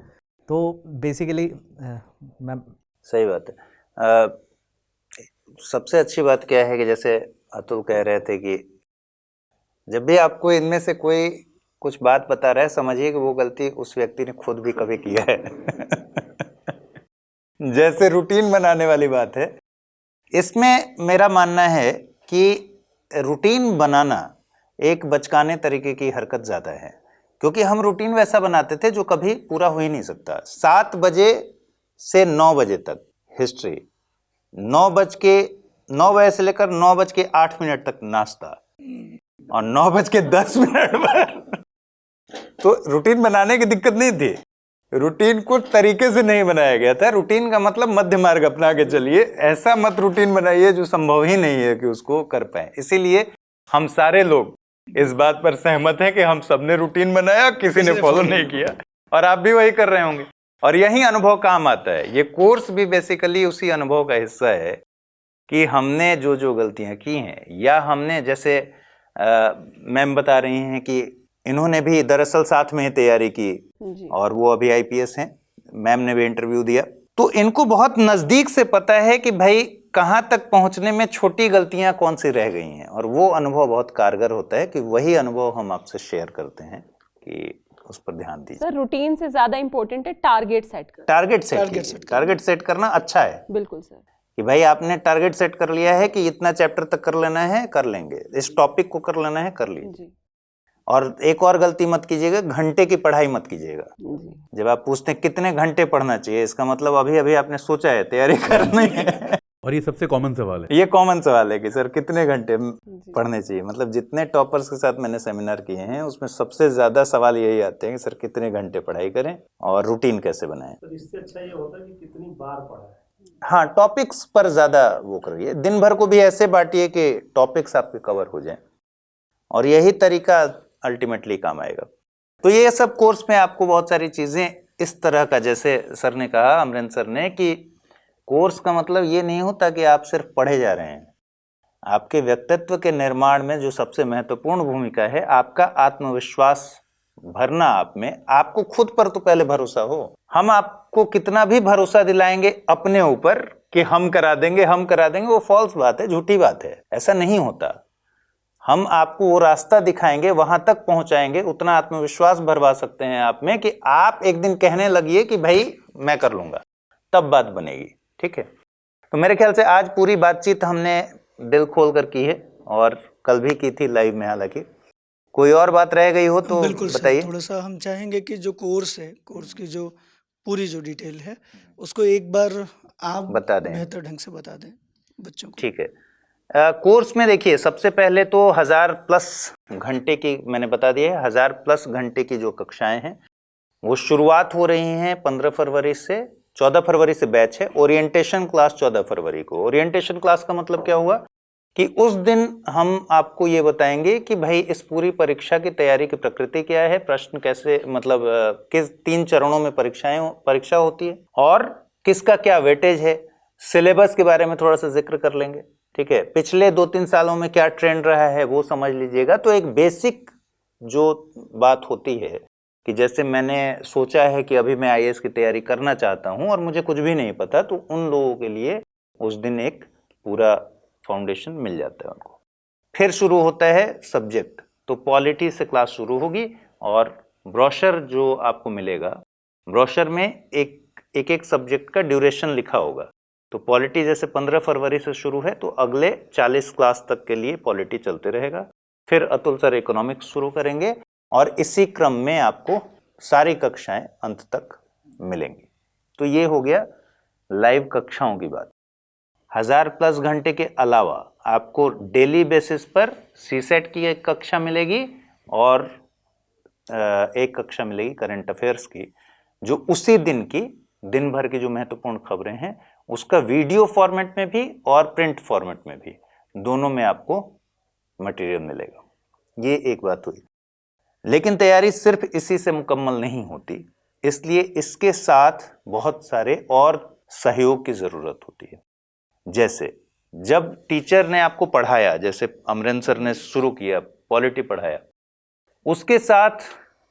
[SPEAKER 7] तो बेसिकली मैं
[SPEAKER 1] सही बात है। सबसे अच्छी बात क्या है कि जैसे अतुल कह रहे थे कि जब भी आपको इनमें से कोई कुछ बात बता रहा है, समझिए कि वो गलती उस व्यक्ति ने खुद भी कभी किया है। जैसे रूटीन बनाने वाली बात है, इसमें मेरा मानना है कि रूटीन बनाना एक बचकाने तरीके की हरकत ज़्यादा है, क्योंकि हम रूटीन वैसा बनाते थे जो कभी पूरा हो ही नहीं सकता। 7 बजे से 9 बजे तक हिस्ट्री, 9 बजे से लेकर 9:08 तक नाश्ता और 9:10 पर तो रूटीन बनाने की दिक्कत नहीं थी। रूटीन कुछ तरीके से नहीं बनाया गया था। रूटीन का मतलब मध्य मार्ग अपना के चलिए, ऐसा मत रूटीन बनाइए जो संभव ही नहीं है कि उसको कर पाए। इसीलिए हम सारे लोग इस बात पर सहमत हैं कि हम सबने रूटीन बनाया, किसी ने फॉलो नहीं किया, और आप भी वही कर रहे होंगे। और यही अनुभव काम आता है। ये कोर्स भी बेसिकली उसी अनुभव का हिस्सा है कि हमने जो जो गलतियां की हैं, या हमने जैसे मैम बता रही हैं कि इन्होंने भी दरअसल साथ में ही तैयारी की
[SPEAKER 5] जी।
[SPEAKER 1] और वो अभी आईपीएस हैं, मैम ने भी इंटरव्यू दिया, तो इनको बहुत नज़दीक से पता है कि भाई कहाँ तक पहुँचने में छोटी गलतियाँ कौन सी रह गई हैं। और वो अनुभव बहुत कारगर होता है कि वही अनुभव हम आपसे शेयर करते हैं कि उस पर ध्यान दीजिए।
[SPEAKER 5] सर रूटीन से ज्यादा इंपॉर्टेंट है टारगेट सेट करना।
[SPEAKER 1] टारगेट सेट करना अच्छा है
[SPEAKER 5] बिल्कुल सर,
[SPEAKER 1] कि भाई आपने टारगेट सेट कर लिया है कि इतना चैप्टर तक कर लेना है, कर लेंगे, इस टॉपिक को कर लेना है, कर लीजिए।
[SPEAKER 5] जी
[SPEAKER 1] और एक और गलती मत कीजिएगा, घंटे की पढ़ाई मत कीजिएगा।
[SPEAKER 5] जी
[SPEAKER 1] जब आप पूछते हैं कितने घंटे पढ़ना चाहिए, इसका मतलब अभी अभी आपने सोचा है, तैयारी करनी है।
[SPEAKER 2] और ये सबसे कॉमन सवाल है।
[SPEAKER 1] ये कॉमन सवाल है कि सर कितने घंटे पढ़ने चाहिए। मतलब जितने टॉपर्स के साथ मैंने सेमिनार किए हैं उसमें सबसे ज्यादा सवाल यही आते हैं कि सर कितने घंटे पढ़ाई करें और रूटीन कैसे बनाएं।
[SPEAKER 9] तो इससे अच्छा ये होता है कि कितनी बार पढ़ा है।
[SPEAKER 1] हाँ, टॉपिक्स पर ज्यादा वो करिए। दिन भर को भी ऐसे बांटिए कि टॉपिक्स आपके कवर हो जाएं, और यही तरीका अल्टीमेटली काम आएगा। तो ये सब कोर्स में आपको बहुत सारी चीजें इस तरह का, जैसे सर ने कहा, अमरेंद्र सर ने, कि कोर्स का मतलब ये नहीं होता कि आप सिर्फ पढ़े जा रहे हैं। आपके व्यक्तित्व के निर्माण में जो सबसे महत्वपूर्ण भूमिका है, आपका आत्मविश्वास भरना आप में। आपको खुद पर तो पहले भरोसा हो। हम आपको कितना भी भरोसा दिलाएंगे अपने ऊपर कि हम करा देंगे, वो फॉल्स बात है, झूठी बात है। ऐसा नहीं होता। हम आपको वो रास्ता दिखाएंगे, वहां तक पहुंचाएंगे, उतना आत्मविश्वास भरवा सकते हैं आप में कि आप एक दिन कहने लगिए कि भाई मैं कर लूंगा, तब बात बनेगी। ठीक है, तो मेरे ख्याल से आज पूरी बातचीत हमने दिल खोल कर की है, और कल भी की थी लाइव में। हालांकि कोई और बात रह गई हो तो
[SPEAKER 3] बिल्कुल सर,
[SPEAKER 1] बताइए।
[SPEAKER 3] थोड़ा सा हम चाहेंगे कि जो कोर्स है, कोर्स की जो पूरी जो डिटेल है उसको एक बार आप
[SPEAKER 1] बता दें,
[SPEAKER 3] बेहतर ढंग से बता दें बच्चों को।
[SPEAKER 1] ठीक है। कोर्स में देखिए, सबसे पहले तो 1000+ घंटे की मैंने बता दिया है। 1000+ घंटे की जो कक्षाएं हैं वो शुरुआत हो रही हैं 15 फरवरी से। 14 फरवरी से बैच है। ओरिएंटेशन क्लास 14 फरवरी को। ओरिएंटेशन क्लास का मतलब क्या हुआ कि उस दिन हम आपको ये बताएंगे कि भाई इस पूरी परीक्षा की तैयारी की प्रकृति क्या है, प्रश्न कैसे, मतलब किस 3 चरणों में परीक्षा होती है और किसका क्या वेटेज है। सिलेबस के बारे में थोड़ा सा जिक्र कर लेंगे, ठीक है। पिछले 2-3 सालों में क्या ट्रेंड रहा है वो समझ लीजिएगा। तो एक बेसिक जो बात होती है कि जैसे मैंने सोचा है कि अभी मैं आईएएस की तैयारी करना चाहता हूं और मुझे कुछ भी नहीं पता, तो उन लोगों के लिए उस दिन एक पूरा फाउंडेशन मिल जाता है उनको। फिर शुरू होता है सब्जेक्ट, तो पॉलिटी से क्लास शुरू होगी और ब्रोशर जो आपको मिलेगा, ब्रोशर में एक सब्जेक्ट का ड्यूरेशन लिखा होगा। तो पॉलिटी जैसे 15 फरवरी से शुरू है तो अगले 40 क्लास तक के लिए पॉलिटी चलते रहेगा। फिर अतुल सर इकोनॉमिक्स शुरू करेंगे और इसी क्रम में आपको सारी कक्षाएं अंत तक मिलेंगी। तो ये हो गया लाइव कक्षाओं की बात। 1000+ घंटे के अलावा आपको डेली बेसिस पर सीसेट की एक कक्षा मिलेगी और एक कक्षा मिलेगी करंट अफेयर्स की, जो उसी दिन भर की जो महत्वपूर्ण खबरें हैं उसका वीडियो फॉर्मेट में भी और प्रिंट फॉर्मेट में भी, दोनों में आपको मटेरियल मिलेगा। ये एक बात हुई। लेकिन तैयारी सिर्फ इसी से मुकम्मल नहीं होती, इसलिए इसके साथ बहुत सारे और सहयोग की जरूरत होती है। जैसे जब टीचर ने आपको पढ़ाया, जैसे अमरेंद्र सर ने शुरू किया पॉलिटी पढ़ाया, उसके साथ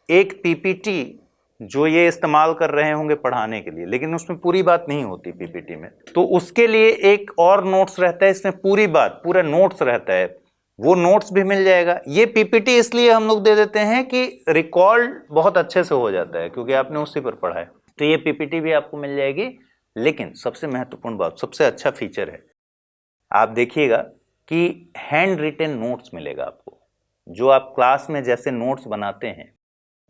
[SPEAKER 1] एक पीपीटी जो ये इस्तेमाल कर रहे होंगे पढ़ाने के लिए, लेकिन उसमें पूरी बात नहीं होती पीपीटी में, तो उसके लिए एक और नोट्स रहता है। इसमें पूरा नोट्स रहता है, वो नोट्स भी मिल जाएगा। ये पीपीटी इसलिए हम लोग दे देते हैं कि रिकॉल बहुत अच्छे से हो जाता है क्योंकि आपने उसी पर पढ़ा है, तो ये पीपीटी भी आपको मिल जाएगी। लेकिन सबसे महत्वपूर्ण बात, सबसे अच्छा फीचर है, आप देखिएगा कि हैंड रिटन नोट्स मिलेगा आपको। जो आप क्लास में जैसे नोट्स बनाते हैं,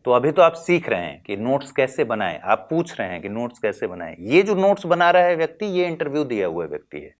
[SPEAKER 1] तो अभी तो आप सीख रहे हैं कि नोट्स कैसे बनाएं, आप पूछ रहे हैं कि नोट्स कैसे बनाएं। ये जो नोट्स बना रहा है व्यक्ति, ये इंटरव्यू दिया हुआ व्यक्ति है,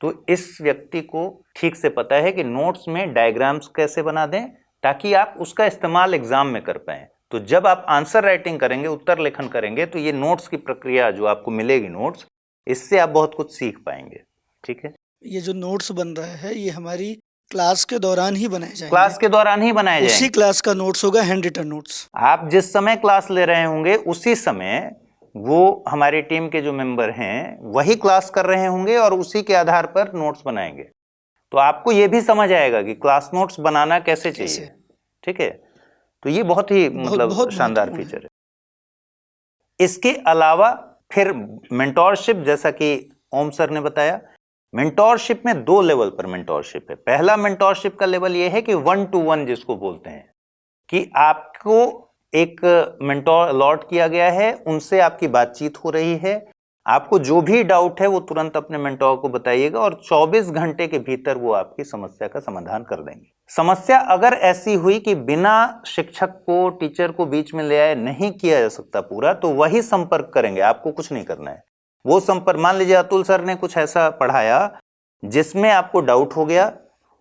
[SPEAKER 1] तो इस व्यक्ति को ठीक से पता है कि नोट्स में डायग्राम्स कैसे बना दें ताकि आप उसका इस्तेमाल एग्जाम में कर पाएं। तो जब आप आंसर राइटिंग करेंगे, उत्तर लेखन करेंगे, तो ये नोट्स की प्रक्रिया जो आपको मिलेगी नोट्स, इससे आप बहुत कुछ सीख पाएंगे, ठीक है।
[SPEAKER 3] ये जो नोट्स बन रहा है ये हमारी क्लास के दौरान ही बनाए जाएंगे।
[SPEAKER 1] क्लास के दौरान ही बनाए जाएंगे।
[SPEAKER 3] उसी क्लास का नोट्स होगा हैंड रिटन नोट्स।
[SPEAKER 1] आप जिस समय क्लास ले रहे होंगे उसी समय वो हमारी टीम के जो मेंबर हैं वही क्लास कर रहे होंगे और उसी के आधार पर नोट्स बनाएंगे। तो आपको ये भी समझ आएगा कि क्लास नोट्स बनाना कैसे चाहिए, ठीक है। तो ये बहुत ही मतलब शानदार फीचर है। इसके अलावा फिर मेंटोरशिप, जैसा कि ओम सर ने बताया, मेंटोरशिप में 2 लेवल पर मेंटोरशिप है। पहला मेंटोरशिप का लेवल यह है कि 1-to-1 जिसको बोलते हैं, कि आपको एक मेंटोर अलॉट किया गया है, उनसे आपकी बातचीत हो रही है, आपको जो भी डाउट है वो तुरंत अपने मेंटोर को बताइएगा और 24 घंटे के भीतर वो आपकी समस्या का समाधान कर देंगे। समस्या अगर ऐसी हुई कि बिना शिक्षक को, टीचर को बीच में ले आए नहीं किया जा सकता पूरा, तो वही संपर्क करेंगे, आपको कुछ नहीं करना है। वो संपर्क, मान लीजिए अतुल सर ने कुछ ऐसा पढ़ाया जिसमें आपको डाउट हो गया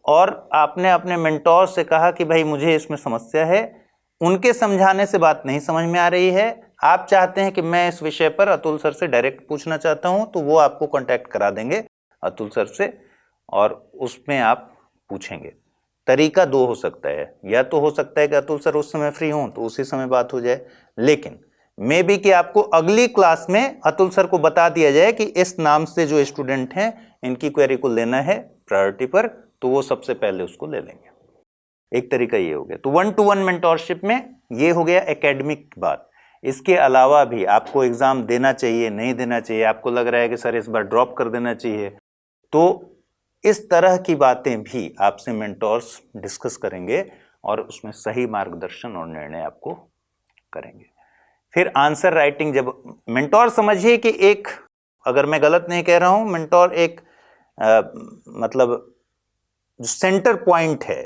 [SPEAKER 1] और आपने अपने मेंटोर से कहा कि भाई मुझे इसमें समस्या है, उनके समझाने से बात नहीं समझ में आ रही है, आप चाहते हैं कि मैं इस विषय पर अतुल सर से डायरेक्ट पूछना चाहता हूं, तो वो आपको कांटेक्ट करा देंगे अतुल सर से और उसमें आप पूछेंगे। तरीका 2 हो सकता है, या तो हो सकता है कि अतुल सर उस समय फ्री हों तो उसी समय बात हो जाए, लेकिन मे बी कि आपको अगली क्लास में अतुल सर को बता दिया जाए कि इस नाम से जो स्टूडेंट हैं इनकी क्वेरी को लेना है प्रायोरिटी पर, तो वो सबसे पहले उसको ले लेंगे। एक तरीका ये हो गया। तो 1-to-1 मेंटोरशिप में ये हो गया एकेडमिक बात। इसके अलावा भी आपको एग्जाम देना चाहिए, नहीं देना चाहिए, आपको लग रहा है कि सर इस बार ड्रॉप कर देना चाहिए, तो इस तरह की बातें भी आपसे मेंटोर्स डिस्कस करेंगे और उसमें सही मार्गदर्शन और निर्णय आपको करेंगे। फिर आंसर राइटिंग, जब मेंटोर, समझिए कि एक, अगर मैं गलत नहीं कह रहा हूं, मेंटोर एक मतलब सेंटर पॉइंट है।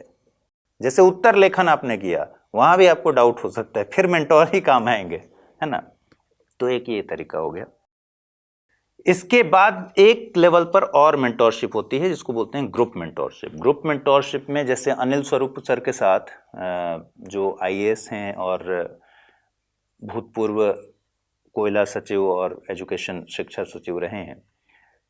[SPEAKER 1] जैसे उत्तर लेखन आपने किया, वहां भी आपको डाउट हो सकता है, फिर मेंटोर ही काम आएंगे, है ना। तो एक ये तरीका हो गया। इसके बाद एक लेवल पर और मेंटोरशिप होती है जिसको बोलते हैं ग्रुप मेंटोरशिप। ग्रुप मेंटोरशिप में जैसे अनिल स्वरूप सर के साथ जो आईएएस हैं और भूतपूर्व कोयला सचिव और एजुकेशन शिक्षा सचिव रहे हैं,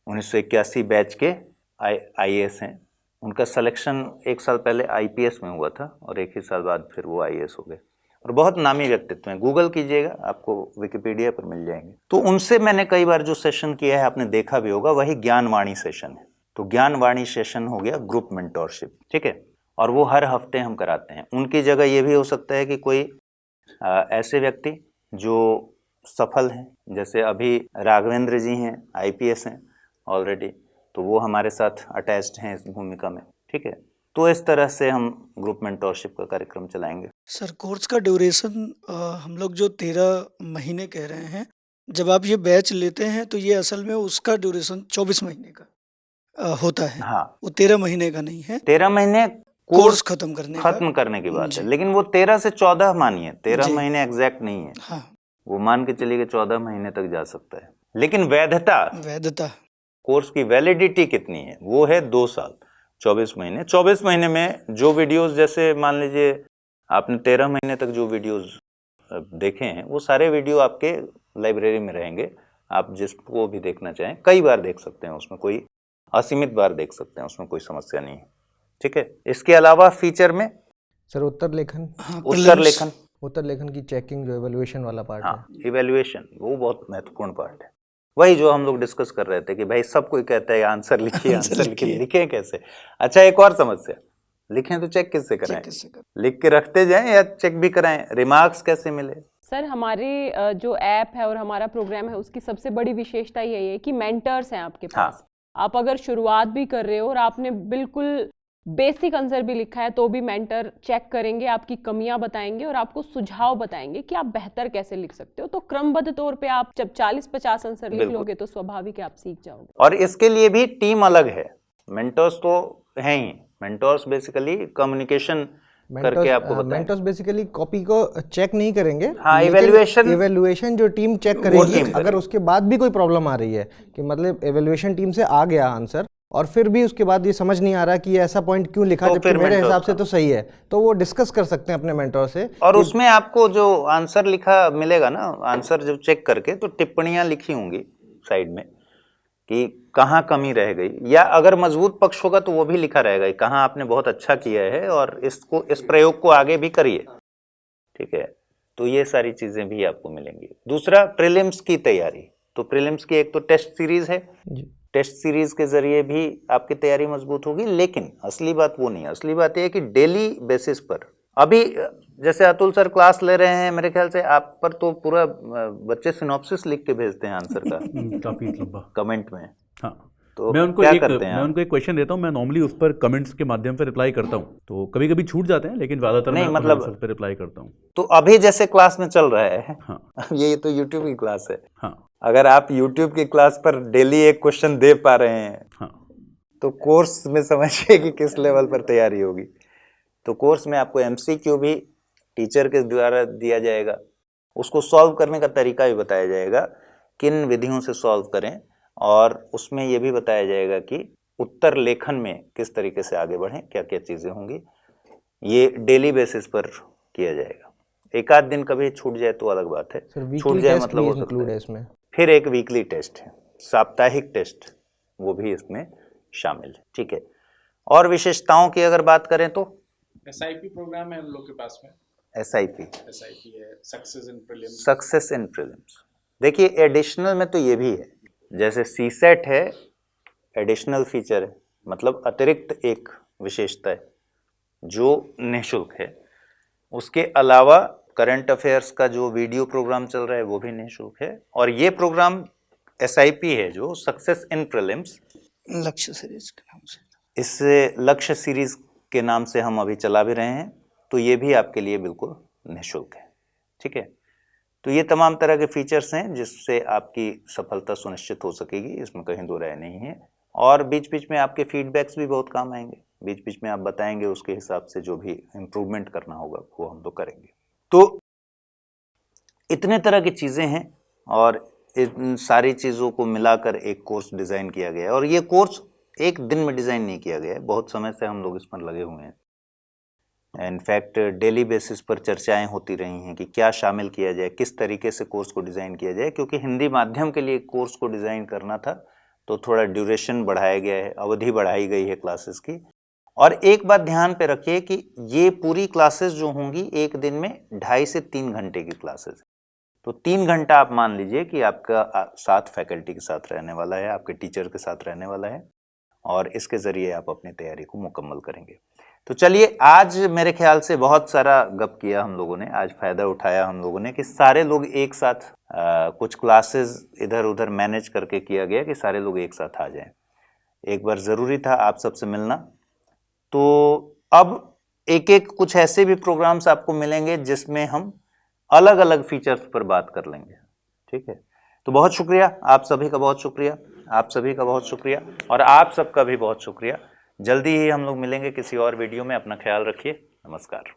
[SPEAKER 1] 1981 बैच के आईएएस हैं, उनका सिलेक्शन 1 साल पहले आईपीएस में हुआ था और 1 ही साल बाद फिर वो आईएएस हो गए और बहुत नामी व्यक्तित्व हैं। गूगल कीजिएगा, आपको विकिपीडिया पर मिल जाएंगे। तो उनसे मैंने कई बार जो सेशन किया है आपने देखा भी होगा, वही ज्ञानवाणी सेशन है। तो ज्ञानवाणी सेशन हो गया ग्रुप मेंटोरशिप, ठीक है, और वो हर हफ्ते हम कराते हैं। उनकी जगह ये भी हो सकता है कि कोई ऐसे व्यक्ति जो सफल हैं, जैसे अभी राघवेंद्र जी हैं, आईपीएस हैं ऑलरेडी, तो वो हमारे साथ अटैच्ड हैं इस भूमिका में, ठीक है। तो इस तरह से हम ग्रुप मेंटोरशिप का कार्यक्रम चलाएंगे।
[SPEAKER 3] सर कोर्स का ड्यूरेशन हम लोग जो 13 महीने कह रहे हैं, जब आप ये बैच लेते हैं तो ये असल में उसका ड्यूरेशन 24 महीने का होता है।
[SPEAKER 1] हाँ,
[SPEAKER 3] वो 13 महीने का नहीं है,
[SPEAKER 1] 13 महीने
[SPEAKER 3] कोर्स खत्म करने
[SPEAKER 1] की बात
[SPEAKER 3] जी।
[SPEAKER 1] है, लेकिन वो 13 से 14 मानिए, 13
[SPEAKER 3] जी।
[SPEAKER 1] महीने एग्जैक्ट नहीं है,
[SPEAKER 3] हाँ,
[SPEAKER 1] वो मान के चलिए कि 14 महीने तक जा सकता है। लेकिन
[SPEAKER 3] वैधता
[SPEAKER 1] कोर्स की वैलिडिटी कितनी है, वो है 2 साल 24 महीने। 24 महीने में जो वीडियोस, जैसे मान लीजिए आपने 13 महीने तक जो वीडियोस देखे हैं, वो सारे वीडियो आपके लाइब्रेरी में रहेंगे। आप जिसको भी देखना चाहें कई बार देख सकते हैं, उसमें कोई असीमित बार देख सकते हैं, उसमें कोई समस्या नहीं है, ठीक है। इसके अलावा फीचर में
[SPEAKER 6] सर उत्तर लेखन,
[SPEAKER 3] हाँ,
[SPEAKER 6] उत्तर लेखन की चेकिंग जो एवेल्युएशन वाला पार्ट है,
[SPEAKER 1] हाँ, इवैल्यूएशन वो बहुत महत्वपूर्ण पार्ट है। वही जो हम लोग डिस्कस कर रहे थे कि भाई सब कोई कहता है आंसर लिखिए, आंसर लिखिए, लिखें कैसे? अच्छा, एक और समस्या, लिखें तो चेक किससे कराएं? लिख के रखते जाएं या चेक भी कराएं? रिमार्क्स कैसे मिले?
[SPEAKER 5] सर हमारे जो ऐप है और हमारा प्रोग्राम है, उसकी सबसे बड़ी विशेषता यही है कि मेंटर्स हैं आपके पास।
[SPEAKER 1] हाँ।
[SPEAKER 5] आप अगर शुरुआत भी कर रहे हो और आपने बिल्कुल बेसिक आंसर भी लिखा है, तो भी मेंटर चेक करेंगे, आपकी कमियां बताएंगे और आपको सुझाव बताएंगे कि आप बेहतर कैसे लिख सकते हो। तो क्रमबद्ध तौर पे आप जब 40-50 आंसर लिख लोगे तो स्वाभाविक है आप सीख जाओगे।
[SPEAKER 1] और इसके लिए भी टीम अलग है, मेंटर्स तो हैं ही। मेंटर्स बेसिकली कम्युनिकेशन करके आपको बताएंगे।
[SPEAKER 6] मेंटर्स बेसिकली कॉपी को चेक नहीं करेंगे,
[SPEAKER 1] हाँ,
[SPEAKER 6] लेकिन इवैल्यूएशन जो टीम चेक करेगी,
[SPEAKER 1] टीम
[SPEAKER 6] अगर उसके बाद भी कोई प्रॉब्लम आ रही है कि मतलब इवैल्यूएशन टीम से आ गया आंसर और फिर भी उसके बाद ये समझ नहीं आ रहा कि ये ऐसा पॉइंट क्यों लिखा,
[SPEAKER 1] तो
[SPEAKER 6] जबकि मेरे हिसाब से तो सही है, तो वो डिस्कस कर सकते हैं अपने मेंटर से।
[SPEAKER 1] और उसमें आपको जो आंसर लिखा मिलेगा ना, आंसर जब चेक करके, तो टिप्पणियां लिखी होंगी साइड में कि कहाँ कमी रह गई, या अगर मजबूत पक्ष होगा तो वो भी लिखा रहेगा कहाँ आपने बहुत अच्छा किया है और इसको, इस प्रयोग को आगे भी करिए, ठीक है। तो ये सारी चीजें भी आपको मिलेंगी। दूसरा, प्रीलिम्स की तैयारी। तो प्रीलिम्स की एक तो टेस्ट सीरीज है, टेस्ट सीरीज के जरिए भी आपकी तैयारी मजबूत होगी, लेकिन असली बात वो नहीं है। असली बात यह है कि डेली बेसिस पर, अभी जैसे अतुल सर क्लास ले रहे हैं, मेरे ख्याल से आप पर तो पूरा बच्चे सिनॉप्सिस लिख के भेजते हैं आंसर का
[SPEAKER 2] काफी लंबा
[SPEAKER 1] कमेंट में।
[SPEAKER 2] हाँ,
[SPEAKER 1] तो
[SPEAKER 2] मैं उनको
[SPEAKER 1] क्या
[SPEAKER 2] एक
[SPEAKER 1] करते हैं
[SPEAKER 2] मैं उनको एक क्वेश्चन देता हूँ, मैं नॉर्मली उस पर कमेंट्स के माध्यम से रिप्लाई करता हूँ, तो कभी कभी छूट जाते हैं, लेकिन ज्यादातर
[SPEAKER 1] नहीं,
[SPEAKER 2] मैं
[SPEAKER 1] मतलब
[SPEAKER 2] आंसर पे रिप्लाई करता हूँ।
[SPEAKER 1] तो अभी जैसे क्लास में चल रहा है,
[SPEAKER 2] हाँ,
[SPEAKER 1] ये तो यूट्यूब की क्लास है।
[SPEAKER 2] हाँ,
[SPEAKER 1] अगर आप यूट्यूब की क्लास पर डेली एक क्वेश्चन दे पा रहे हैं,
[SPEAKER 2] हाँ,
[SPEAKER 1] तो कोर्स में समझिए कि किस लेवल पर तैयारी होगी। तो कोर्स में आपको एमसीक्यू भी टीचर के द्वारा दिया जाएगा, उसको सॉल्व करने का तरीका भी बताया जाएगा, किन विधियों से सॉल्व करें, और उसमें यह भी बताया जाएगा कि उत्तर लेखन में किस तरीके से आगे बढ़ें, क्या क्या चीज़ें होंगी। ये डेली बेसिस पर किया जाएगा। एक आध दिन कभी छूट जाए तो अलग बात है, छूट जाए मतलब हो सकता है
[SPEAKER 6] इसमें।
[SPEAKER 1] फिर एक वीकली टेस्ट है, साप्ताहिक टेस्ट, वो भी इसमें शामिल है, ठीक है। और विशेषताओं की अगर बात करें तो
[SPEAKER 4] SIP प्रोग्राम है हम लोग के पास में।
[SPEAKER 1] SIP
[SPEAKER 4] है success in prelims.
[SPEAKER 1] Success in prelims. देखिए एडिशनल में तो ये भी है, जैसे सीसेट है, एडिशनल फीचर है, मतलब अतिरिक्त एक विशेषता है जो निःशुल्क है। उसके अलावा करंट अफेयर्स का जो वीडियो प्रोग्राम चल रहा है वो भी निःशुल्क है। और ये प्रोग्राम SIP है जो सक्सेस इन प्रीलिम्स,
[SPEAKER 3] लक्ष्य सीरीज के नाम से,
[SPEAKER 1] इस लक्ष्य सीरीज के नाम से हम अभी चला भी रहे हैं, तो ये भी आपके लिए बिल्कुल निःशुल्क है, ठीक है। तो ये तमाम तरह के फीचर्स हैं जिससे आपकी सफलता सुनिश्चित हो सकेगी, इसमें कहीं दो राय नहीं है। और बीच बीच में आपके फीडबैक्स भी बहुत काम आएंगे, बीच बीच में आप बताएंगे, उसके हिसाब से जो भी इम्प्रूवमेंट करना होगा वो हम तो करेंगे। तो इतने तरह की चीज़ें हैं और इन सारी चीज़ों को मिलाकर एक कोर्स डिज़ाइन किया गया है। और ये कोर्स एक दिन में डिज़ाइन नहीं किया गया है, बहुत समय से हम लोग इस पर लगे हुए हैं। इनफैक्ट डेली बेसिस पर चर्चाएं होती रही हैं कि क्या शामिल किया जाए, किस तरीके से कोर्स को डिज़ाइन किया जाए, क्योंकि हिंदी माध्यम के लिए कोर्स को डिज़ाइन करना था तो थोड़ा ड्यूरेशन बढ़ाया गया है, अवधि बढ़ाई गई है क्लासेस की, और एक बात ध्यान पे रखिए कि ये पूरी क्लासेस जो होंगी एक दिन में 2.5 से 3 घंटे की क्लासेस, तो 3 घंटा आप मान लीजिए कि आपका साथ फैकल्टी के साथ रहने वाला है, आपके टीचर के साथ रहने वाला है, और इसके ज़रिए आप अपनी तैयारी को मुकम्मल करेंगे। तो चलिए, आज मेरे ख्याल से बहुत सारा गप किया हम लोगों ने, आज फ़ायदा उठाया हम लोगों ने कि सारे लोग एक साथ कुछ क्लासेस इधर उधर मैनेज करके किया गया कि सारे लोग एक साथ आ जाएं। एक बार ज़रूरी था आप सबसे मिलना। तो अब एक एक कुछ ऐसे भी प्रोग्राम्स आपको मिलेंगे जिसमें हम अलग अलग फीचर्स पर बात कर लेंगे, ठीक है। तो बहुत शुक्रिया, आप सभी का बहुत शुक्रिया, आप सभी का बहुत शुक्रिया, और आप सबका भी बहुत शुक्रिया। जल्दी ही हम लोग मिलेंगे किसी और वीडियो में। अपना ख्याल रखिए। नमस्कार।